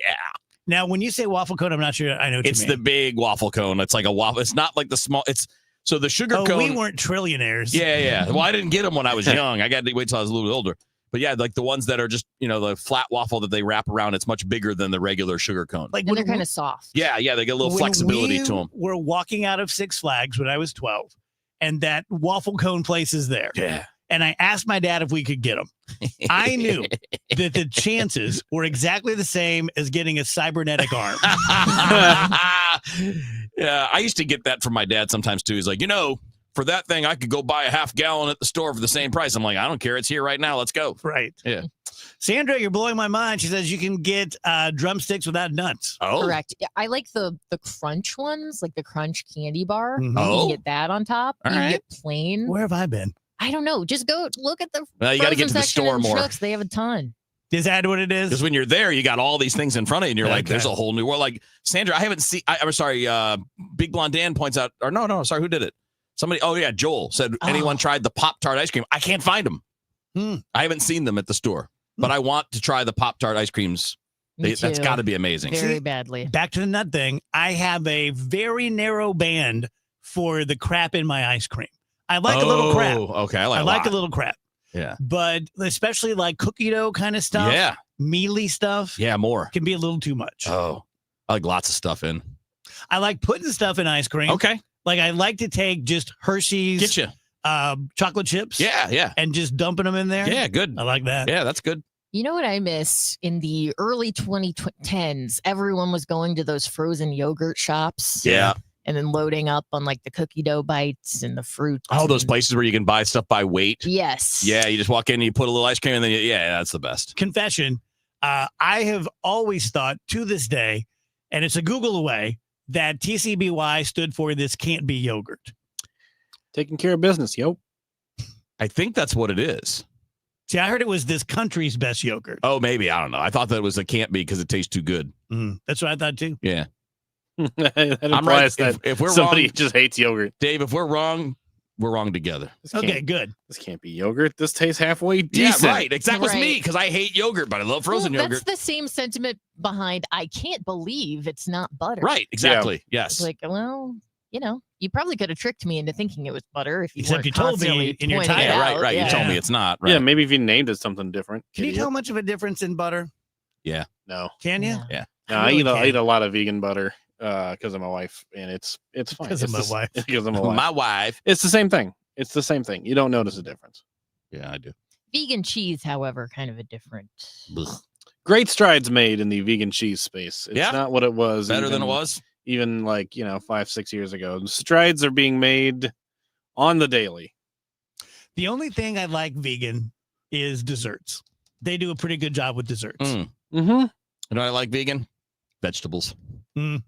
Now, when you say waffle cone, I'm not sure I know what It's you mean. the big waffle cone. It's like a waffle. It's not like the small. It's so the sugar cone. We weren't trillionaires. Yeah. Well, I didn't get them when I was young. I got to wait till I was a little bit older. But yeah, like the ones that are just, the flat waffle that they wrap around, it's much bigger than the regular sugar cone. Like And they're kind of soft. Yeah, they get a little When flexibility we to them. We're walking out of Six Flags when I was 12, and that waffle cone place is there. Yeah. and I asked my dad if we could get them. I knew that the chances were exactly the same as getting a cybernetic arm. Yeah, I used to get that from my dad sometimes too. He's like, for that thing, I could go buy a half gallon at the store for the same price. I'm like, I don't care. It's here right now. Let's go. Right. Yeah. Sandra, you're blowing my mind. She says you can get drumsticks without nuts. Oh. Correct. Yeah, I like the crunch ones, like the crunch candy bar. Mhm. You Oh. can get that on top. All you can right. get plain. Where have I been? I don't know. Just go look at the Well, you gotta get frozen to the section store in more. Schnucks. They have a ton. Is that what it is? Because when you're there, you got all these things in front of you, and you're like, Okay. there's a whole new world. Like, Sandra, I haven't seen, I'm sorry, Big Blonde Dan points out, or no, sorry, who did it? Somebody, oh yeah, Joel said, anyone tried the Pop-Tart ice cream? I can't find them. I haven't seen them at the store, but I want to try the Pop-Tart ice creams. Me That's too. got to be amazing. Very See, badly. Back to the nut thing. I have a very narrow band for the crap in my ice cream. I like a little crap. Okay, I like, I like a lot. little crap. Yeah. But especially like cookie dough kind of stuff. Yeah. Mealy stuff. Yeah, more. Can be a little too much. Oh, I like lots of stuff in. I like putting stuff in ice cream. Okay. Like I like to take just Hershey's Get you. Chocolate chips. Yeah. And just dumping them in there. Yeah, good. I like that. Yeah, that's good. You know what I miss? In the early 2010s, everyone was going to those frozen yogurt shops. Yeah. And then loading up on like the cookie dough bites and the fruit. Oh, those places where you can buy stuff by weight. Yes. Yeah, you just walk in, you put a little ice cream, and then that's the best. Confession. I have always thought to this day, and it's a Google away, that TCBY stood for this can't be yogurt. Taking care of business, yo. I think that's what it is. See, I heard it was this country's best yogurt. Oh, maybe. I don't know. I thought that it was a can't be because it tastes too good. That's what I thought too. Yeah. That I'm implies right. that If we're somebody wrong, just hates yogurt. Dave, if we're wrong together. Okay, good. This can't be yogurt. This tastes halfway Yeah, decent. right. That was me because I hate yogurt, but I love frozen Well, yogurt. That's the same sentiment behind I can't believe it's not butter. Right, exactly. It's Yes. like, well, you probably could have tricked me into thinking it was butter if you Except weren't you told me constantly in your pointing title. it Yeah, out. right. Yeah. You told me it's not. Right. Yeah, maybe if you named it something different. Can you Idiot. tell much of a difference in butter? Yeah. No. Can you? Yeah. No, I I really eat a lot of vegan butter because of my wife, and it's fine. Because of It's my wife. Because of my wife. My wife. It's the same thing. It's the same thing. You don't notice a difference. Yeah, I do. Vegan cheese, however, kind of a different. Great strides made in the vegan cheese space. It's Yeah. not what it was. Better than it even- was. Even 5-6 years ago. Strides are being made on the daily. The only thing I like vegan is desserts. They do a pretty good job with desserts. Mm-hmm. You know what I like vegan? Vegetables. Mm.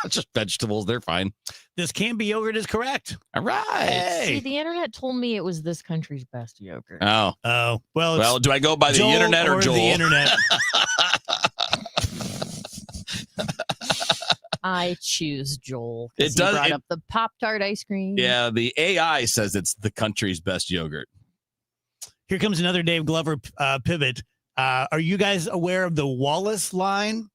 Just vegetables. They're fine. This can't be yogurt is correct. All right. See, the internet told me it was this country's best yogurt. Oh. Oh, well. Well, do I go by the Joel internet or Joel? the internet? I choose Joel. It 'cause he does- brought it- up the Pop-Tart ice cream. Yeah, the AI says it's the country's best yogurt. Here comes another Dave Glover pivot. Are you guys aware of the Wallace line?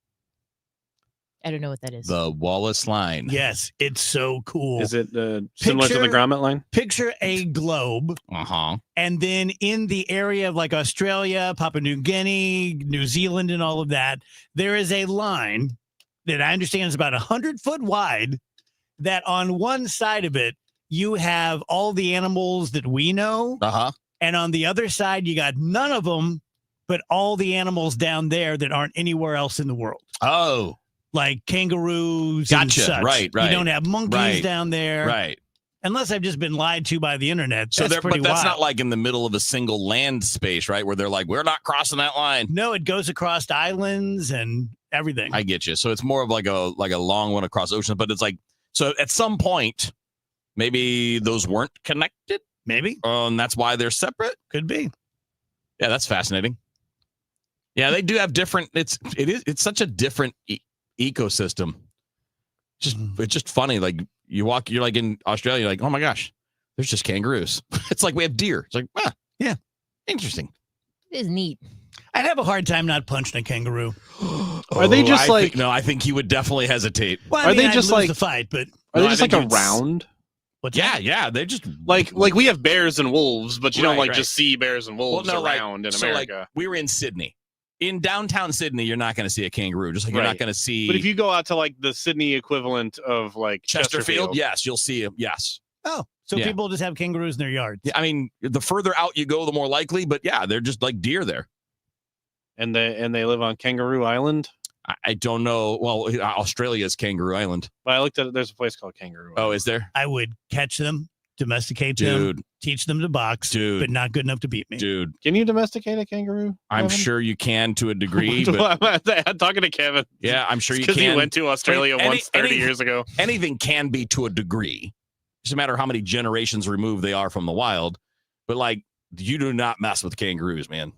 I don't know what that is. The Wallace line. Yes, it's so cool. Is it similar to the grommet line? Picture a globe. Uh-huh. And then in the area of like Australia, Papua New Guinea, New Zealand, and all of that, there is a line that I understand is about 100-foot wide that on one side of it, you have all the animals that we know. Uh-huh. And on the other side, you got none of them, but all the animals down there that aren't anywhere else in the world. Oh. Like kangaroos and Gotcha. such. Right. You don't have monkeys Right. down there. Right. Unless I've just been lied to by the internet. So That's pretty but that's wild. not like in the middle of a single land space, right? Where they're like, we're not crossing that line. No, it goes across islands and everything. I get you. So it's more of like a long one across oceans, but it's like, so at some point, maybe those weren't connected. Maybe. And that's why they're separate. Could be. Yeah, that's fascinating. Yeah, they do have different. It's such a different ecosystem. It's just funny. Like you're like in Australia, you're like, oh my gosh, there's just kangaroos. It's like we have deer. It's like, yeah, interesting. It is neat. I'd have a hard time not punching a kangaroo. Are they just I think he would definitely hesitate. Well, Are they I'd just lose like the fight? But Are they I just think like you'd around? Yeah, they just Like we have bears and wolves, but you don't Right, just see bears and wolves around in America. Like, we were in Sydney. In downtown Sydney, you're not going to see a kangaroo, just like you're not Right. going to see. But if you go out to like the Sydney equivalent of like Chesterfield, yes, you'll see him. Yes. Oh, so Yeah. people just have kangaroos in their yards. Yeah, I mean, the further out you go, the more likely. But yeah, they're just like deer there. And they live on Kangaroo Island. I don't know. Well, Australia's Kangaroo Island. But I looked at it. There's a place called Kangaroo Island. Oh, is there? I would catch them, domesticate Dude. them, teach them to box, Dude. but not good enough to beat me. Dude, Can you domesticate a kangaroo? I'm Kevin? sure you can to a degree. But I'm talking to Kevin. yeah, I'm sure you Because can. he went to Australia once 30 years ago. Anything can be to a degree. It's a matter of how many generations removed they are from the wild. But like, you do not mess with kangaroos, man.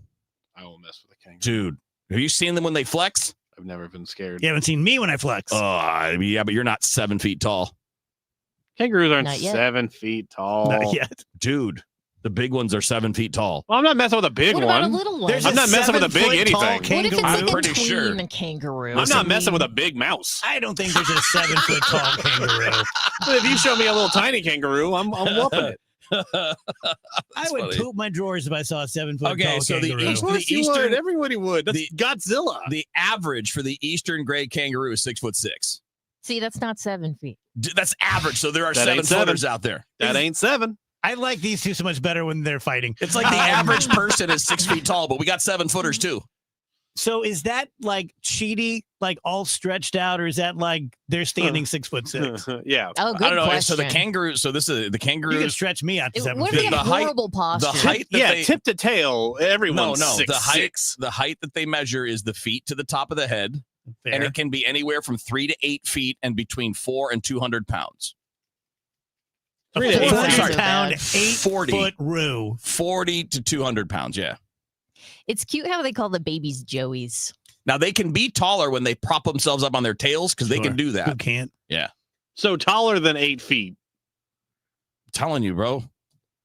I won't mess with a kangaroo. Dude, have you seen them when they flex? I've never been scared. You haven't seen me when I flex. Yeah, but you're not 7 feet tall. Kangaroos aren't Not yet. 7 feet tall. Not yet. Dude, the big ones are 7 feet tall. Well, I'm not messing with a big What about one. a little one? There's I'm not messing with a big 7 foot tall anything. What if it's kangaroo. like pretty a tween sure. kangaroo? I'm not messing with a big mouse. I don't think there's a 7 foot tall kangaroo. But if you show me a little tiny kangaroo, I'm whooping it. I would funny. poop my drawers if I saw a 7 foot Okay, tall so the kangaroo. East- Of course The you Eastern- would. Everybody would. That's the- Godzilla. The average for the eastern gray kangaroo is 6'6". See, that's not 7 feet. That's average. So there are That ain't 7-footers out there. That ain't 7. I like these two so much better when they're fighting. It's like the average person is 6 feet tall, but we got 7-footers too. So is that like cheaty, like all stretched out, or is that like they're standing 6'6"? Yeah. Oh, good I don't know. question. So the kangaroo. So this is the You can kangaroos. stretch me out to 7 What if feet. they have The height- horrible posture? The height. That Yeah, they, tip to tail. no, Everyone's no. 6'6". The height that they measure is the feet to the top of the head, Fair. and it can be anywhere from 3 to 8 feet and between 4 and 200 pounds. A 3 to 8 400 pounds. pound, 40. 8-foot roo. 40 to 200 pounds. Yeah. It's cute how they call the babies Joeys. Now they can be taller when they prop themselves up on their tails because they Sure. can do Who that. can't? Yeah. So taller than 8 feet. I'm telling you, bro.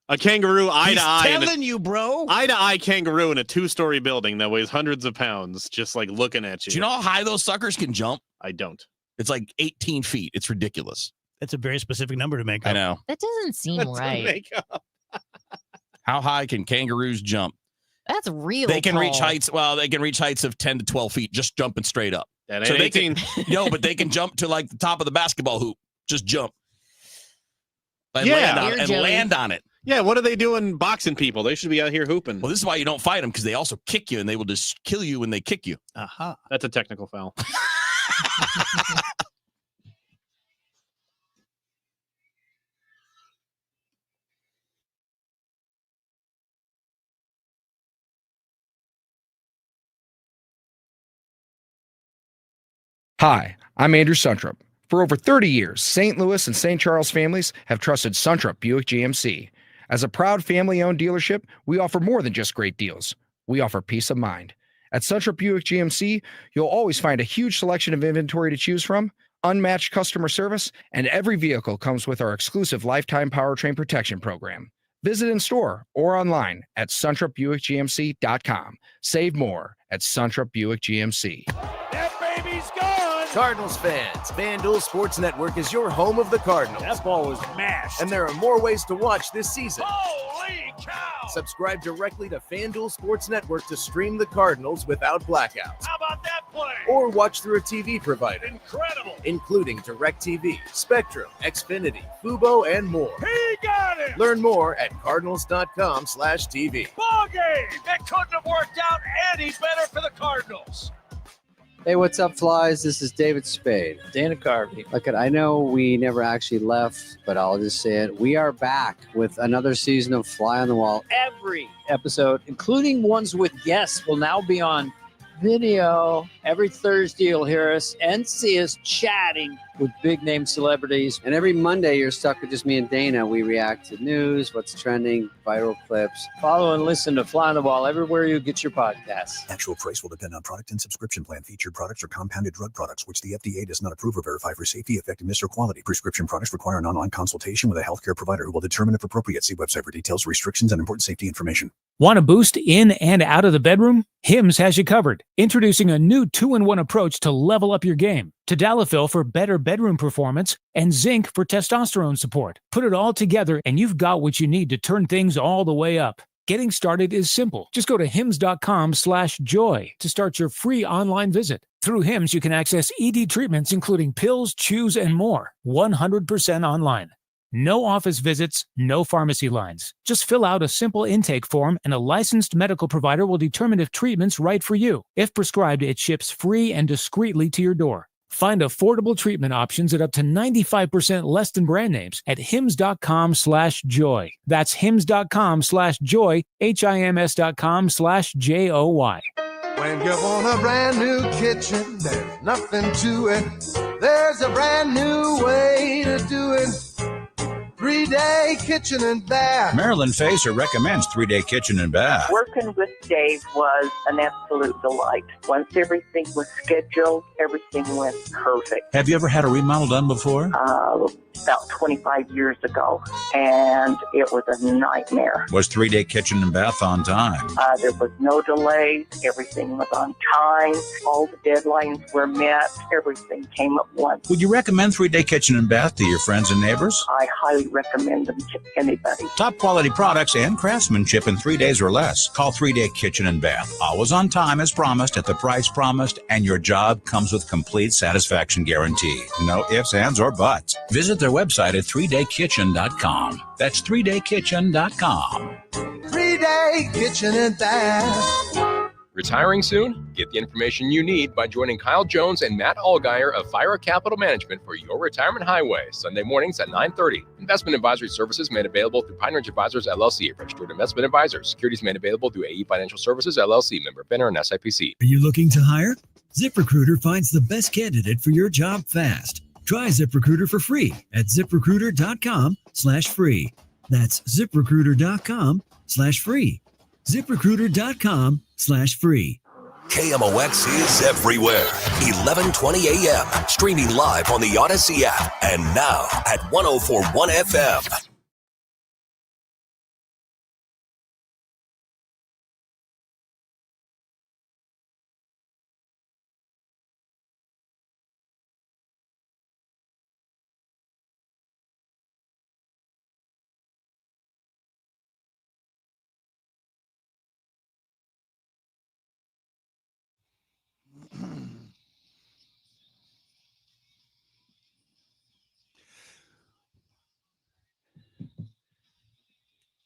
A kangaroo eye He's to eye. telling you, bro. Eye to eye kangaroo in a 2-story building that weighs hundreds of pounds, just like looking at you. Do you know how high those suckers can jump? I don't. It's like 18 feet. It's ridiculous. That's a very specific number to make I up. know. That doesn't seem That's a right. makeup. How high can kangaroos jump? That's real. They can reach tall. heights. Well, they can reach heights of 10 to 12 feet, just jumping straight up. That ain't So they 18. can, no, but they can jump to like the top of the basketball hoop. Just jump. And Yeah. land on, Here, and Joey. land on it. Yeah, what are they doing boxing people? They should be out here hooping. Well, this is why you don't fight them because they also kick you and they will just kill you when they kick you. Aha. That's a technical foul. Hi, I'm Andrew Suntrup. For over 30 years, St. Louis and St. Charles families have trusted Suntrup Buick GMC. As a proud family-owned dealership, we offer more than just great deals. We offer peace of mind. At Suntrup Buick GMC, you'll always find a huge selection of inventory to choose from, unmatched customer service, and every vehicle comes with our exclusive lifetime powertrain protection program. Visit in store or online at suntrupbuickgmc.com. Save more at Suntrup Buick GMC. Cardinals fans, FanDuel Sports Network is your home of the Cardinals. That ball was mashed. And there are more ways to watch this season. Holy cow! Subscribe directly to FanDuel Sports Network to stream the Cardinals without blackouts. How about that play? Or watch through a TV provider. Incredible! Including DirecTV, Spectrum, Xfinity, Fubo, and more. He got it! Learn more at cardinals.com/TV. Ball game! It couldn't have worked out any better for the Cardinals. Hey, what's up, flies? This is David Spade. Dana Carvey. Look, I know we never actually left, but I'll just say it. We are back with another season of Fly on the Wall. Every episode, including ones with guests, will now be on video. Every Thursday, you'll hear us and see us chatting with big-name celebrities. And every Monday, you're stuck with just me and Dana. We react to news, what's trending, viral clips. Follow and listen to Fly on the Wall everywhere you get your podcasts. Actual price will depend on product and subscription plan. Featured products are compounded drug products, which the FDA does not approve or verify for safety, effectiveness, or quality. Prescription products require an online consultation with a healthcare provider who will determine if appropriate. See website for details, restrictions, and important safety information. Want a boost in and out of the bedroom? Hims has you covered. Introducing a new 2-in-1 approach to level up your game. Tadalafil for better bedroom performance and zinc for testosterone support. Put it all together and you've got what you need to turn things all the way up. Getting started is simple. Just go to hims.com/joy to start your free online visit. Through Hims, you can access ED treatments including pills, chews, and more. 100% online. No office visits, no pharmacy lines. Just fill out a simple intake form and a licensed medical provider will determine if treatment's right for you. If prescribed, it ships free and discreetly to your door. Find affordable treatment options at up to 95% less than brand names at hims.com/joy. That's hims.com/joy, HIMS.com/JOY. When you want a brand new kitchen, there's nothing to it. There's a brand new way to do it. 3-day kitchen and bath. Marilyn Facer recommends 3-day kitchen and bath. Working with Dave was an absolute delight. Once everything was scheduled, everything went perfect. Have you ever had a remodel done before? About 25 years ago, and it was a nightmare. Was 3-day kitchen and bath on time? There was no delays. Everything was on time. All the deadlines were met. Everything came at once. Would you recommend 3-day kitchen and bath to your friends and neighbors? I highly recommend them to anybody. Top quality products and craftsmanship in 3 days or less. Call 3-day kitchen and bath. Always on time as promised at the price promised, and your job comes with complete satisfaction guarantee. No ifs, ands, or buts. Visit their website at 3daykitchen.com. That's 3daykitchen.com. 3-day kitchen and bath. Retiring soon? Get the information you need by joining Kyle Jones and Matt Allgeier of Fira Capital Management for your retirement highway, Sunday mornings at 9:30. Investment advisory services made available through Pine Ridge Advisors, LLC, registered investment advisors. Securities made available through AE Financial Services, LLC, member FINRA and SIPC. Are you looking to hire? ZipRecruiter finds the best candidate for your job fast. Try ZipRecruiter for free at ZipRecruiter.com/free. That's ZipRecruiter.com/free. ZipRecruiter.com/free. KMOX is everywhere. 1120 AM, streaming live on the Odyssey app, and now at 104.1 FM.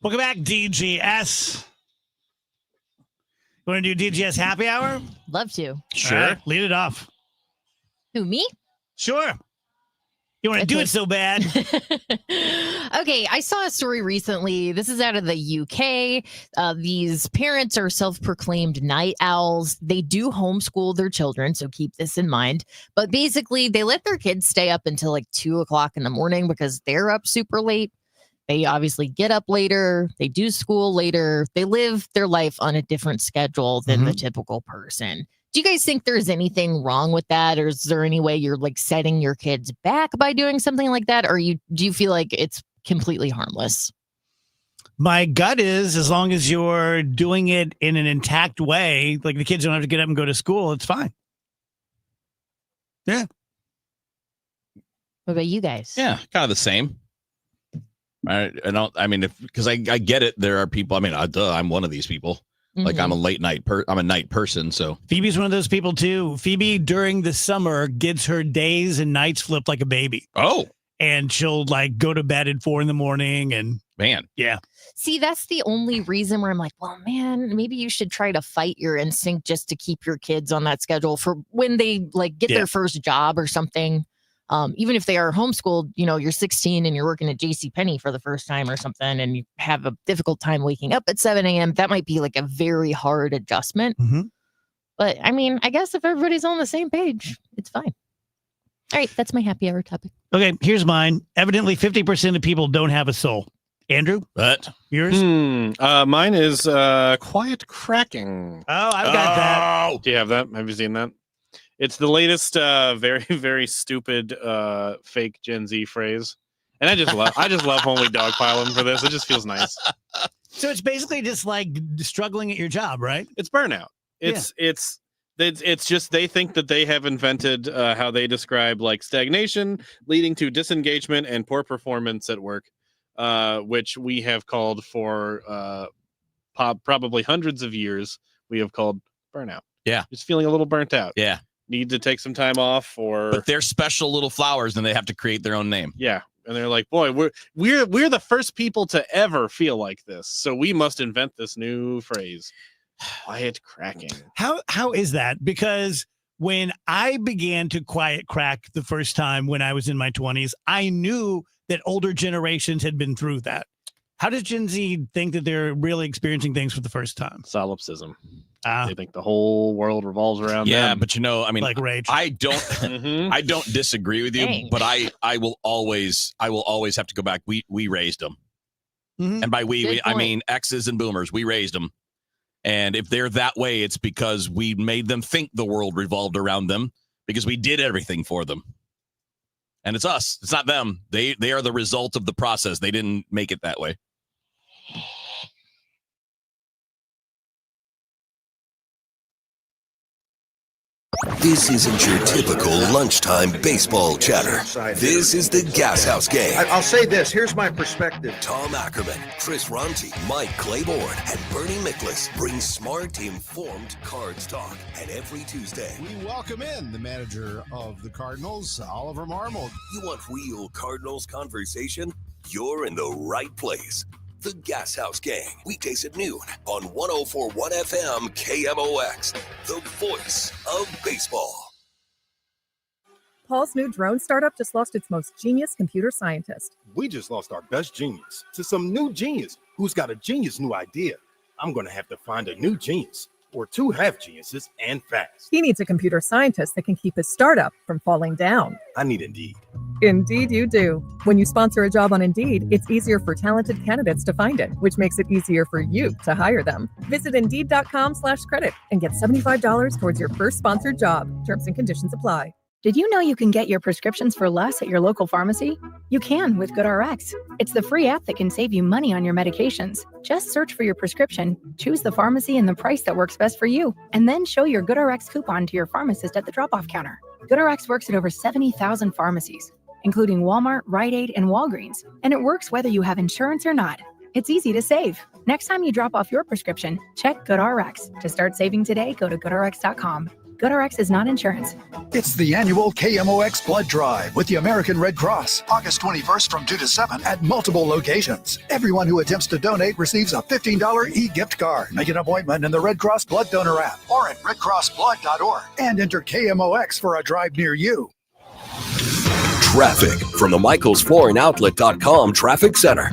Welcome back, DGS. You want to do DGS happy hour? Love to. Sure. All right, lead it off. Who, me? Sure. You want to do it so bad. Okay, I saw a story recently. This is out of the UK. These parents are self-proclaimed night owls. They do homeschool their children, so keep this in mind. But basically, they let their kids stay up until like 2 o'clock in the morning because they're up super late. They obviously get up later. They do school later. They live their life on a different schedule than the typical person. Do you guys think there's anything wrong with that? Or is there any way you're like setting your kids back by doing something like that? Or do you feel like it's completely harmless? My gut is as long as you're doing it in an intact way, like the kids don't have to get up and go to school, it's fine. Yeah. What about you guys? Yeah, kind of the same. Because I get it. There are people. I mean, I'm one of these people. Like I'm a late night I'm a night person. So Phoebe's one of those people too. Phoebe during the summer gets her days and nights flipped like a baby. Oh, and she'll like go to bed at 4 a.m. and man, yeah. See, that's the only reason where I'm like, well, man, maybe you should try to fight your instinct just to keep your kids on that schedule for when they like get their first job or something. Even if they are homeschooled, you know, you're 16 and you're working at JCPenney for the first time or something, and you have a difficult time waking up at 7 a.m. That might be like a very hard adjustment. But I mean, I guess if everybody's on the same page, it's fine. All right. That's my happy hour topic. Okay. Here's mine. Evidently, 50% of people don't have a soul. Andrew, what? Yours? Mine is quiet cracking. Oh, I've got that. Do you have that? Have you seen that? It's the latest, very, very stupid, fake Gen Z phrase, and I just love when we dogpile them for this. It just feels nice. So it's basically just like struggling at your job, right? It's burnout. It's just they think that they have invented how they describe like stagnation leading to disengagement and poor performance at work, which we have called for probably hundreds of years. We have called burnout. Yeah, just feeling a little burnt out. Yeah. Need to take some time off, but they're special little flowers and they have to create their own name. Yeah. And they're like, boy, we're the first people to ever feel like this. So we must invent this new phrase. Quiet cracking. How is that? Because when I began to quiet crack the first time when I was in my 20s, I knew that older generations had been through that. How does Gen Z think that they're really experiencing things for the first time? Solipsism. They think the whole world revolves around them. Yeah, but I mean, like rage. I don't disagree with you, Dang. but I will always have to go back. We raised them. Mhm. And by Good I point. mean X's and boomers. We raised them. And if they're that way, it's because we made them think the world revolved around them because we did everything for them. And it's us. It's not them. They are the result of the process. They didn't make it that way. This isn't your typical lunchtime baseball chatter. This is the Gas House Gang. I'll say this. Here's my perspective. Tom Ackerman, Chris Ronti, Mike Claiborne, and Bernie Miklasz bring smart, informed Cards talk. And every Tuesday, we welcome in the manager of the Cardinals, Oliver Marmol. You want real Cardinals conversation? You're in the right place. The Gas House Gang, weekdays at noon on 104.1 FM KMOX, the voice of baseball. Paul's new drone startup just lost its most genius computer scientist. We just lost our best genius to some new genius who's got a genius new idea. I'm going to have to find a new genius or two half geniuses and fast. He needs a computer scientist that can keep his startup from falling down. I need Indeed. Indeed you do. When you sponsor a job on Indeed, it's easier for talented candidates to find it, which makes it easier for you to hire them. Visit Indeed.com/credit and get $75 towards your first sponsored job. Terms and conditions apply. Did you know you can get your prescriptions for less at your local pharmacy? You can with GoodRx. It's the free app that can save you money on your medications. Just search for your prescription, choose the pharmacy and the price that works best for you, and then show your GoodRx coupon to your pharmacist at the drop-off counter. GoodRx works at over 70,000 pharmacies, including Walmart, Rite Aid, and Walgreens, and it works whether you have insurance or not. It's easy to save. Next time you drop off your prescription, check GoodRx. To start saving today, go to GoodRx.com. GoodRx is not insurance. It's the annual KMOX Blood Drive with the American Red Cross, August 21st from 2 to 7 at multiple locations. Everyone who attempts to donate receives a $15 e-gift card. Make an appointment in the Red Cross Blood Donor app or at redcrossblood.org and enter KMOX for a drive near you. Traffic from the MichaelsFlooringOutlet.com Traffic Center.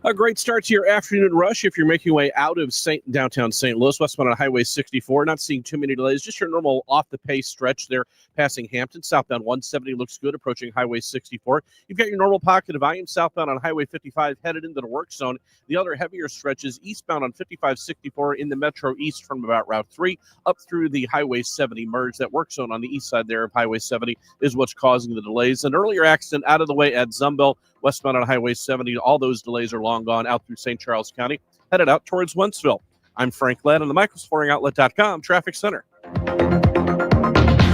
A great start to your afternoon rush if you're making your way out of downtown St. Louis, westbound on Highway 64. Not seeing too many delays, just your normal off-the-pace stretch there passing Hampton. Southbound 170 looks good, approaching Highway 64. You've got your normal pocket of volume southbound on Highway 55 headed into the work zone. The other heavier stretches eastbound on 5564 in the Metro East from about Route 3 up through the Highway 70 merge. That work zone on the east side there of Highway 70 is what's causing the delays. An earlier accident out of the way at Zumbel, westbound on Highway 70. All those delays are long gone out through St. Charles County, headed out towards Wentzville. I'm Frank Ladd on the MichaelsFlooringOutlet.com Traffic Center.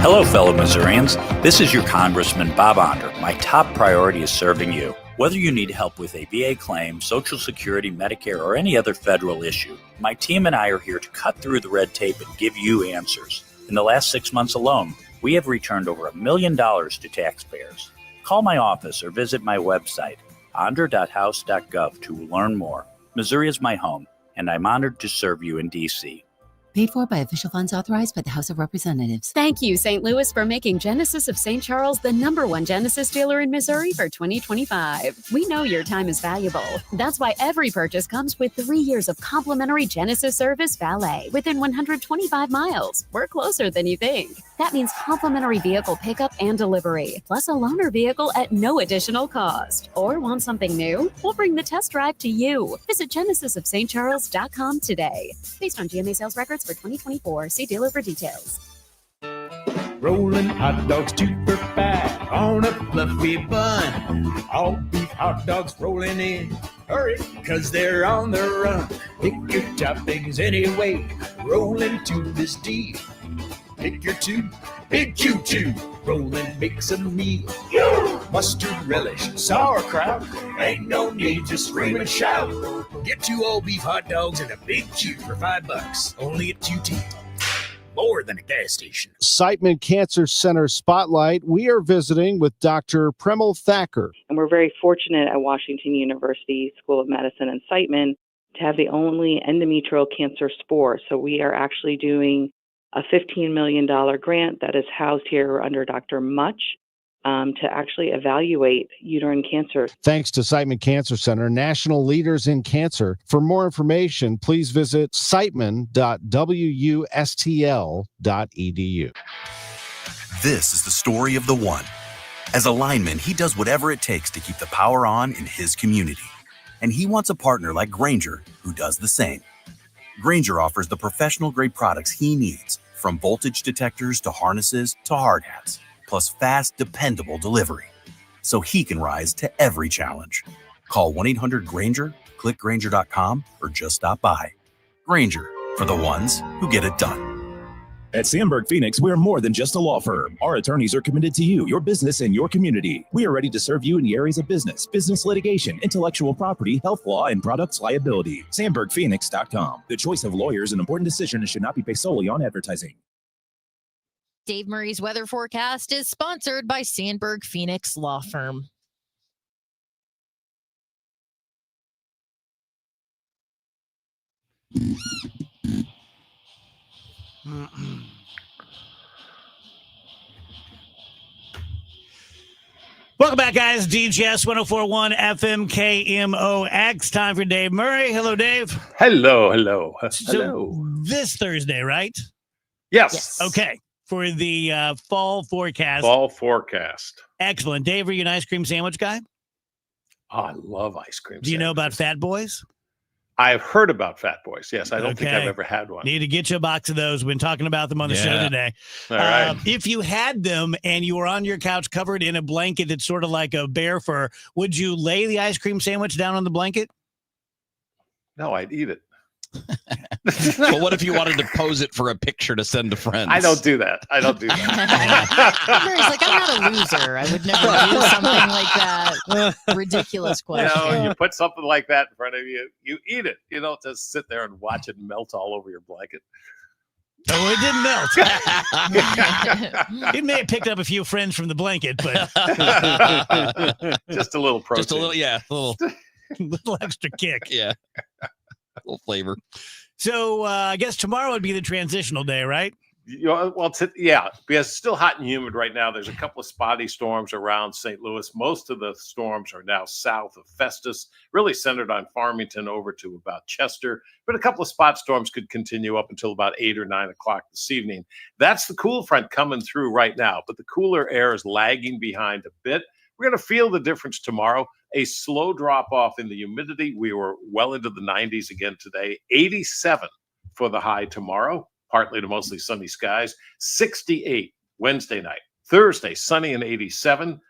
Hello, fellow Missourians. This is your Congressman Bob Onder. My top priority is serving you. Whether you need help with a VA claim, Social Security, Medicare, or any other federal issue, my team and I are here to cut through the red tape and give you answers. In the last 6 months alone, we have returned over $1 million to taxpayers. Call my office or visit my website, onder.house.gov, to learn more. Missouri is my home, and I'm honored to serve you in D.C. Paid for by official funds authorized by the House of Representatives. Thank you, St. Louis, for making Genesis of St. Charles the #1 Genesis dealer in Missouri for 2025. We know your time is valuable. That's why every purchase comes with 3 years of complimentary Genesis service valet within 125 miles. We're closer than you think. That means complimentary vehicle pickup and delivery, plus a loaner vehicle at no additional cost. Or want something new? We'll bring the test drive to you. Visit genesisofstcharles.com today. Based on GMA sales records for 2024. See dealer for details. Rolling hot dogs super fat on a fluffy bun. All beef hot dogs rolling in. Hurry, cause they're on the run. Pick your toppings anyway. Roll into this deal. Pick your two, big Q2. Roll and mix a meal. Mustard relish, sauerkraut. Ain't no need to scream and shout. Get 2 all beef hot dogs and a big Q for $5. Only at QT. more than a gas station. Siteman Cancer Center Spotlight. We are visiting with Dr. Premal Thacker. And we're very fortunate at Washington University School of Medicine and Siteman to have the only endometrial cancer spore. So we are actually doing a $15 million grant that is housed here under Dr. Much to actually evaluate uterine cancer. Thanks to Siteman Cancer Center, national leaders in cancer. For more information, please visit siteman.wustl.edu. This is the story of the one. As a lineman, he does whatever it takes to keep the power on in his community. And he wants a partner like Grainger who does the same. Grainger offers the professional-grade products he needs, from voltage detectors to harnesses to hard hats, plus fast, dependable delivery, so he can rise to every challenge. Call 1-800-GRAINGER, click Grainger.com, or just stop by. Grainger, for the ones who get it done. At Sandberg Phoenix, we're more than just a law firm. Our attorneys are committed to you, your business, and your community. We are ready to serve you in the areas of business litigation, intellectual property, health law, and products liability. SandbergPhoenix.com. The choice of lawyers, an important decision, and should not be based solely on advertising. Dave Murray's weather forecast is sponsored by Sandberg Phoenix Law Firm. Welcome back, guys. DGS 1041 FM KMOX. Time for Dave Murray. Hello, Dave. Hello. So this Thursday, right? Yes. Okay. For the fall forecast. Fall forecast. Excellent. Dave, are you an ice cream sandwich guy? Oh, I love ice cream. Do you know about Fat Boys? I've heard about Fat Boys. Yes, I don't think I've ever had one. Need to get you a box of those. We've been talking about them on the show today. All right. If you had them and you were on your couch covered in a blanket that's sort of like a bear fur, would you lay the ice cream sandwich down on the blanket? No, I'd eat it. But what if you wanted to pose it for a picture to send to friends? I don't do that. He's like, I'm not a loser. I would never do something like that. Ridiculous question. You put something like that in front of you, you eat it. You don't just sit there and watch it melt all over your blanket. Oh, it didn't melt. It may have picked up a few friends from the blanket, but just a little protein. Just a little, little extra kick. Yeah. A little flavor. So I guess tomorrow would be the transitional day, right? Because it's still hot and humid right now. There's a couple of spotty storms around St. Louis. Most of the storms are now south of Festus, really centered on Farmington over to about Chester. But a couple of spot storms could continue up until about 8 or 9 o'clock this evening. That's the cool front coming through right now. But the cooler air is lagging behind a bit. We're going to feel the difference tomorrow. A slow drop off in the humidity. We were well into the 90s again today. 87 for the high tomorrow, partly to mostly sunny skies. 68 Wednesday night. Thursday, sunny and 87.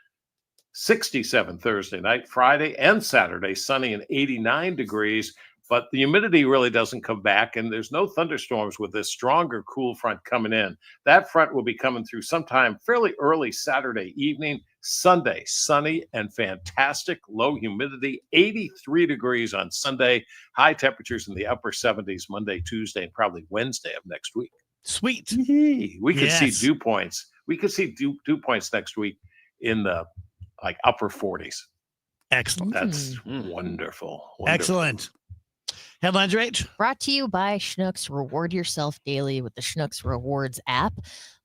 67 Thursday night. Friday and Saturday, sunny and 89 degrees. But the humidity really doesn't come back, and there's no thunderstorms with this stronger cool front coming in. That front will be coming through sometime fairly early Saturday evening. Sunday, sunny and fantastic. Low humidity, 83 degrees on Sunday. High temperatures in the upper 70s Monday, Tuesday, and probably Wednesday of next week. Sweet. We could see dew points. We could see dew points next week in the upper 40s. Excellent. That's wonderful. Excellent. Headlines, Rach? Brought to you by Schnucks. Reward yourself daily with the Schnucks Rewards app.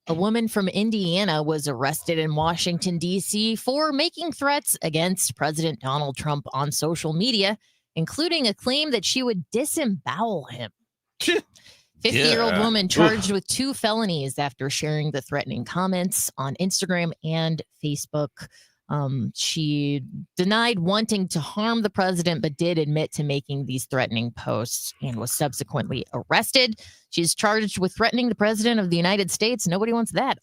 A woman from Indiana was arrested in Washington, D.C. for making threats against President Donald Trump on social media, including a claim that she would disembowel him. 50-year-old woman charged with 2 felonies after sharing the threatening comments on Instagram and Facebook. She denied wanting to harm the president, but did admit to making these threatening posts and was subsequently arrested. She's charged with threatening the president of the United States. Nobody wants that.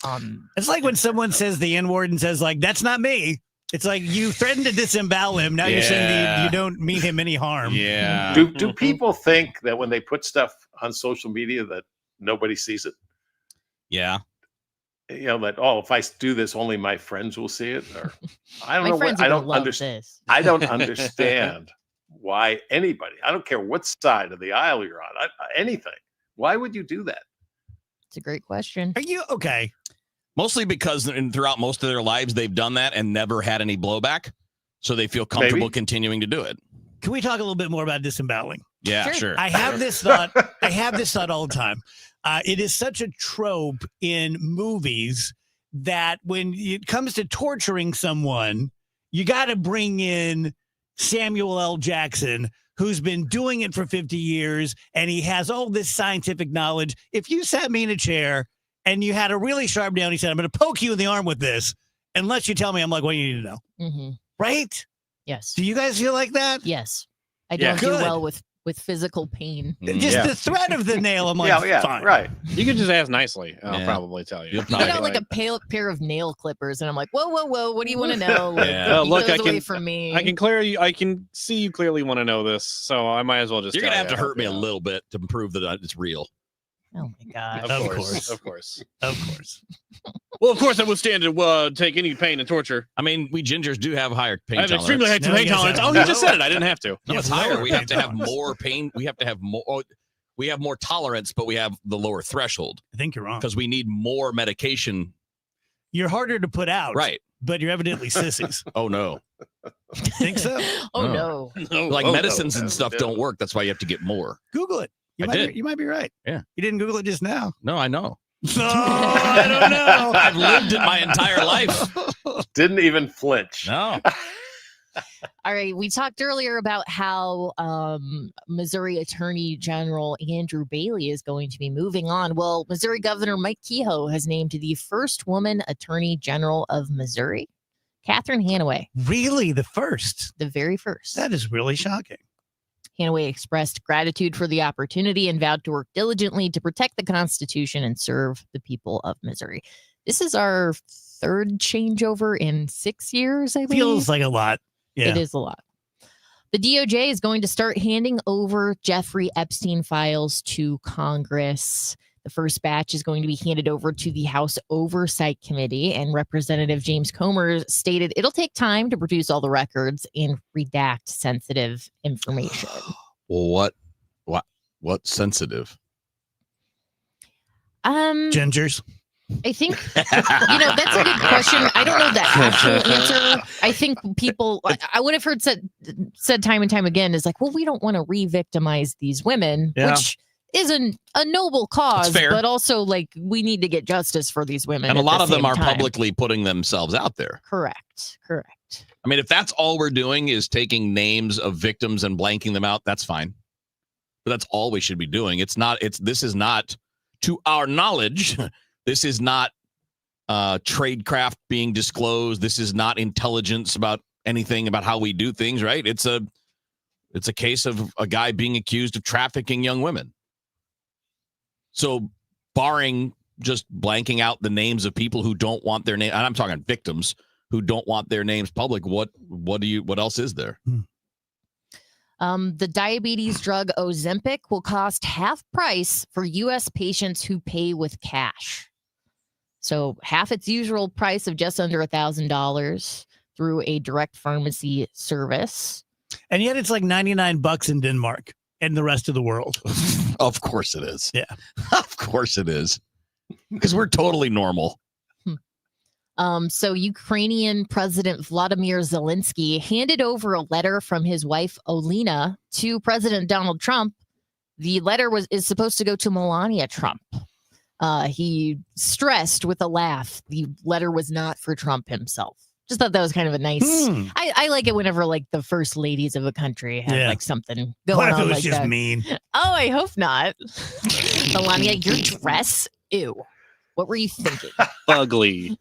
It's like when someone says the N-word and says, that's not me. It's like you threatened to disembowel him. Now you're saying that you don't mean him any harm. Yeah. Do people think that when they put stuff on social media that nobody sees it? Yeah. That if I do this, only my friends will see it. Or I don't know. I don't understand. I don't understand why anybody. I don't care what side of the aisle you're on. Anything. Why would you do that? It's a great question. Are you okay? Mostly because throughout most of their lives, they've done that and never had any blowback. So they feel comfortable continuing to do it. Can we talk a little bit more about disemboweling? Yeah, sure. I have this thought. I have this thought all the time. It is such a trope in movies that when it comes to torturing someone, you got to bring in Samuel L. Jackson, who's been doing it for 50 years, and he has all this scientific knowledge. If you sat me in a chair and you had a really sharp nail and he said, I'm going to poke you in the arm with this, unless you tell me, I'm like, what do you need to know? Mm-hmm. Right? Yes. Do you guys feel like that? Yes. I don't do well with physical pain. Just the threat of the nail, I'm like, fine. Right. You can just ask nicely. I'll probably tell you. You got like a pair of nail clippers, and I'm like, whoa, whoa, whoa! What do you want to know? Like, Look, I away from me. I can see you clearly want to know this, so I might as well just. You're tell gonna have you. to hurt me a little bit to prove that it's real. Oh my god! Of course. Well, of course, I would stand to take any pain and torture. I mean, we gingers do have higher pain I have tolerance. extremely high pain tolerance. Oh, you just said it. I didn't have to. No, it's higher. We have to have more pain. We have to have more. We have more tolerance, but we have the lower threshold. I think you're wrong. Because we need more medication. You're harder to put out. Right. But you're evidently sissies. Oh, no. Think so? Oh, no. Like medicines and stuff don't work. That's why you have to get more. Google it. You might be right. Yeah. You didn't Google it just now. No, I know. No, I don't know. I've lived it my entire life. Didn't even flinch. No. All right. We talked earlier about how Missouri Attorney General Andrew Bailey is going to be moving on. Well, Missouri Governor Mike Kehoe has named the first woman Attorney General of Missouri, Catherine Hanaway. Really? The first? The very first. That is really shocking. Hanaway expressed gratitude for the opportunity and vowed to work diligently to protect the Constitution and serve the people of Missouri. This is our third changeover in 6 years, I believe. Feels like a lot. Yeah. It is a lot. The DOJ is going to start handing over Jeffrey Epstein files to Congress. The first batch is going to be handed over to the House Oversight Committee, and Representative James Comer stated it'll take time to produce all the records and redact sensitive information. Well, what sensitive? Gingers. I think, that's a good question. I don't know the actual answer. I think people, I would have heard said time and time again is like, well, we don't want to re-victimize these women, which isn't a noble cause, but also like we need to get justice for these women. And a lot of them are time. Publicly putting themselves out there. Correct. I mean, if that's all we're doing is taking names of victims and blanking them out, that's fine. But that's all we should be doing. This is not, to our knowledge, this is not tradecraft being disclosed. This is not intelligence about anything about how we do things, right? It's a case of a guy being accused of trafficking young women. So barring just blanking out the names of people who don't want their name, and I'm talking victims who don't want their names public, what else is there? The diabetes drug Ozempic will cost half price for U.S. patients who pay with cash. So half its usual price of just under $1,000 through a direct pharmacy service. And yet it's like $99 in Denmark and the rest of the world. Of course it is. Yeah. Of course it is. Because we're totally normal. So Ukrainian President Vladimir Zelensky handed over a letter from his wife Olena to President Donald Trump. The letter is supposed to go to Melania Trump. He stressed with a laugh the letter was not for Trump himself. Just thought that was kind of a nice. I like it whenever like the first ladies of a country have like something going what if on it was like just that. mean? Oh, I hope not. Melania, your dress, ew. What were you thinking? Ugly.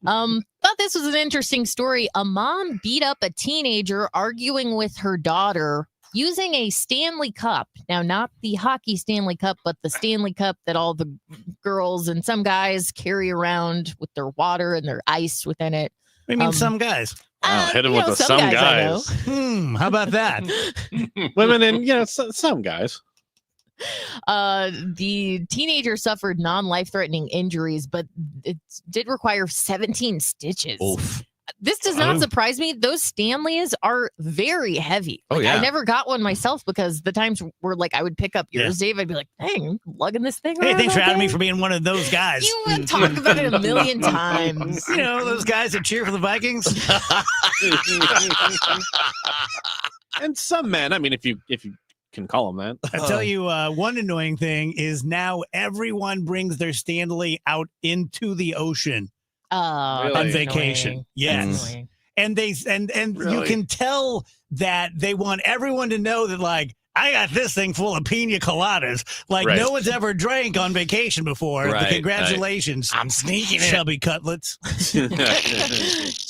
Thought this was an interesting story. A mom beat up a teenager arguing with her daughter using a Stanley Cup. Now, not the hockey Stanley Cup, but the Stanley Cup that all the girls and some guys carry around with their water and their ice within it. I mean, some guys. Wow, hit him with the some guys. How about that? Women and, some guys. The teenager suffered non-life-threatening injuries, but it did require 17 stitches. Oof. This does not surprise me. Those Stanleys are very heavy. Oh, yeah. I never got one myself because the times were like I would pick up yours, Dave. I'd be like, dang, I'm lugging this thing Hey, around thanks for all having me day. for being one of those guys. You would talk about it a million times. You know, those guys that cheer for the Vikings. And some men, I mean, if you can call them that. I tell you, one annoying thing is now everyone brings their Stanley out into the ocean on vacation. Annoying. Yes. That's annoying. And you Really? can tell that they want everyone to know that, like, I got this thing full of pina coladas. Like, Right. no one's ever drank on vacation before. Right, But congratulations. I'm sneaking it. Chubby cutlets.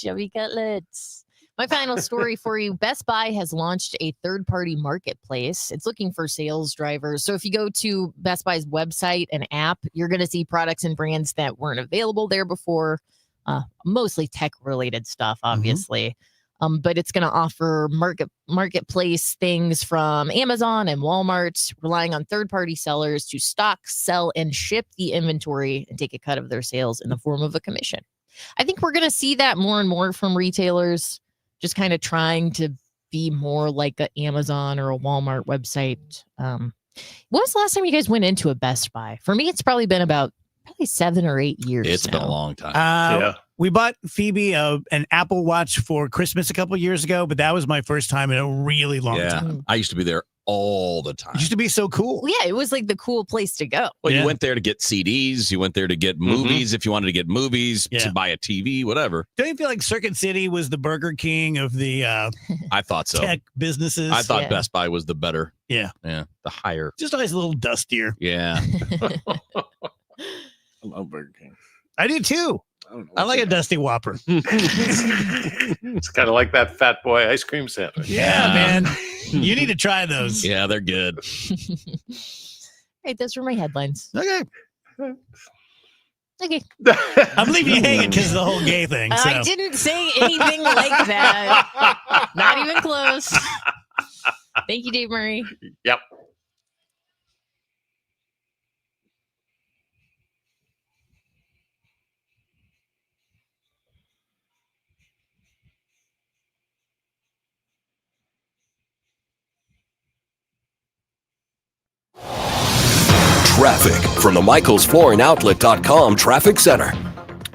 Chubby cutlets. My final story for you. Best Buy has launched a third-party marketplace. It's looking for sales drivers. So if you go to Best Buy's website and app, you're going to see products and brands that weren't available there before, mostly tech-related stuff, obviously. But it's going to offer marketplace things from Amazon and Walmart, relying on third-party sellers to stock, sell, and ship the inventory and take a cut of their sales in the form of a commission. I think we're going to see that more and more from retailers, just kind of trying to be more like an Amazon or a Walmart website. When was the last time you guys went into a Best Buy? For me, it's probably been about 7 or 8 years. It's been now. a long time. We bought Phoebe an Apple Watch for Christmas a couple years ago, but that was my first time in a really long time. I used to be there all the time. It used to be so cool. Well, yeah, it was like the cool place to go. Well, you went there to get CDs. You went there to get movies if you wanted to get movies, to buy a TV, whatever. Don't you feel like Circuit City was the Burger King of the I thought so. tech businesses? I thought Best Buy was the better. Yeah. Yeah. The higher. Just always a little dustier. Yeah. I love Burger King. I do too. I like a dusty Whopper. It's kind of like that Fat Boy ice cream sandwich. Yeah, man. You need to try those. Yeah, they're good. Right, those were my headlines. Okay. Okay. I'm leaving you hanging because of the whole gay thing. So. I didn't say anything like that. Not even close. Thank you, Dave Murray. Yep. Traffic from the MichaelsFlooringOutlet.com Traffic Center.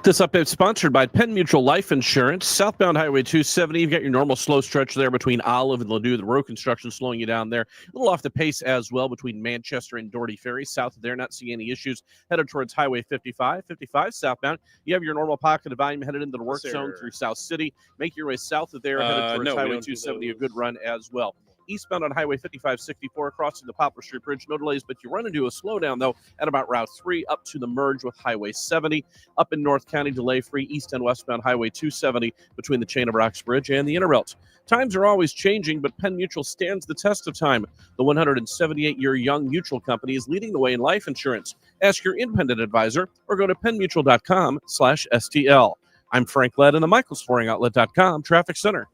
This update is sponsored by Penn Mutual Life Insurance. Southbound Highway 270, you've got your normal slow stretch there between Olive and Ladue. The road construction slowing you down there. A little off the pace as well between Manchester and Doherty Ferry. South of there, not seeing any issues. Headed towards Highway 55. 55 southbound, you have your normal pocket of volume headed into the work zone through South City. Make your way south of there, headed towards Highway 270, a good run as well. Eastbound on Highway 55-64, crossing the Poplar Street Bridge. No delays, but you run into a slowdown, though, at about Route 3 up to the merge with Highway 70. Up in North County, delay-free east and westbound Highway 270 between the Chain of Rocks Bridge and the Inner-Belt. Times are always changing, but Penn Mutual stands the test of time. The 178-year Young Mutual Company is leading the way in life insurance. Ask your independent advisor or go to pennmutual.com/STL. I'm Frank Ledd in the MichaelsFlooringOutlet.com Traffic Center.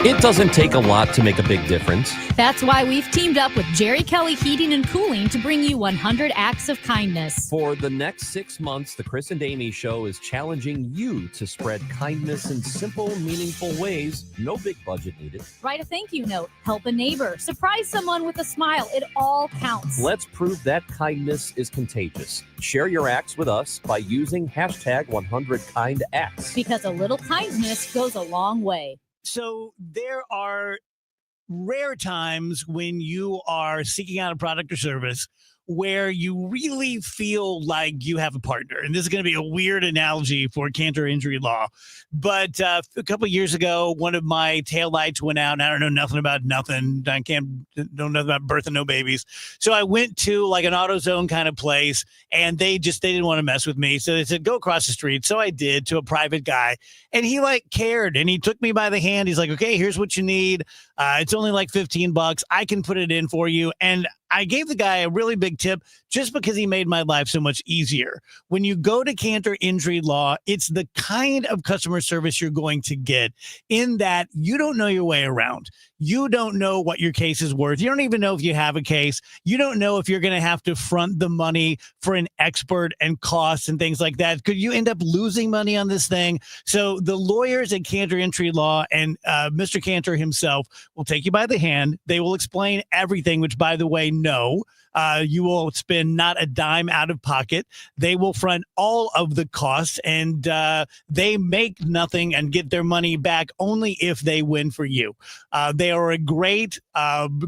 It doesn't take a lot to make a big difference. That's why we've teamed up with Jerry Kelly Heating and Cooling to bring you 100 Acts of Kindness. For the next 6 months, the Chris and Amy Show is challenging you to spread kindness in simple, meaningful ways. No big budget needed. Write a thank you note, help a neighbor, surprise someone with a smile. It all counts. Let's prove that kindness is contagious. Share your acts with us by using hashtag 100KindActs. Because a little kindness goes a long way. So there are rare times when you are seeking out a product or service where you really feel like you have a partner. And this is going to be a weird analogy for cancer injury law. But a couple of years ago, one of my taillights went out, and I don't know nothing about nothing. I don't know nothing about birth and no babies. So I went to like an AutoZone kind of place, and they didn't want to mess with me. So they said, go across the street. So I did, to a private guy. And he like cared, and he took me by the hand. He's like, okay, here's what you need. It's only like $15. I can put it in for you. And I gave the guy a really big tip just because he made my life so much easier. When you go to Cantor Injury Law, it's the kind of customer service you're going to get in that you don't know your way around. You don't know what your case is worth. You don't even know if you have a case. You don't know if you're going to have to front the money for an expert and costs and things like that. Could you end up losing money on this thing? So the lawyers at Cantor Injury Law and Mr. Cantor himself will take you by the hand. They will explain everything, which, by the way, no. You will spend not a dime out of pocket. They will front all of the costs, and they make nothing and get their money back only if they win for you. They are a great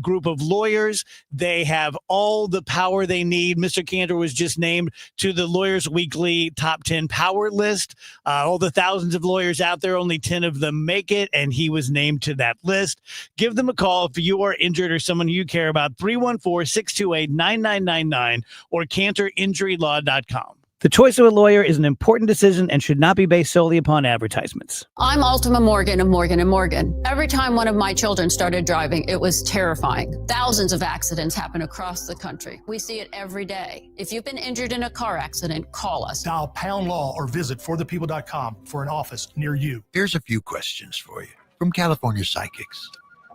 group of lawyers. They have all the power they need. Mr. Cantor was just named to the Lawyers Weekly Top 10 Power List. All the thousands of lawyers out there, only 10 of them make it, and he was named to that list. Give them a call if you are injured or someone you care about, 314-628-9999 or cantorinjurylaw.com. The choice of a lawyer is an important decision and should not be based solely upon advertisements. I'm Ultima Morgan of Morgan & Morgan. Every time one of my children started driving, it was terrifying. Thousands of accidents happen across the country. We see it every day. If you've been injured in a car accident, call us. Dial pound law or visit forthepeople.com for an office near you. Here's a few questions for you from California Psychics.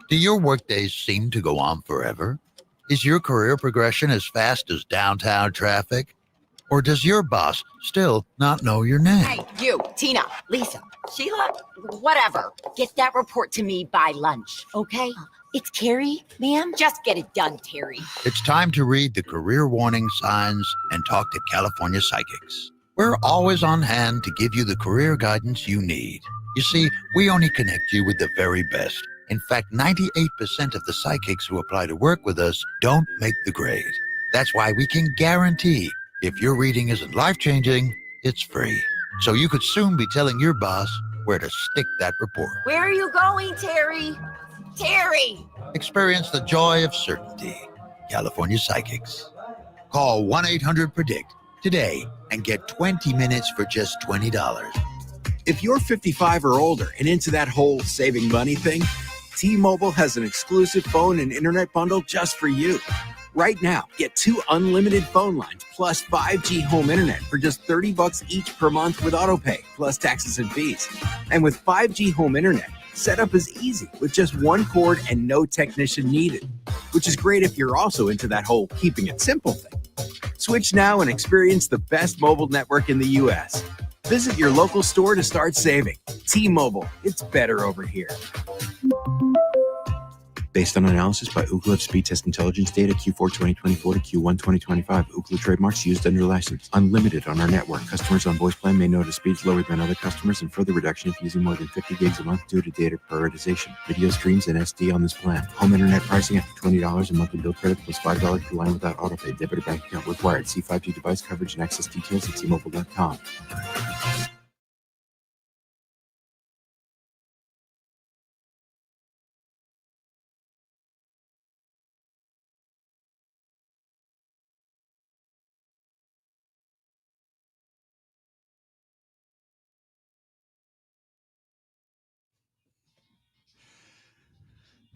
Do your workdays seem to go on forever? Is your career progression as fast as downtown traffic? Or does your boss still not know your name? Hey, you, Tina, Lisa, Sheila, whatever. Get that report to me by lunch, okay? It's Terry, ma'am. Just get it done, Terry. It's time to read the career warning signs and talk to California Psychics. We're always on hand to give you the career guidance you need. You see, we only connect you with the very best. In fact, 98% of the psychics who apply to work with us don't make the grade. That's why we can guarantee if your reading isn't life-changing, it's free. So you could soon be telling your boss where to stick that report. Where are you going, Terry? Terry! Experience the joy of certainty. California Psychics. Call 1-800-PREDICT today and get 20 minutes for just $20. If you're 55 or older and into that whole saving money thing, T-Mobile has an exclusive phone and internet bundle just for you. Right now, get 2 unlimited phone lines plus 5G home internet for just $30 each per month with autopay, plus taxes and fees. And with 5G home internet, setup is easy with just one cord and no technician needed, which is great if you're also into that whole keeping it simple thing. Switch now and experience the best mobile network in the U.S. Visit your local store to start saving. T-Mobile, it's better over here. Based on analysis by Ookla of speed test intelligence data Q4 2024 to Q1 2025. Ookla trademarks used under license. Unlimited on our network. Customers on voice plan may notice speeds lower than other customers and further reduction if using more than 50 gigs a month due to data prioritization. Video streams and SD on this plan. Home internet pricing after $20 a monthly bill credit plus $5 per line without autopay. Debit or bank account required. See 5G device coverage and access details at tmobile.com.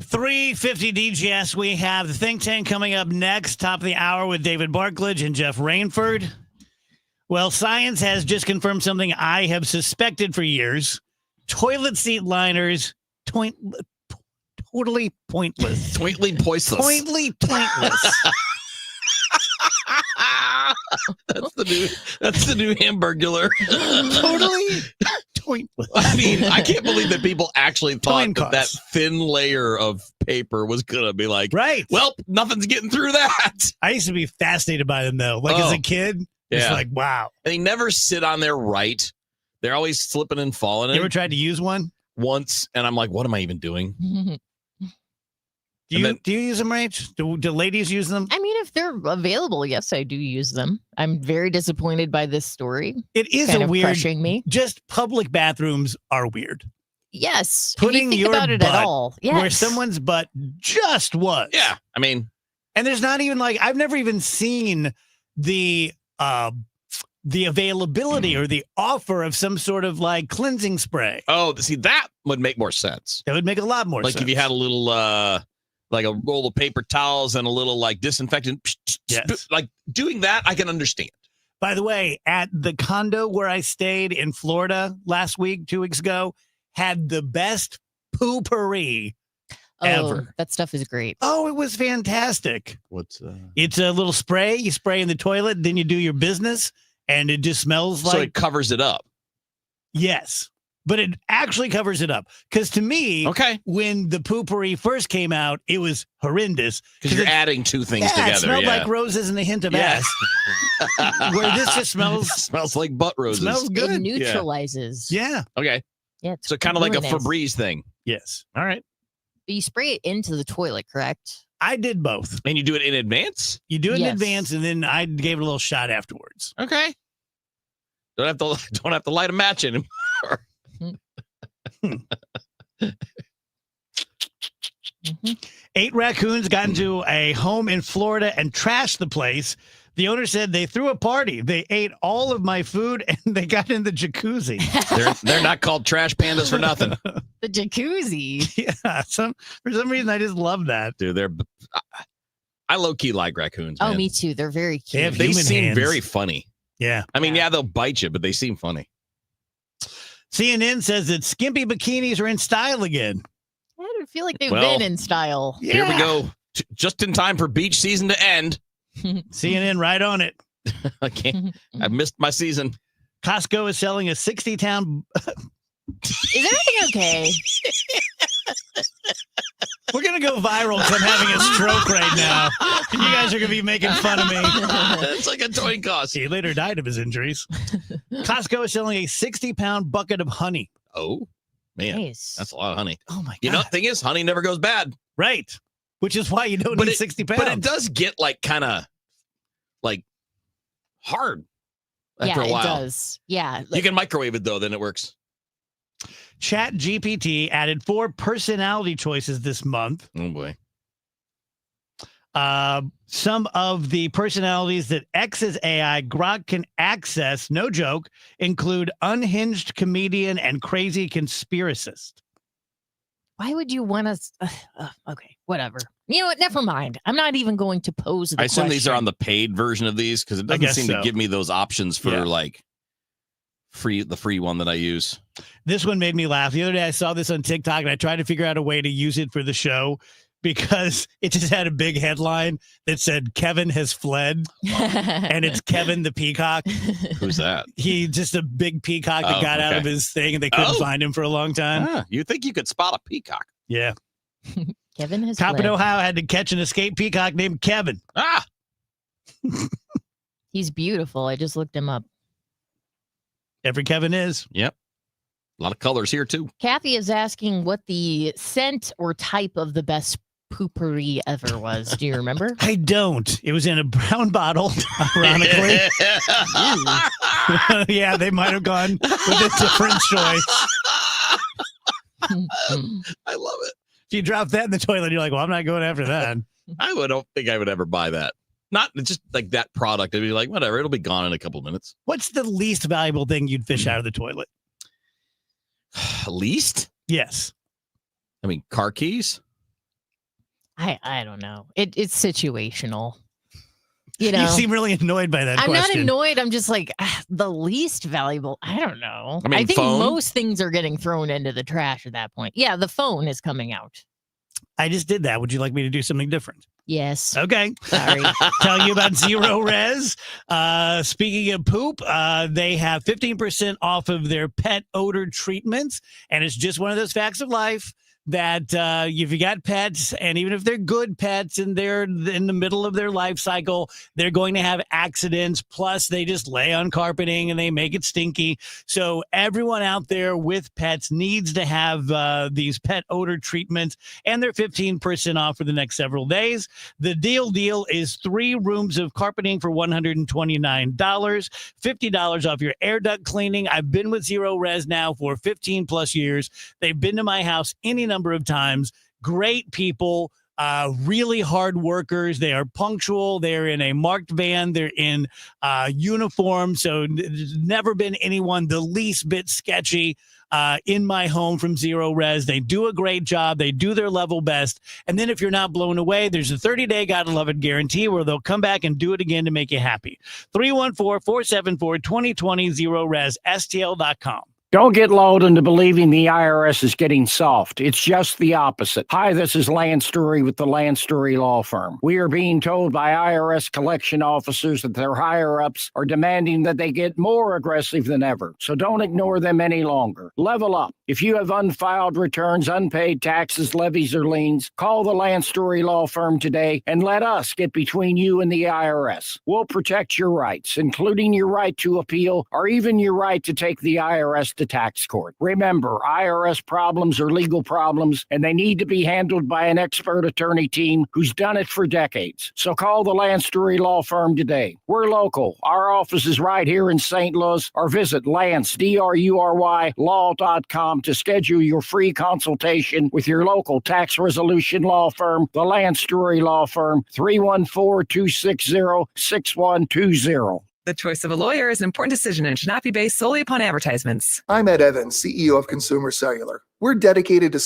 .350 DGS. We have the Think Tank coming up next, top of the hour with David Barklage and Jeff Rainford. Well, science has just confirmed something I have suspected for years. Toilet seat liners, totally pointless. Pointly pointless. Pointly pointless. That's the new Hamburglar. Totally pointless. I mean, I can't believe that people actually thought that thin layer of paper was gonna be like, right. Well, nothing's getting through that. I used to be fascinated by them though. Like as a kid, it's like, wow. And they never sit on their right. They're always slipping and falling. You ever tried to use one? Once, and I'm like, what am I even doing? Do you use them, Rach? Do ladies use them? I mean, if they're available, yes, I do use them. I'm very disappointed by this story. It is kind a of weird. crushing me. Just public bathrooms are weird. Yes, Putting if you think your about it butt at all, yes. where someone's butt just was. Yeah, I mean, and there's not even like I've never even seen the availability or the offer of some sort of like cleansing spray. Oh, see, that would make more sense. That would make a lot more sense. Like if you had a little like a roll of paper towels and a little like disinfectant. Yes. Like doing that, I can understand. By the way, at the condo where I stayed in Florida last week, 2 weeks ago, had the best poopery ever. That stuff is great. Oh, it was fantastic. What's It's a little spray. You spray in the toilet, then you do your business, and it just smells like. So it covers it up. Yes. But it actually covers it up. Because to me, when the poopery first came out, it was horrendous. Because you're adding two things together. It smelled like roses and a hint of ass. Where this just smells like butt roses. Smells good. It neutralizes. Yeah. Okay. Yeah. So kind of like a really nice. Febreze thing. Yes. All right. But you spray it into the toilet, correct? I did both. And you do it in advance? You do it in advance, and then I gave it a little shot afterwards. Okay. Don't have to light a match anymore. 8 raccoons got into a home in Florida and trashed the place. The owner said they threw a party. They ate all of my food and they got in the jacuzzi. They're not called trash pandas for nothing. The jacuzzi. Yeah. For some reason, I just love that. Dude, I low key like raccoons. Oh, man. me too. They're very cute. They seem hands. very funny. Yeah. I mean, yeah, they'll bite you, but they seem funny. CNN says that skimpy bikinis are in style again. I don't feel like they've Well, been in style. Here we go. Just in time for beach season to end. CNN right on it. I can't. I missed my season. Costco is selling a 60-pound. Is everything okay? We're going to go viral because I'm having a stroke right now. And you guys are going to be making fun of me. It's like a toy cost. He later died of his injuries. Costco is selling a 60-pound bucket of honey. Oh, man. Nice. That's a lot of honey. Oh, my God. You know, the thing is, honey never goes bad. Right. Which is why you don't need 60 pounds. But it does get like kind of like hard after a while. It does. Yeah. You can microwave it, though. Then it works. Chat GPT added 4 personality choices this month. Oh, boy. Some of the personalities that X's AI Grok can access, no joke, include unhinged comedian and crazy conspiracist. Why would you want to? Okay, whatever. You know what? Never mind. I'm not even going to pose the I assume these are question. on the paid version of these because it doesn't guess seem so. to give me those options for Yeah. like the free one that I use. This one made me laugh. The other day I saw this on TikTok and I tried to figure out a way to use it for the show because it just had a big headline that said Kevin has fled. And it's Kevin the peacock. Who's that? He just a big peacock that got out of his thing and they couldn't find him for a long time. Ah, you think you could spot a peacock? Yeah. Kevin has Cop in fled. Ohio had to catch an escaped peacock named Kevin. Ah, He's beautiful. I just looked him up. Every Kevin is. Yep. A lot of colors here, too. Kathy is asking what the scent or type of the best poopery ever was. Do you remember? I don't. It was in a brown bottle, ironically. Yeah, they might have gone with a different choice. I love it. If you drop that in the toilet, you're like, well, I'm not going after that. don't think I would ever buy that. Not just like that product. I'd be like, whatever, it'll be gone in a couple minutes. What's the least valuable thing you'd fish out of the toilet? Least? Yes. I mean, car keys? I don't know. It's situational. You know, You seem really annoyed by that I'm question. not annoyed. I'm just like the least valuable. I don't know. I mean, think phone? most things are getting thrown into the trash at that point. Yeah, the phone is coming out. I just did that. Would you like me to do something different? Yes. Okay. Sorry. Tell you about Zero Res. Speaking of poop, they have 15% off of their pet odor treatments. And it's just one of those facts of life that if you got pets, and even if they're good pets and they're in the middle of their life cycle, they're going to have accidents. Plus, they just lay on carpeting and they make it stinky. So everyone out there with pets needs to have these pet odor treatments, and they're 15% off for the next several days. The deal is 3 rooms of carpeting for $129, $50 off your air duct cleaning. I've been with Zero Res now for 15 plus years. They've been to my house any number of times. Great people, really hard workers. They are punctual. They're in a marked van. They're in uniform. So there's never been anyone the least bit sketchy in my home from Zero Res. They do a great job. They do their level best. And then if you're not blown away, there's a 30-day gotta love it guarantee where they'll come back and do it again to make you happy. 314-474-2020 Zero Res, STL.com. Don't get lulled into believing the IRS is getting soft. It's just the opposite. Hi, this is Lance Story with the Lance Story Law Firm. We are being told by IRS collection officers that their higher-ups are demanding that they get more aggressive than ever. So don't ignore them any longer. Level up. If you have unfiled returns, unpaid taxes, levies, or liens, call the Lance Story Law Firm today and let us get between you and the IRS. We'll protect your rights, including your right to appeal or even your right to take the IRS to tax court. Remember, IRS problems are legal problems, and they need to be handled by an expert attorney team who's done it for decades. So call the Lance Story Law Firm today. We're local. Our office is right here in St. Louis, or visit Lance, DRURY, law.com to schedule your free consultation with your local tax resolution law firm, the Lance Story Law Firm, 314-260-6120. The choice of a lawyer is an important decision and should not be based solely upon advertisements. I'm Ed Evans, CEO of Consumer Cellular. We're dedicated to